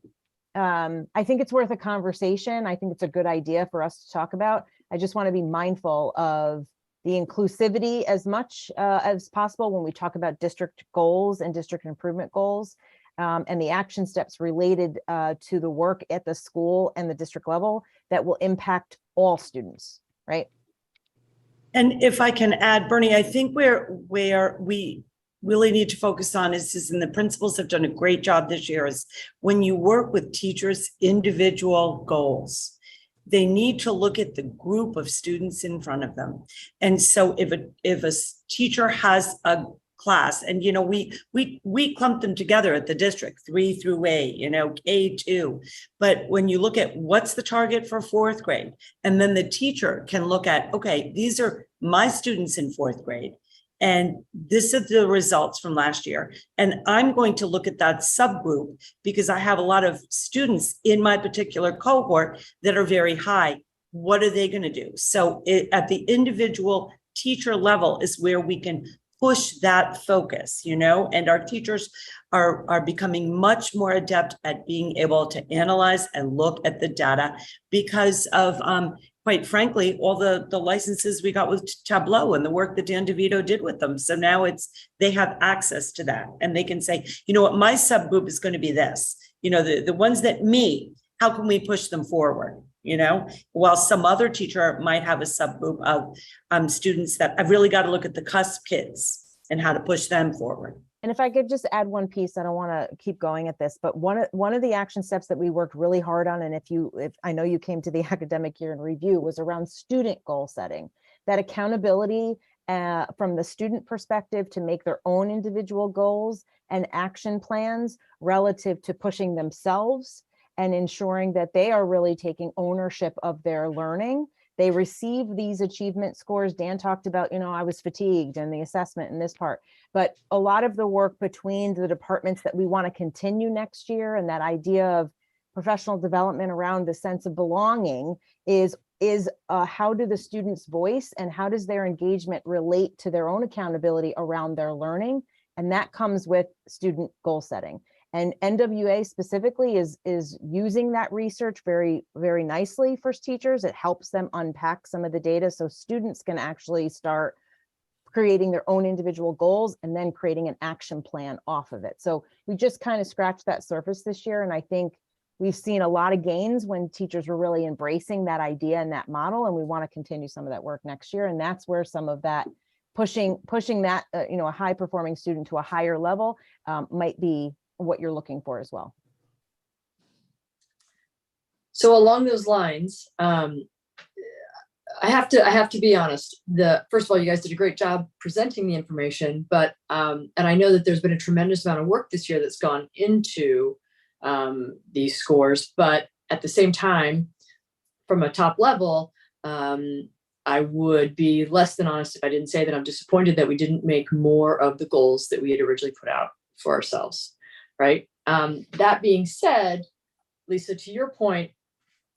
I think it's worth a conversation. I think it's a good idea for us to talk about. I just want to be mindful of the inclusivity as much as possible when we talk about district goals and district improvement goals. And the action steps related to the work at the school and the district level that will impact all students, right? And if I can add, Bernie, I think where we really need to focus on is, and the principals have done a great job this year, is when you work with teachers' individual goals, they need to look at the group of students in front of them. And so if a teacher has a class, and we clump them together at the district, 3 through 8, K2. But when you look at what's the target for 4th grade, and then the teacher can look at, okay, these are my students in 4th grade, and this is the results from last year. And I'm going to look at that subgroup because I have a lot of students in my particular cohort that are very high. What are they going to do? So at the individual teacher level is where we can push that focus, and our teachers are becoming much more adept at being able to analyze and look at the data because of, quite frankly, all the licenses we got with Tableau and the work that Dan DeVito did with them. So now they have access to that and they can say, you know what, my subgroup is going to be this, the ones that me, how can we push them forward? While some other teacher might have a subgroup of students that I've really got to look at the cusp kids and how to push them forward. And if I could just add one piece, I don't want to keep going at this, but one of the action steps that we worked really hard on, and if I know you came to the academic year in review, was around student goal setting, that accountability from the student perspective to make their own individual goals and action plans relative to pushing themselves and ensuring that they are really taking ownership of their learning. They receive these achievement scores. Dan talked about, I was fatigued and the assessment in this part, but a lot of the work between the departments that we want to continue next year and that idea of professional development around the sense of belonging is how do the students' voice and how does their engagement relate to their own accountability around their learning? And that comes with student goal setting. And NWA specifically is using that research very, very nicely for teachers. It helps them unpack some of the data so students can actually start creating their own individual goals and then creating an action plan off of it. So we just kind of scratched that surface this year. And I think we've seen a lot of gains when teachers were really embracing that idea and that model. And we want to continue some of that work next year. And that's where some of that pushing that, a high performing student to a higher level might be what you're looking for as well. So along those lines, I have to be honest. First of all, you guys did a great job presenting the information, but and I know that there's been a tremendous amount of work this year that's gone into these scores, but at the same time, from a top level, I would be less than honest if I didn't say that I'm disappointed that we didn't make more of the goals that we had originally put out for ourselves. Right. That being said, Lisa, to your point,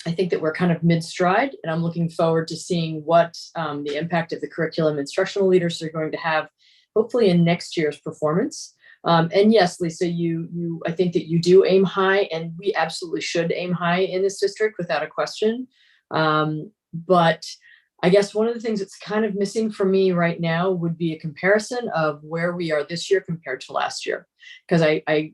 I think that we're kind of mid-stride, and I'm looking forward to seeing what the impact of the curriculum instructional leaders are going to have, hopefully in next year's performance. And yes, Lisa, I think that you do aim high, and we absolutely should aim high in this district without a question. But I guess one of the things that's kind of missing for me right now would be a comparison of where we are this year compared to last year. Because I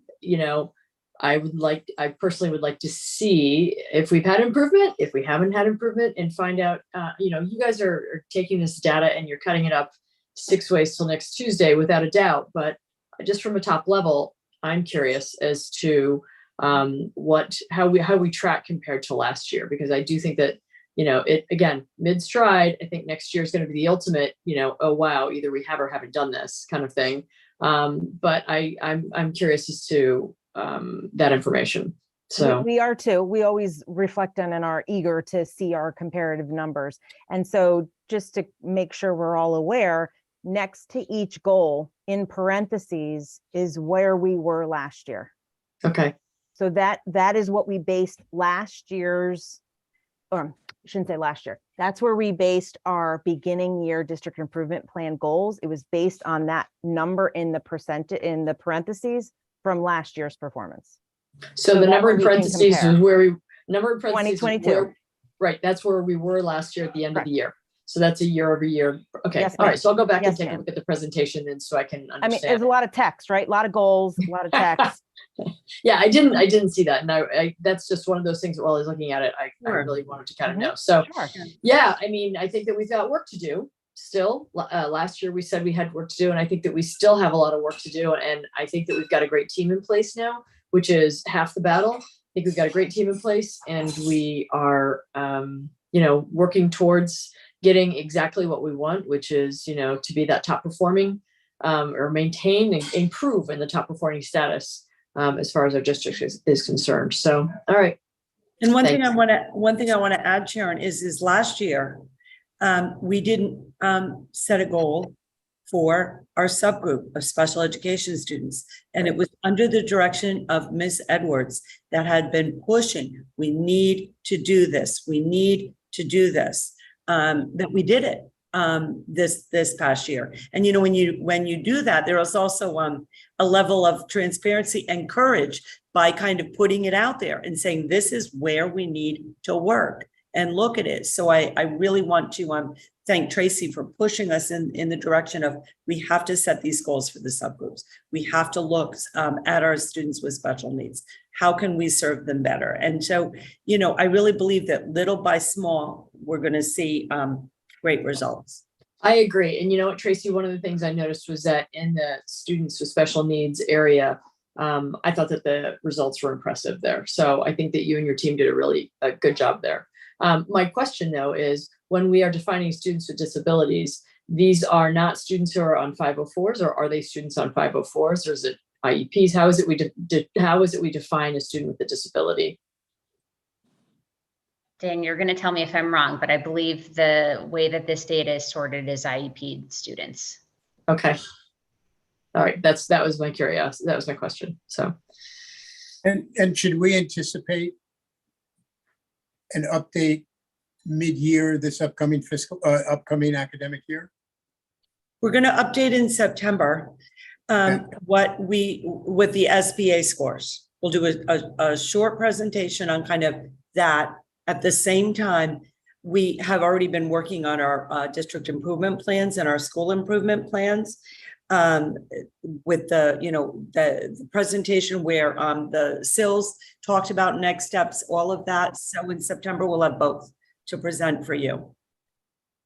personally would like to see if we've had improvement, if we haven't had improvement, and find out, you guys are taking this data and you're cutting it up 6 ways till next Tuesday without a doubt. But just from a top level, I'm curious as to how we track compared to last year, because I do think that, it, again, mid stride, I think next year is going to be the ultimate, oh, wow, either we have or haven't done this kind of thing. But I'm curious as to that information. So we are too. We always reflect on and are eager to see our comparative numbers. And so just to make sure we're all aware, next to each goal in parentheses is where we were last year. Okay. So that is what we based last year's, or I shouldn't say last year. That's where we based our beginning year district improvement plan goals. It was based on that number in the parentheses from last year's performance. So the number in parentheses is where we, number in parentheses is 2022. where, right, that's where we were last year at the end of the year. So that's a year over year. Okay. Yes, All ma'am. right. So I'll go back and Yes, take a ma'am. look at the presentation and so I can I mean, understand. there's a lot of text, right? A lot of goals, a lot of text. Yeah, I didn't see that. And I that's just one of those things that while I was looking at it, I really wanted to kind of know. So yeah, I mean, I think that we've got work to do still. Last year we said we had work to do, and I think that we still have a lot of work to do. And I think that we've got a great team in place now, which is half the battle. I think we've got a great team in place, and we are working towards getting exactly what we want, which is, to be that top performing or maintain and improve in the top performing status as far as our district is concerned. So, all right. And one thing Thanks. I want to add, Sharon, is last year, we didn't set a goal for our subgroup of special education students. And it was under the direction of Ms. Edwards that had been pushing, we need to do this. We need to do this, that we did it this past year. And, when you do that, there is also a level of transparency and courage by kind of putting it out there and saying, this is where we need to work and look at it. So I really want to thank Tracy for pushing us in the direction of, we have to set these goals for the subgroups. We have to look at our students with special needs. How can we serve them better? And so, I really believe that little by small, we're going to see great results. I agree. And you know what, Tracy, one of the things I noticed was that in the students with special needs area, I thought that the results were impressive there. So I think that you and your team did a really good job there. My question though is, when we are defining students with disabilities, these are not students who are on 504s, or are they students on 504s, or is it IEPs? How is it we define a student with a disability? Dan, you're going to tell me if I'm wrong, but I believe the way that this data is sorted is IEP students. Okay. All right. That was my curiosity. That was my question. So. And should we anticipate an update mid-year this upcoming academic year? We're going to update in September with the SBA scores. We'll do a short presentation on kind of that. At the same time, we have already been working on our district improvement plans and our school improvement plans with the presentation where the SILs talked about next steps, all of that. So in September, we'll have both to present for you.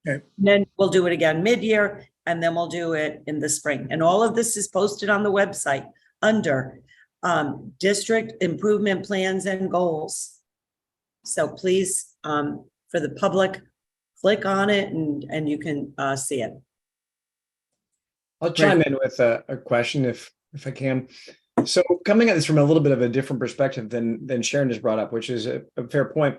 Okay. Then we'll do it again mid-year, and then we'll do it in the spring. And all of this is posted on the website under district improvement plans and goals. So please, for the public, click on it and you can see it. I'll chime in with a question if I can. So coming at this from a little bit of a different perspective than Sharon just brought up, which is a fair point.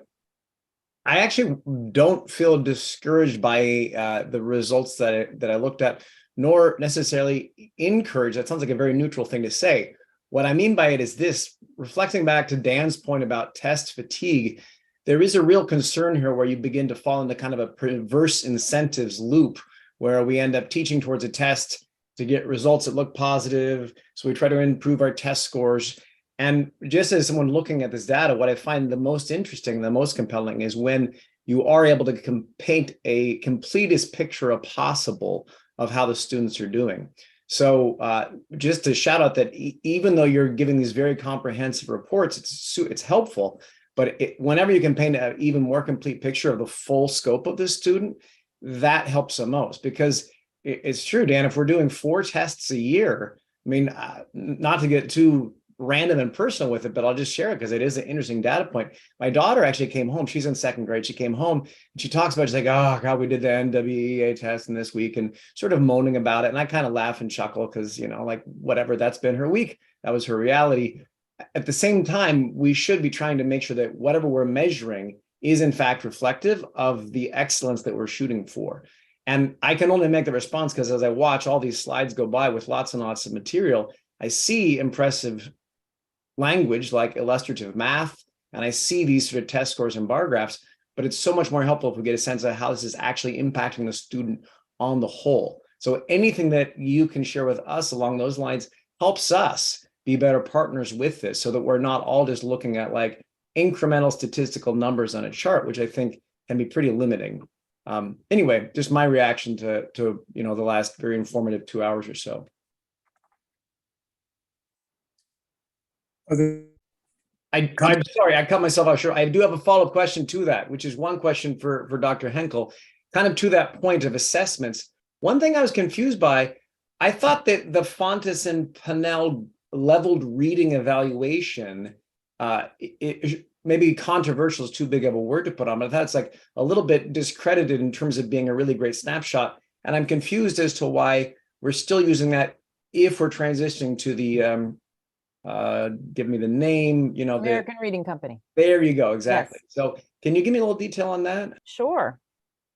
I actually don't feel discouraged by the results that I looked at, nor necessarily encouraged. That sounds like a very neutral thing to say. What I mean by it is this: reflecting back to Dan's point about test fatigue, there is a real concern here where you begin to fall into kind of a perverse incentives loop where we end up teaching towards a test to get results that look positive. So we try to improve our test scores. And just as someone looking at this data, what I find the most interesting, the most compelling is when you are able to paint a completest picture of possible of how the students are doing. So just to shout out that even though you're giving these very comprehensive reports, it's helpful. But whenever you can paint an even more complete picture of the full scope of the student, that helps the most. Because it's true, Dan, if we're doing 4 tests a year, I mean, not to get too random and personal with it, but I'll just share it because it is an interesting data point. My daughter actually came home. She's in 2nd grade. She came home and she talks about, she's like, oh God, we did the NWEA test in this week, and sort of moaning about it. And I kind of laugh and chuckle because, you know, like whatever, that's been her week. That was her reality. At the same time, we should be trying to make sure that whatever we're measuring is in fact reflective of the excellence that we're shooting for. And I can only make the response because as I watch all these slides go by with lots and lots of material, I see impressive language like illustrative math, and I see these sort of test scores and bar graphs, but it's so much more helpful if we get a sense of how this is actually impacting the student on the whole. So anything that you can share with us along those lines helps us be better partners with this, so that we're not all just looking at like incremental statistical numbers on a chart, which I think can be pretty limiting. Anyway, just my reaction to you know, the last very informative 2 hours or so. I'm sorry, I cut myself off short. I do have a follow-up question to that, which is one question for Dr. Henkel, kind of to that point of assessments. One thing I was confused by, I thought that the Fountas and Pinnell leveled reading evaluation, maybe controversial is too big of a word to put on, but that's like a little bit discredited in terms of being a really great snapshot. And I'm confused as to why we're still using that if we're transitioning to the give me the name, you know, American Reading Company. There you go. Exactly. Yes. So can you give me a little detail on that? Sure.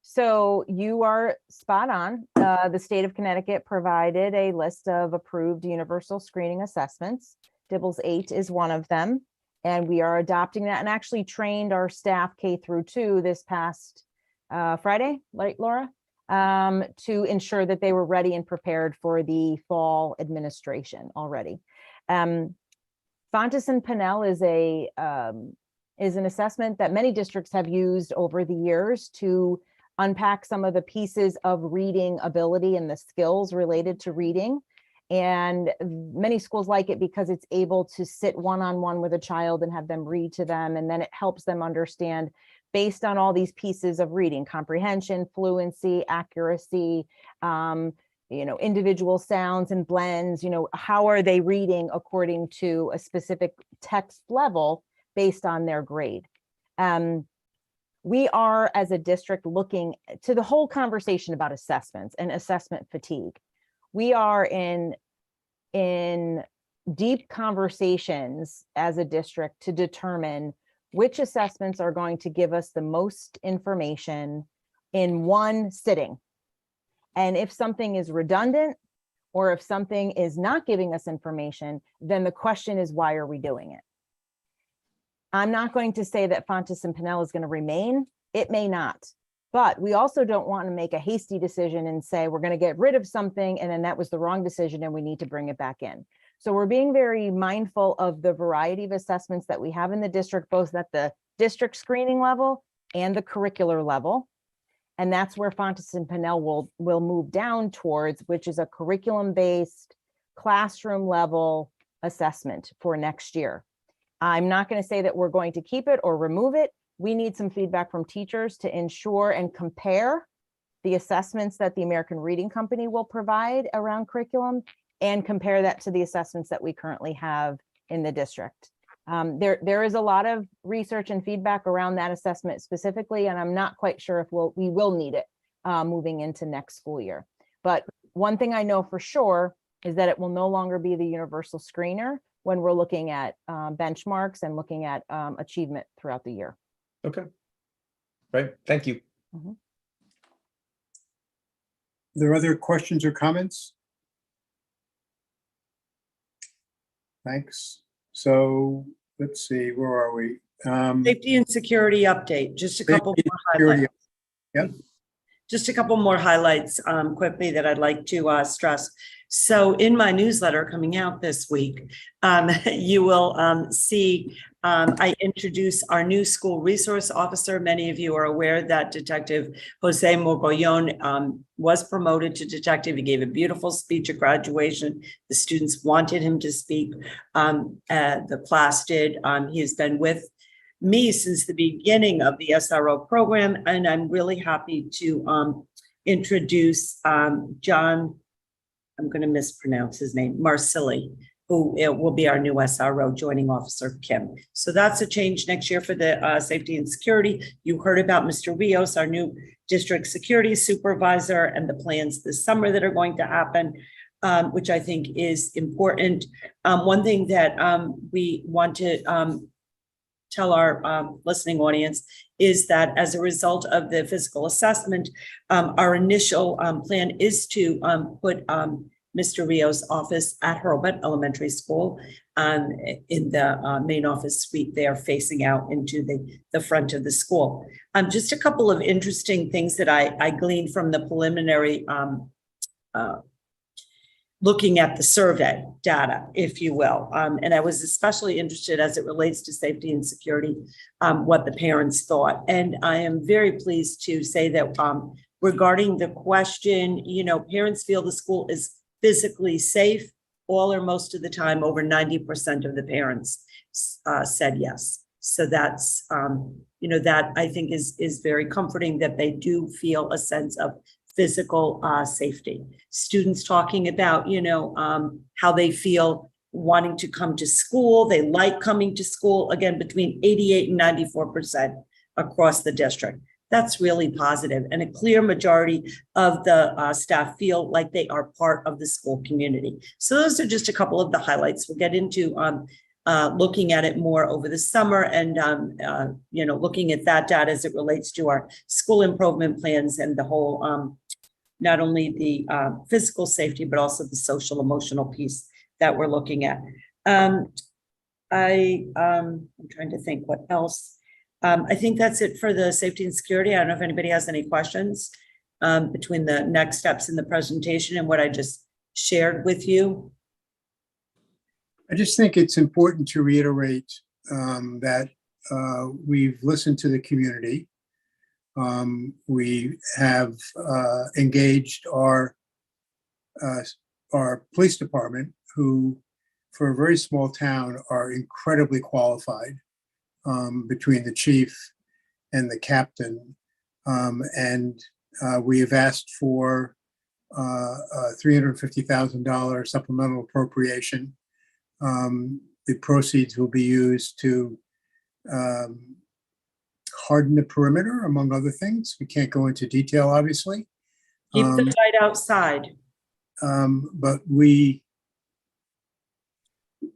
So you are spot on. The state of Connecticut provided a list of approved universal screening assessments. DIBELS 8 is one of them. And we are adopting that, and actually trained our staff K-2 this past Friday, right, Laura? To ensure that they were ready and prepared for the fall administration already. Fountas and Pinnell is an assessment that many districts have used over the years to unpack some of the pieces of reading ability and the skills related to reading. And many schools like it because it's able to sit one-on-one with a child and have them read to them. And then it helps them understand, based on all these pieces of reading, comprehension, fluency, accuracy, you know, individual sounds and blends, you know, how are they reading according to a specific text level based on their grade. We are, as a district, looking to the whole conversation about assessments and assessment fatigue. We are in deep conversations as a district to determine which assessments are going to give us the most information in one sitting. And if something is redundant, or if something is not giving us information, then the question is, why are we doing it? I'm not going to say that Fountas and Pinnell is going to remain. It may not. But we also don't want to make a hasty decision and say we're going to get rid of something and then that was the wrong decision and we need to bring it back in. So we're being very mindful of the variety of assessments that we have in the district, both at the district screening level and the curricular level. And that's where Fountas and Pinnell will move down towards, which is a curriculum-based classroom level assessment for next year. I'm not going to say that we're going to keep it or remove it. We need some feedback from teachers to ensure and compare the assessments that the American Reading Company will provide around curriculum and compare that to the assessments that we currently have in the district. There is a lot of research and feedback around that assessment specifically, and I'm not quite sure if we will need it moving into next school year. But one thing I know for sure is that it will no longer be the universal screener when we're looking at benchmarks and looking at achievement throughout the year. Okay. Right. Thank you. Are there other questions or comments? Thanks. So let's see, where are we? Safety and security update, just a couple more highlights. Yep. Just a couple more highlights quickly that I'd like to stress. So in my newsletter coming out this week, you will see I introduce our new school resource officer. Many of you are aware that Detective Jose Mogollon was promoted to detective. He gave a beautiful speech at graduation. The students wanted him to speak. The class did. He has been with me since the beginning of the SRO program, and I'm really happy to introduce John I'm going to mispronounce his name, Marsili, who will be our new SRO, joining Officer Kim. So that's a change next year for the safety and security. You heard about Mr. Rios, our new district security supervisor, and the plans this summer that are going to happen, which I think is important. One thing that we want to tell our listening audience is that as a result of the physical assessment, our initial plan is to put Mr. Rios' office at Hurlbut Elementary School in the main office suite there, facing out into the front of the school. Just a couple of interesting things that I gleaned from the preliminary looking at the survey data, if you will. And I was especially interested as it relates to safety and security, what the parents thought. And I am very pleased to say that regarding the question, parents feel the school is physically safe. All or most of the time, over 90% of the parents said yes. So that's, that I think is very comforting, that they do feel a sense of physical safety. Students talking about, how they feel wanting to come to school. They like coming to school, again, between 88 and 94% across the district. That's really positive. And a clear majority of the staff feel like they are part of the school community. So those are just a couple of the highlights. We'll get into looking at it more over the summer and, looking at that data as it relates to our school improvement plans and the whole, not only the physical safety, but also the social emotional piece that we're looking at. I'm trying to think what else. I think that's it for the safety and security. I don't know if anybody has any questions between the next steps in the presentation and what I just shared with you. I just think it's important to reiterate that we've listened to the community. We have engaged our police department, who for a very small town are incredibly qualified, between the chief and the captain. And we have asked for a $350,000 supplemental appropriation. The proceeds will be used to harden the perimeter, among other things. We can't go into detail, obviously. Keep the fight outside. But we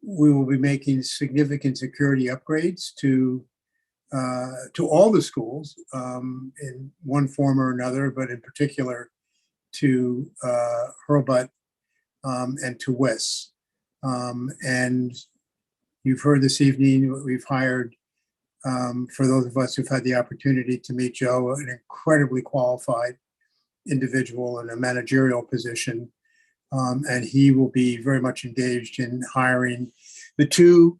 will be making significant security upgrades to all the schools in one form or another, but in particular to Hurlbut and to WIS. And you've heard this evening what we've hired, for those of us who've had the opportunity to meet Joe, an incredibly qualified individual in a managerial position. And he will be very much engaged in hiring the two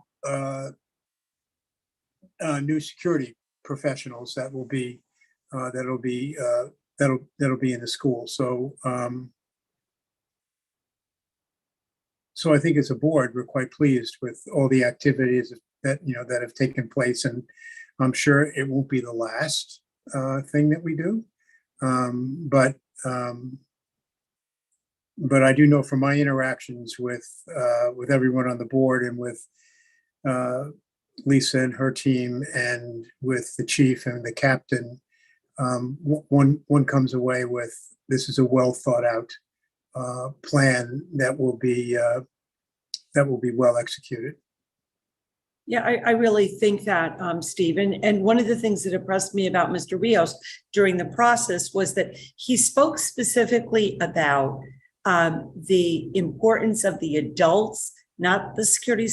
new security professionals that will be that'll be in the school. So so I think as a board, we're quite pleased with all the activities that that have taken place, and I'm sure it won't be the last thing that we do. But I do know from my interactions with everyone on the board and with Lisa and her team and with the chief and the captain, one comes away with, this is a well thought out plan that will be well executed. Yeah, I really think that, Stephen. And one of the things that impressed me about Mr. Rios during the process was that he spoke specifically about the importance of the adults, not the security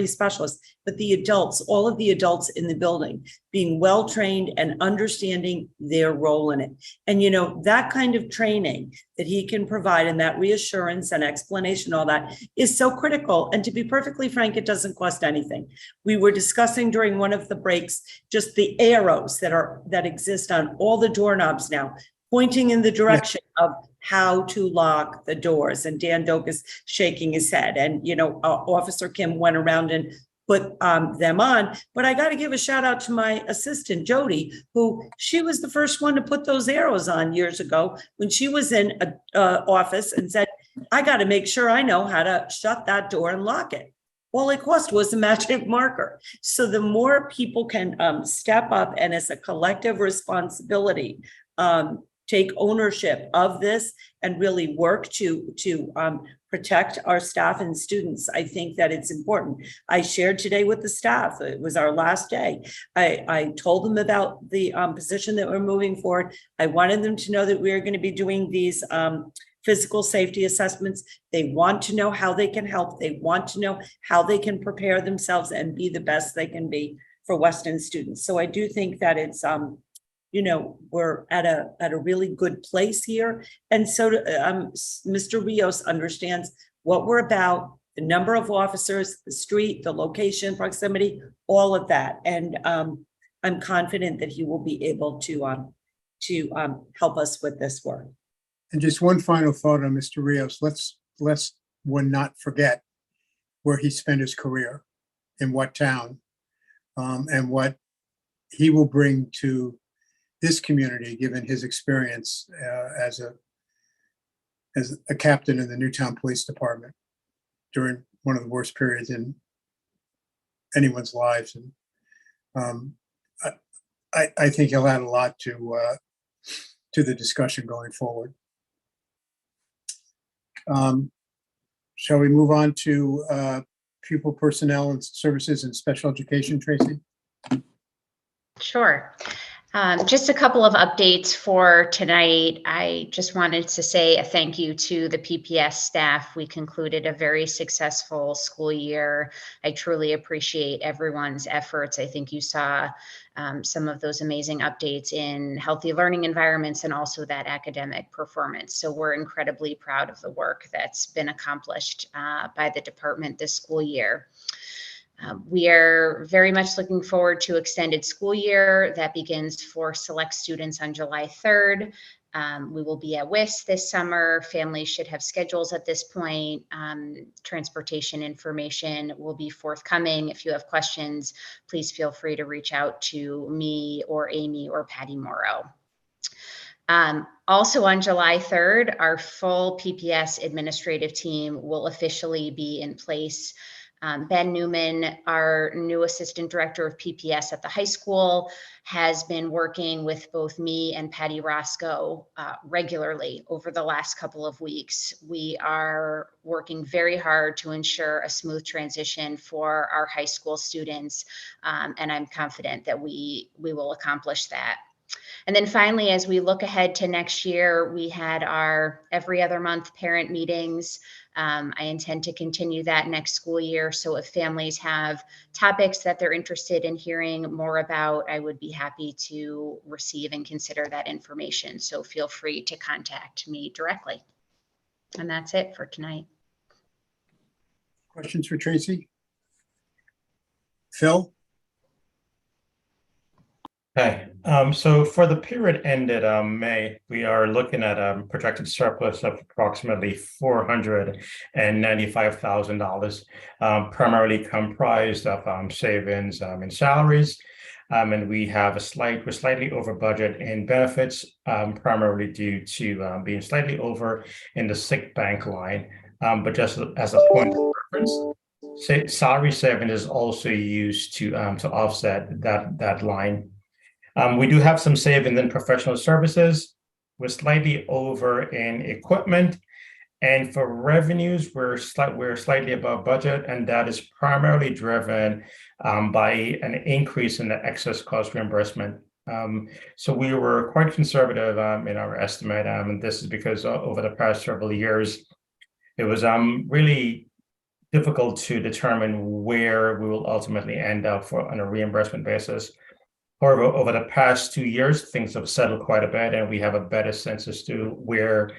specialists, but the adults, all of the adults in the building being well-trained and understanding their role in it. And, that kind of training that he can provide and that reassurance and explanation, all that is so critical. And to be perfectly frank, it doesn't cost anything. We were discussing during one of the breaks, just the arrows that exist on all the doorknobs now, pointing in the direction of how to lock the doors. And Dan Doak is shaking his head. And, Officer Kim went around and put them on. But I got to give a shout out to my assistant, Jody, who she was the first one to put those arrows on years ago when she was in a office and said, I got to make sure I know how to shut that door and lock it. All it cost was a magic marker. So the more people can step up and as a collective responsibility, take ownership of this and really work to protect our staff and students, I think that it's important. I shared today with the staff, it was our last day. I told them about the position that we're moving forward. I wanted them to know that we are going to be doing these physical safety assessments. They want to know how they can help. They want to know how they can prepare themselves and be the best they can be for Weston students. So I do think that it's, we're at a really good place here. And so Mr. Rios understands what we're about, the number of officers, the street, the location, proximity, all of that. And I'm confident that he will be able to help us with this work. And just one final thought on Mr. Rios. Let's one not forget where he spent his career, in what town, and what he will bring to this community, given his experience as a captain in the Newtown Police Department during one of the worst periods in anyone's lives. And I think he'll add a lot to the discussion going forward. Shall we move on to pupil personnel and services and special education, Tracy? Sure. Just a couple of updates for tonight. I just wanted to say a thank you to the PPS staff. We concluded a very successful school year. I truly appreciate everyone's efforts. I think you saw some of those amazing updates in healthy learning environments and also that academic performance. So we're incredibly proud of the work that's been accomplished by the department this school year. We are very much looking forward to extended school year that begins for select students on July 3rd. We will be at WIS this summer. Families should have schedules at this point. Transportation information will be forthcoming. If you have questions, please feel free to reach out to me or Amy or Patty Morrow. Also on July 3rd, our full PPS administrative team will officially be in place. Ben Newman, our new assistant director of PPS at the high school, has been working with both me and Patty Roscoe regularly over the last couple of weeks. We are working very hard to ensure a smooth transition for our high school students, and I'm confident that we will accomplish that. And then finally, as we look ahead to next year, we had our every other month parent meetings. I intend to continue that next school year. So if families have topics that they're interested in hearing more about, I would be happy to receive and consider that information. So feel free to contact me directly. And that's it for tonight. Questions for Tracy? Phil? Okay, so for the period ended May, we are looking at a projected surplus of approximately $495,000, primarily comprised of savings in salaries, and we have we're slightly over budget in benefits, primarily due to being slightly over in the sick bank line. But just as a point of reference, salary savings is also used to offset that line. We do have some savings in professional services. We're slightly over in equipment, and for revenues, we're slightly above budget, and that is primarily driven by an increase in the excess cost reimbursement. So we were quite conservative in our estimate, and this is because over the past several years, it was really difficult to determine where we will ultimately end up on a reimbursement basis. However, over the past 2 years, things have settled quite a bit, and we have a better sense as to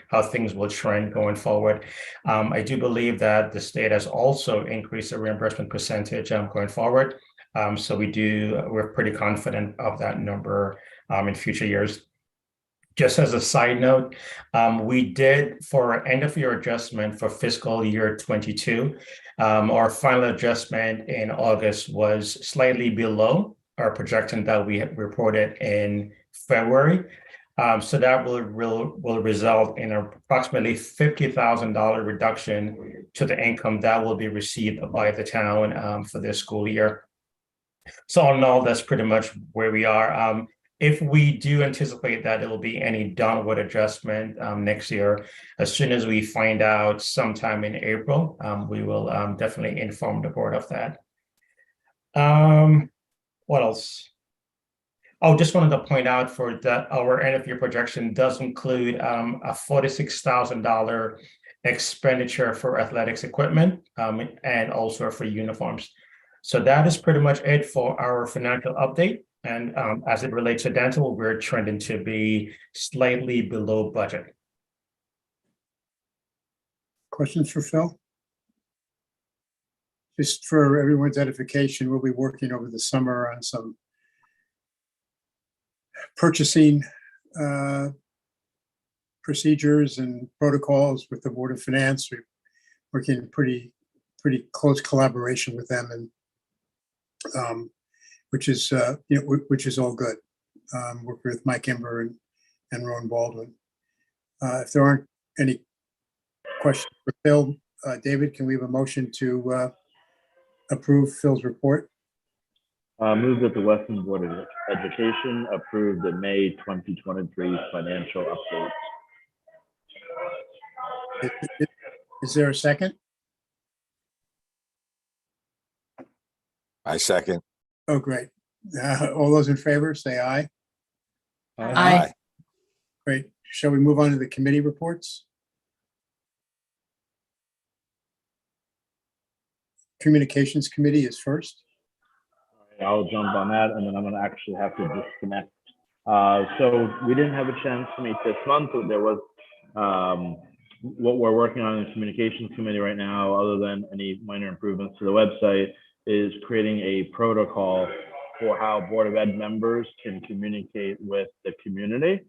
how things will trend going forward. I do believe that the state has also increased the reimbursement percentage going forward. So we're pretty confident of that number in future years. Just as a side note, we did, for end of year adjustment for fiscal year 22, our final adjustment in August was slightly below our projection that we had reported in February. So that will result in approximately $50,000 reduction to the income that will be received by the town for this school year. So all in all, that's pretty much where we are. If we do anticipate that there will be any downward adjustment next year, as soon as we find out sometime in April, we will definitely inform the board of that. What else? Oh, just wanted to point out for that our end of year projection does include a $46,000 expenditure for athletics equipment and also for uniforms. So that is pretty much it for our financial update. And as it relates to dental, we're trending to be slightly below budget. Questions for Phil? Just for everyone's edification, we'll be working over the summer on some purchasing procedures and protocols with the Board of Finance. We're working in pretty close collaboration with them, and which is all good. Working with Mike Ember and Rowan Baldwin. If there aren't any questions for Phil, David, can we have a motion to approve Phil's report? Move that the Weston Board of Education approve the May 2023 financial update. Is there a second? I second. Oh, great. All those in favor, say aye. Aye. Great. Shall we move on to the committee reports? Communications Committee is first. I'll jump on that, and then I'm going to actually have to disconnect. So we didn't have a chance to meet this month. There was what we're working on in the Communications Committee right now, other than any minor improvements to the website, is creating a protocol for how Board of Ed members can communicate with the community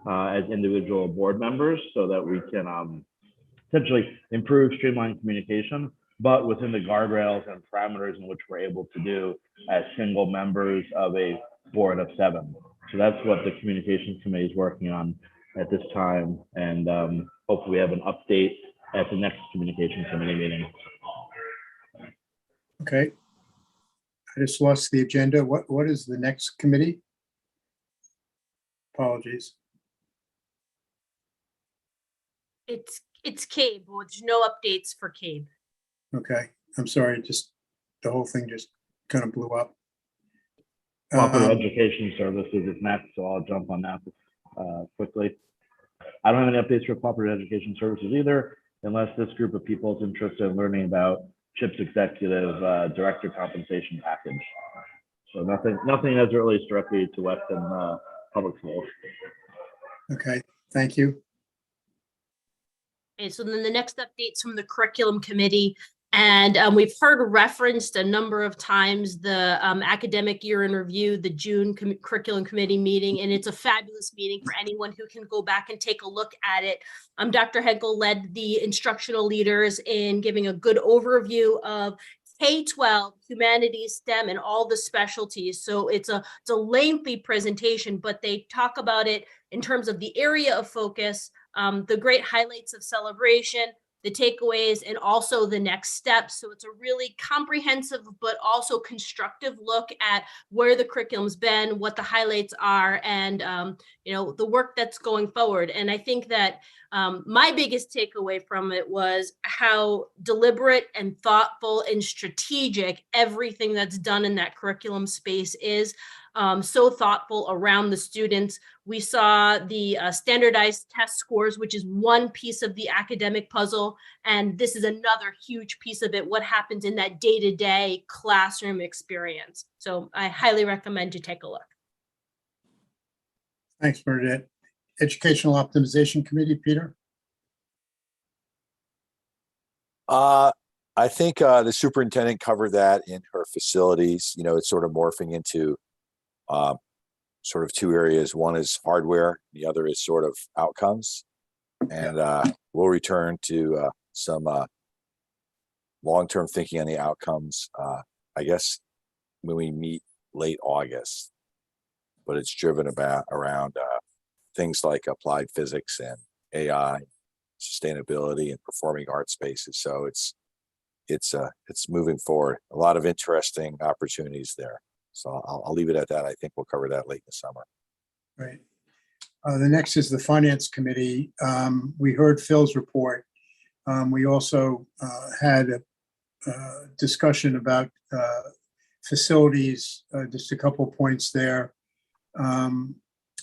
as individual board members, so that we can essentially improve, streamline communication, but within the guardrails and parameters in which we're able to do as single members of a board of 7. So that's what the Communications Committee is working on at this time, and hopefully we have an update at the next Communications Committee meeting. Okay. I just lost the agenda. What is the next committee? Apologies. It's CABE. Well, there's no updates for CABE. Okay, I'm sorry, just the whole thing just kind of blew up. Cooperative Education Services is next, so I'll jump on that quickly. I don't have any updates for Cooperative Education Services either, unless this group of people is interested in learning about CHIP's executive director compensation package. So nothing as it relates directly to Weston Public Schools. Okay, thank you. Okay, so then the next update's from the Curriculum Committee. And we've heard referenced a number of times the academic year in review, the June Curriculum Committee meeting, and it's a fabulous meeting for anyone who can go back and take a look at it. Dr. Henkel led the instructional leaders in giving a good overview of K-12, humanities, STEM, and all the specialties. So it's a lengthy presentation, but they talk about it in terms of the area of focus, the great highlights of celebration, the takeaways, and also the next steps. So it's a really comprehensive but also constructive look at where the curriculum's been, what the highlights are, and the work that's going forward. And I think that my biggest takeaway from it was how deliberate and thoughtful and strategic everything that's done in that curriculum space is. So thoughtful around the students. We saw the standardized test scores, which is one piece of the academic puzzle. And this is another huge piece of it, what happens in that day-to-day classroom experience. So I highly recommend you take a look. Thanks, Bernadette. Educational Optimization Committee, Peter? I think the superintendent covered that in her facilities. It's sort of morphing into sort of two areas. One is hardware, the other is sort of outcomes. And we'll return to some long-term thinking on the outcomes, I guess, when we meet late August. But it's driven around things like applied physics and AI, sustainability and performing art spaces. So it's moving forward. A lot of interesting opportunities there. So I'll leave it at that. I think we'll cover that late in the summer. Right. The next is the Finance Committee. We heard Phil's report. We also had a discussion about facilities, just a couple points there.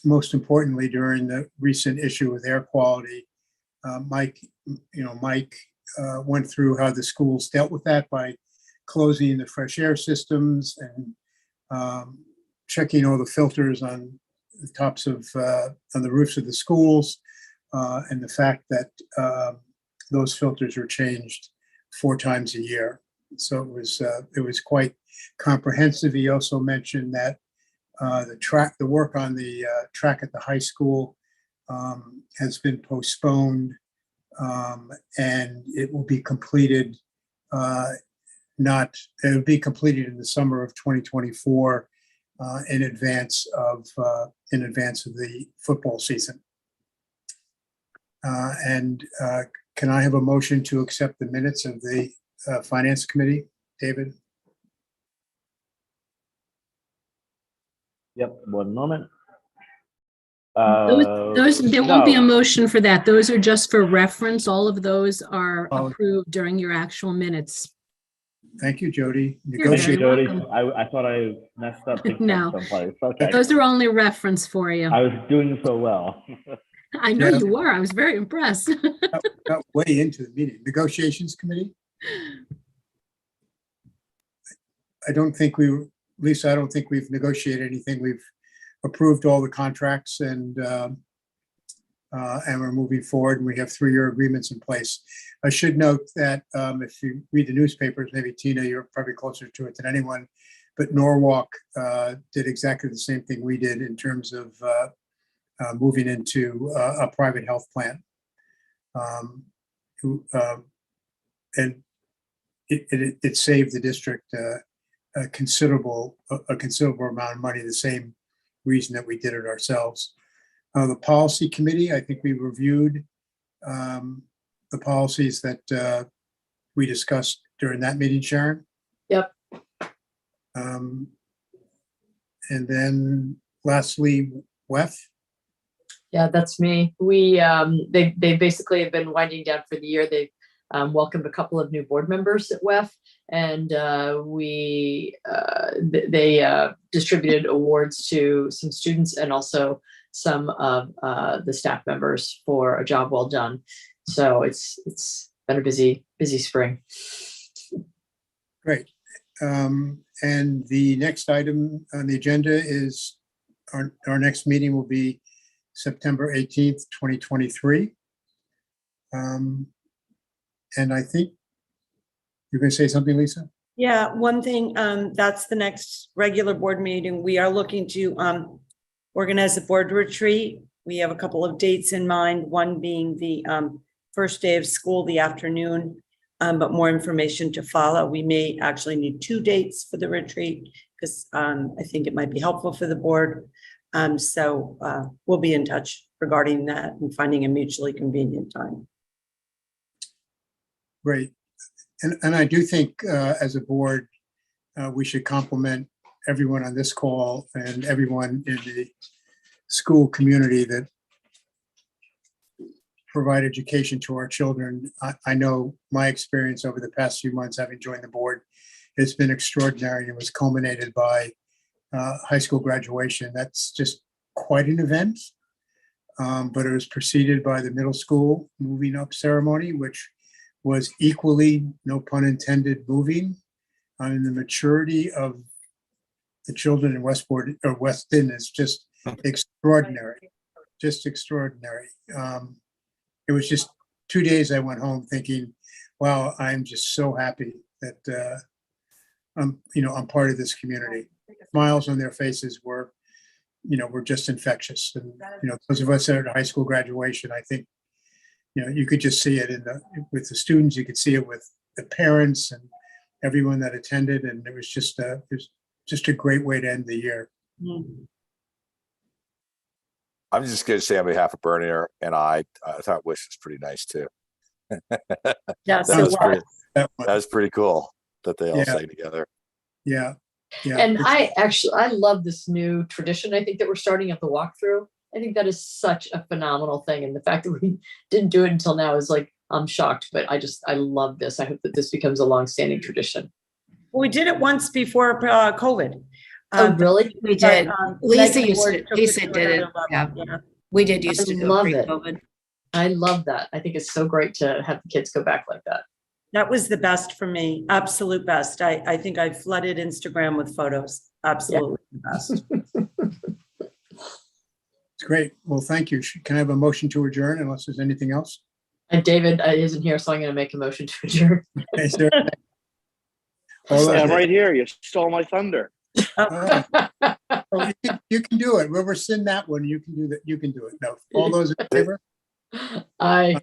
Most importantly, during the recent issue with air quality, Mike went through how the schools dealt with that by closing the fresh air systems and checking all the filters on the tops of on the roofs of the schools, and the fact that those filters were changed 4 times a year. So it was quite comprehensive. He also mentioned that the work on the track at the high school has been postponed, and it will be completed. It will be completed in the summer of 2024, in advance of the football season. Can I have a motion to accept the minutes of the Finance Committee, David? Yep, one moment. There won't be a no. motion for that. Those are just for reference. All of those are Oh. approved during your actual minutes. Thank you, Jody. You're very Thank you, Jody. welcome. I thought I messed up big No. time someplace. Okay. Those are only reference for you. I was doing so well. I know Yeah. you were. I was very impressed. Got way into the meeting. Negotiations Committee? Lisa, I don't think we've negotiated anything. We've approved all the contracts and we're moving forward, and we have 3-year agreements in place. I should note that if you read the newspapers, maybe Tina, you're probably closer to it than anyone, but Norwalk did exactly the same thing we did in terms of moving into a private health plan. And it saved the district a considerable amount of money, the same reason that we did it ourselves. The Policy Committee, I think we reviewed the policies that we discussed during that meeting, Sharon. Yep. And then lastly, WEF. Yeah, that's me. They basically have been winding down for the year. They've welcomed a couple of new board members at WEF, and they distributed awards to some students and also some of the staff members for a job well done. So it's been a busy spring. Great. And the next item on the agenda is our next meeting will be September 18th, 2023. And I think you're going to say something, Lisa? Yeah, one thing, that's the next regular board meeting. We are looking to organize a board retreat. We have a couple of dates in mind, one being the first day of school, the afternoon, but more information to follow. We may actually need 2 dates for the retreat because I think it might be helpful for the board. So we'll be in touch regarding that and finding a mutually convenient time. Great. And I do think as a board, we should compliment everyone on this call and everyone in the school community that provide education to our children. I know my experience over the past few months having joined the board has been extraordinary. It was culminated by high school graduation. That's just quite an event. But it was preceded by the middle school moving up ceremony, which was equally, no pun intended, moving. The maturity of the children in Westport or Weston is just extraordinary, just extraordinary. It was just 2 days I went home thinking, wow, I'm just so happy that I'm part of this community. Smiles on their faces were just infectious. And, those of us that are at high school graduation, I think, you could just see it with the students, you could see it with the parents and everyone that attended. And it was just a great way to end the year. I'm just going to say on behalf of Bernier and I thought Wish was pretty nice too. Yes, That it was was. pretty, That that one. was pretty cool that they all Yeah. sang together. Yeah, yeah. And it's- I love this new tradition. I think that we're starting at the walkthrough. I think that is such a phenomenal thing. And the fact that we didn't do it until now is like, I'm shocked, but I love this. I hope that this becomes a longstanding tradition. We did it once before COVID. Oh, really? We but, did. Megan Lisa Ward took it Lisa to did it. another level. Yeah. We did used I to do it love it. pre-COVID. I love that. I think it's so great to have the kids go back like that. That was the best for me, absolute best. I think I flooded Instagram with photos, absolutely the best. It's great. Well, thank you. Can I have a motion to adjourn unless there's anything else? And David isn't here, so I'm going to make a motion to adjourn. Is there- All Yeah, those- right here. You stole my thunder. all right. Well, you can do it. We'll rescind that one. You can do that. You can do it. No, all those in favor? Aye.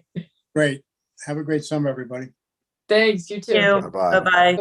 Great. Have a great summer, everybody. Thanks. You too. Thank you. Bye-bye. Bye-bye.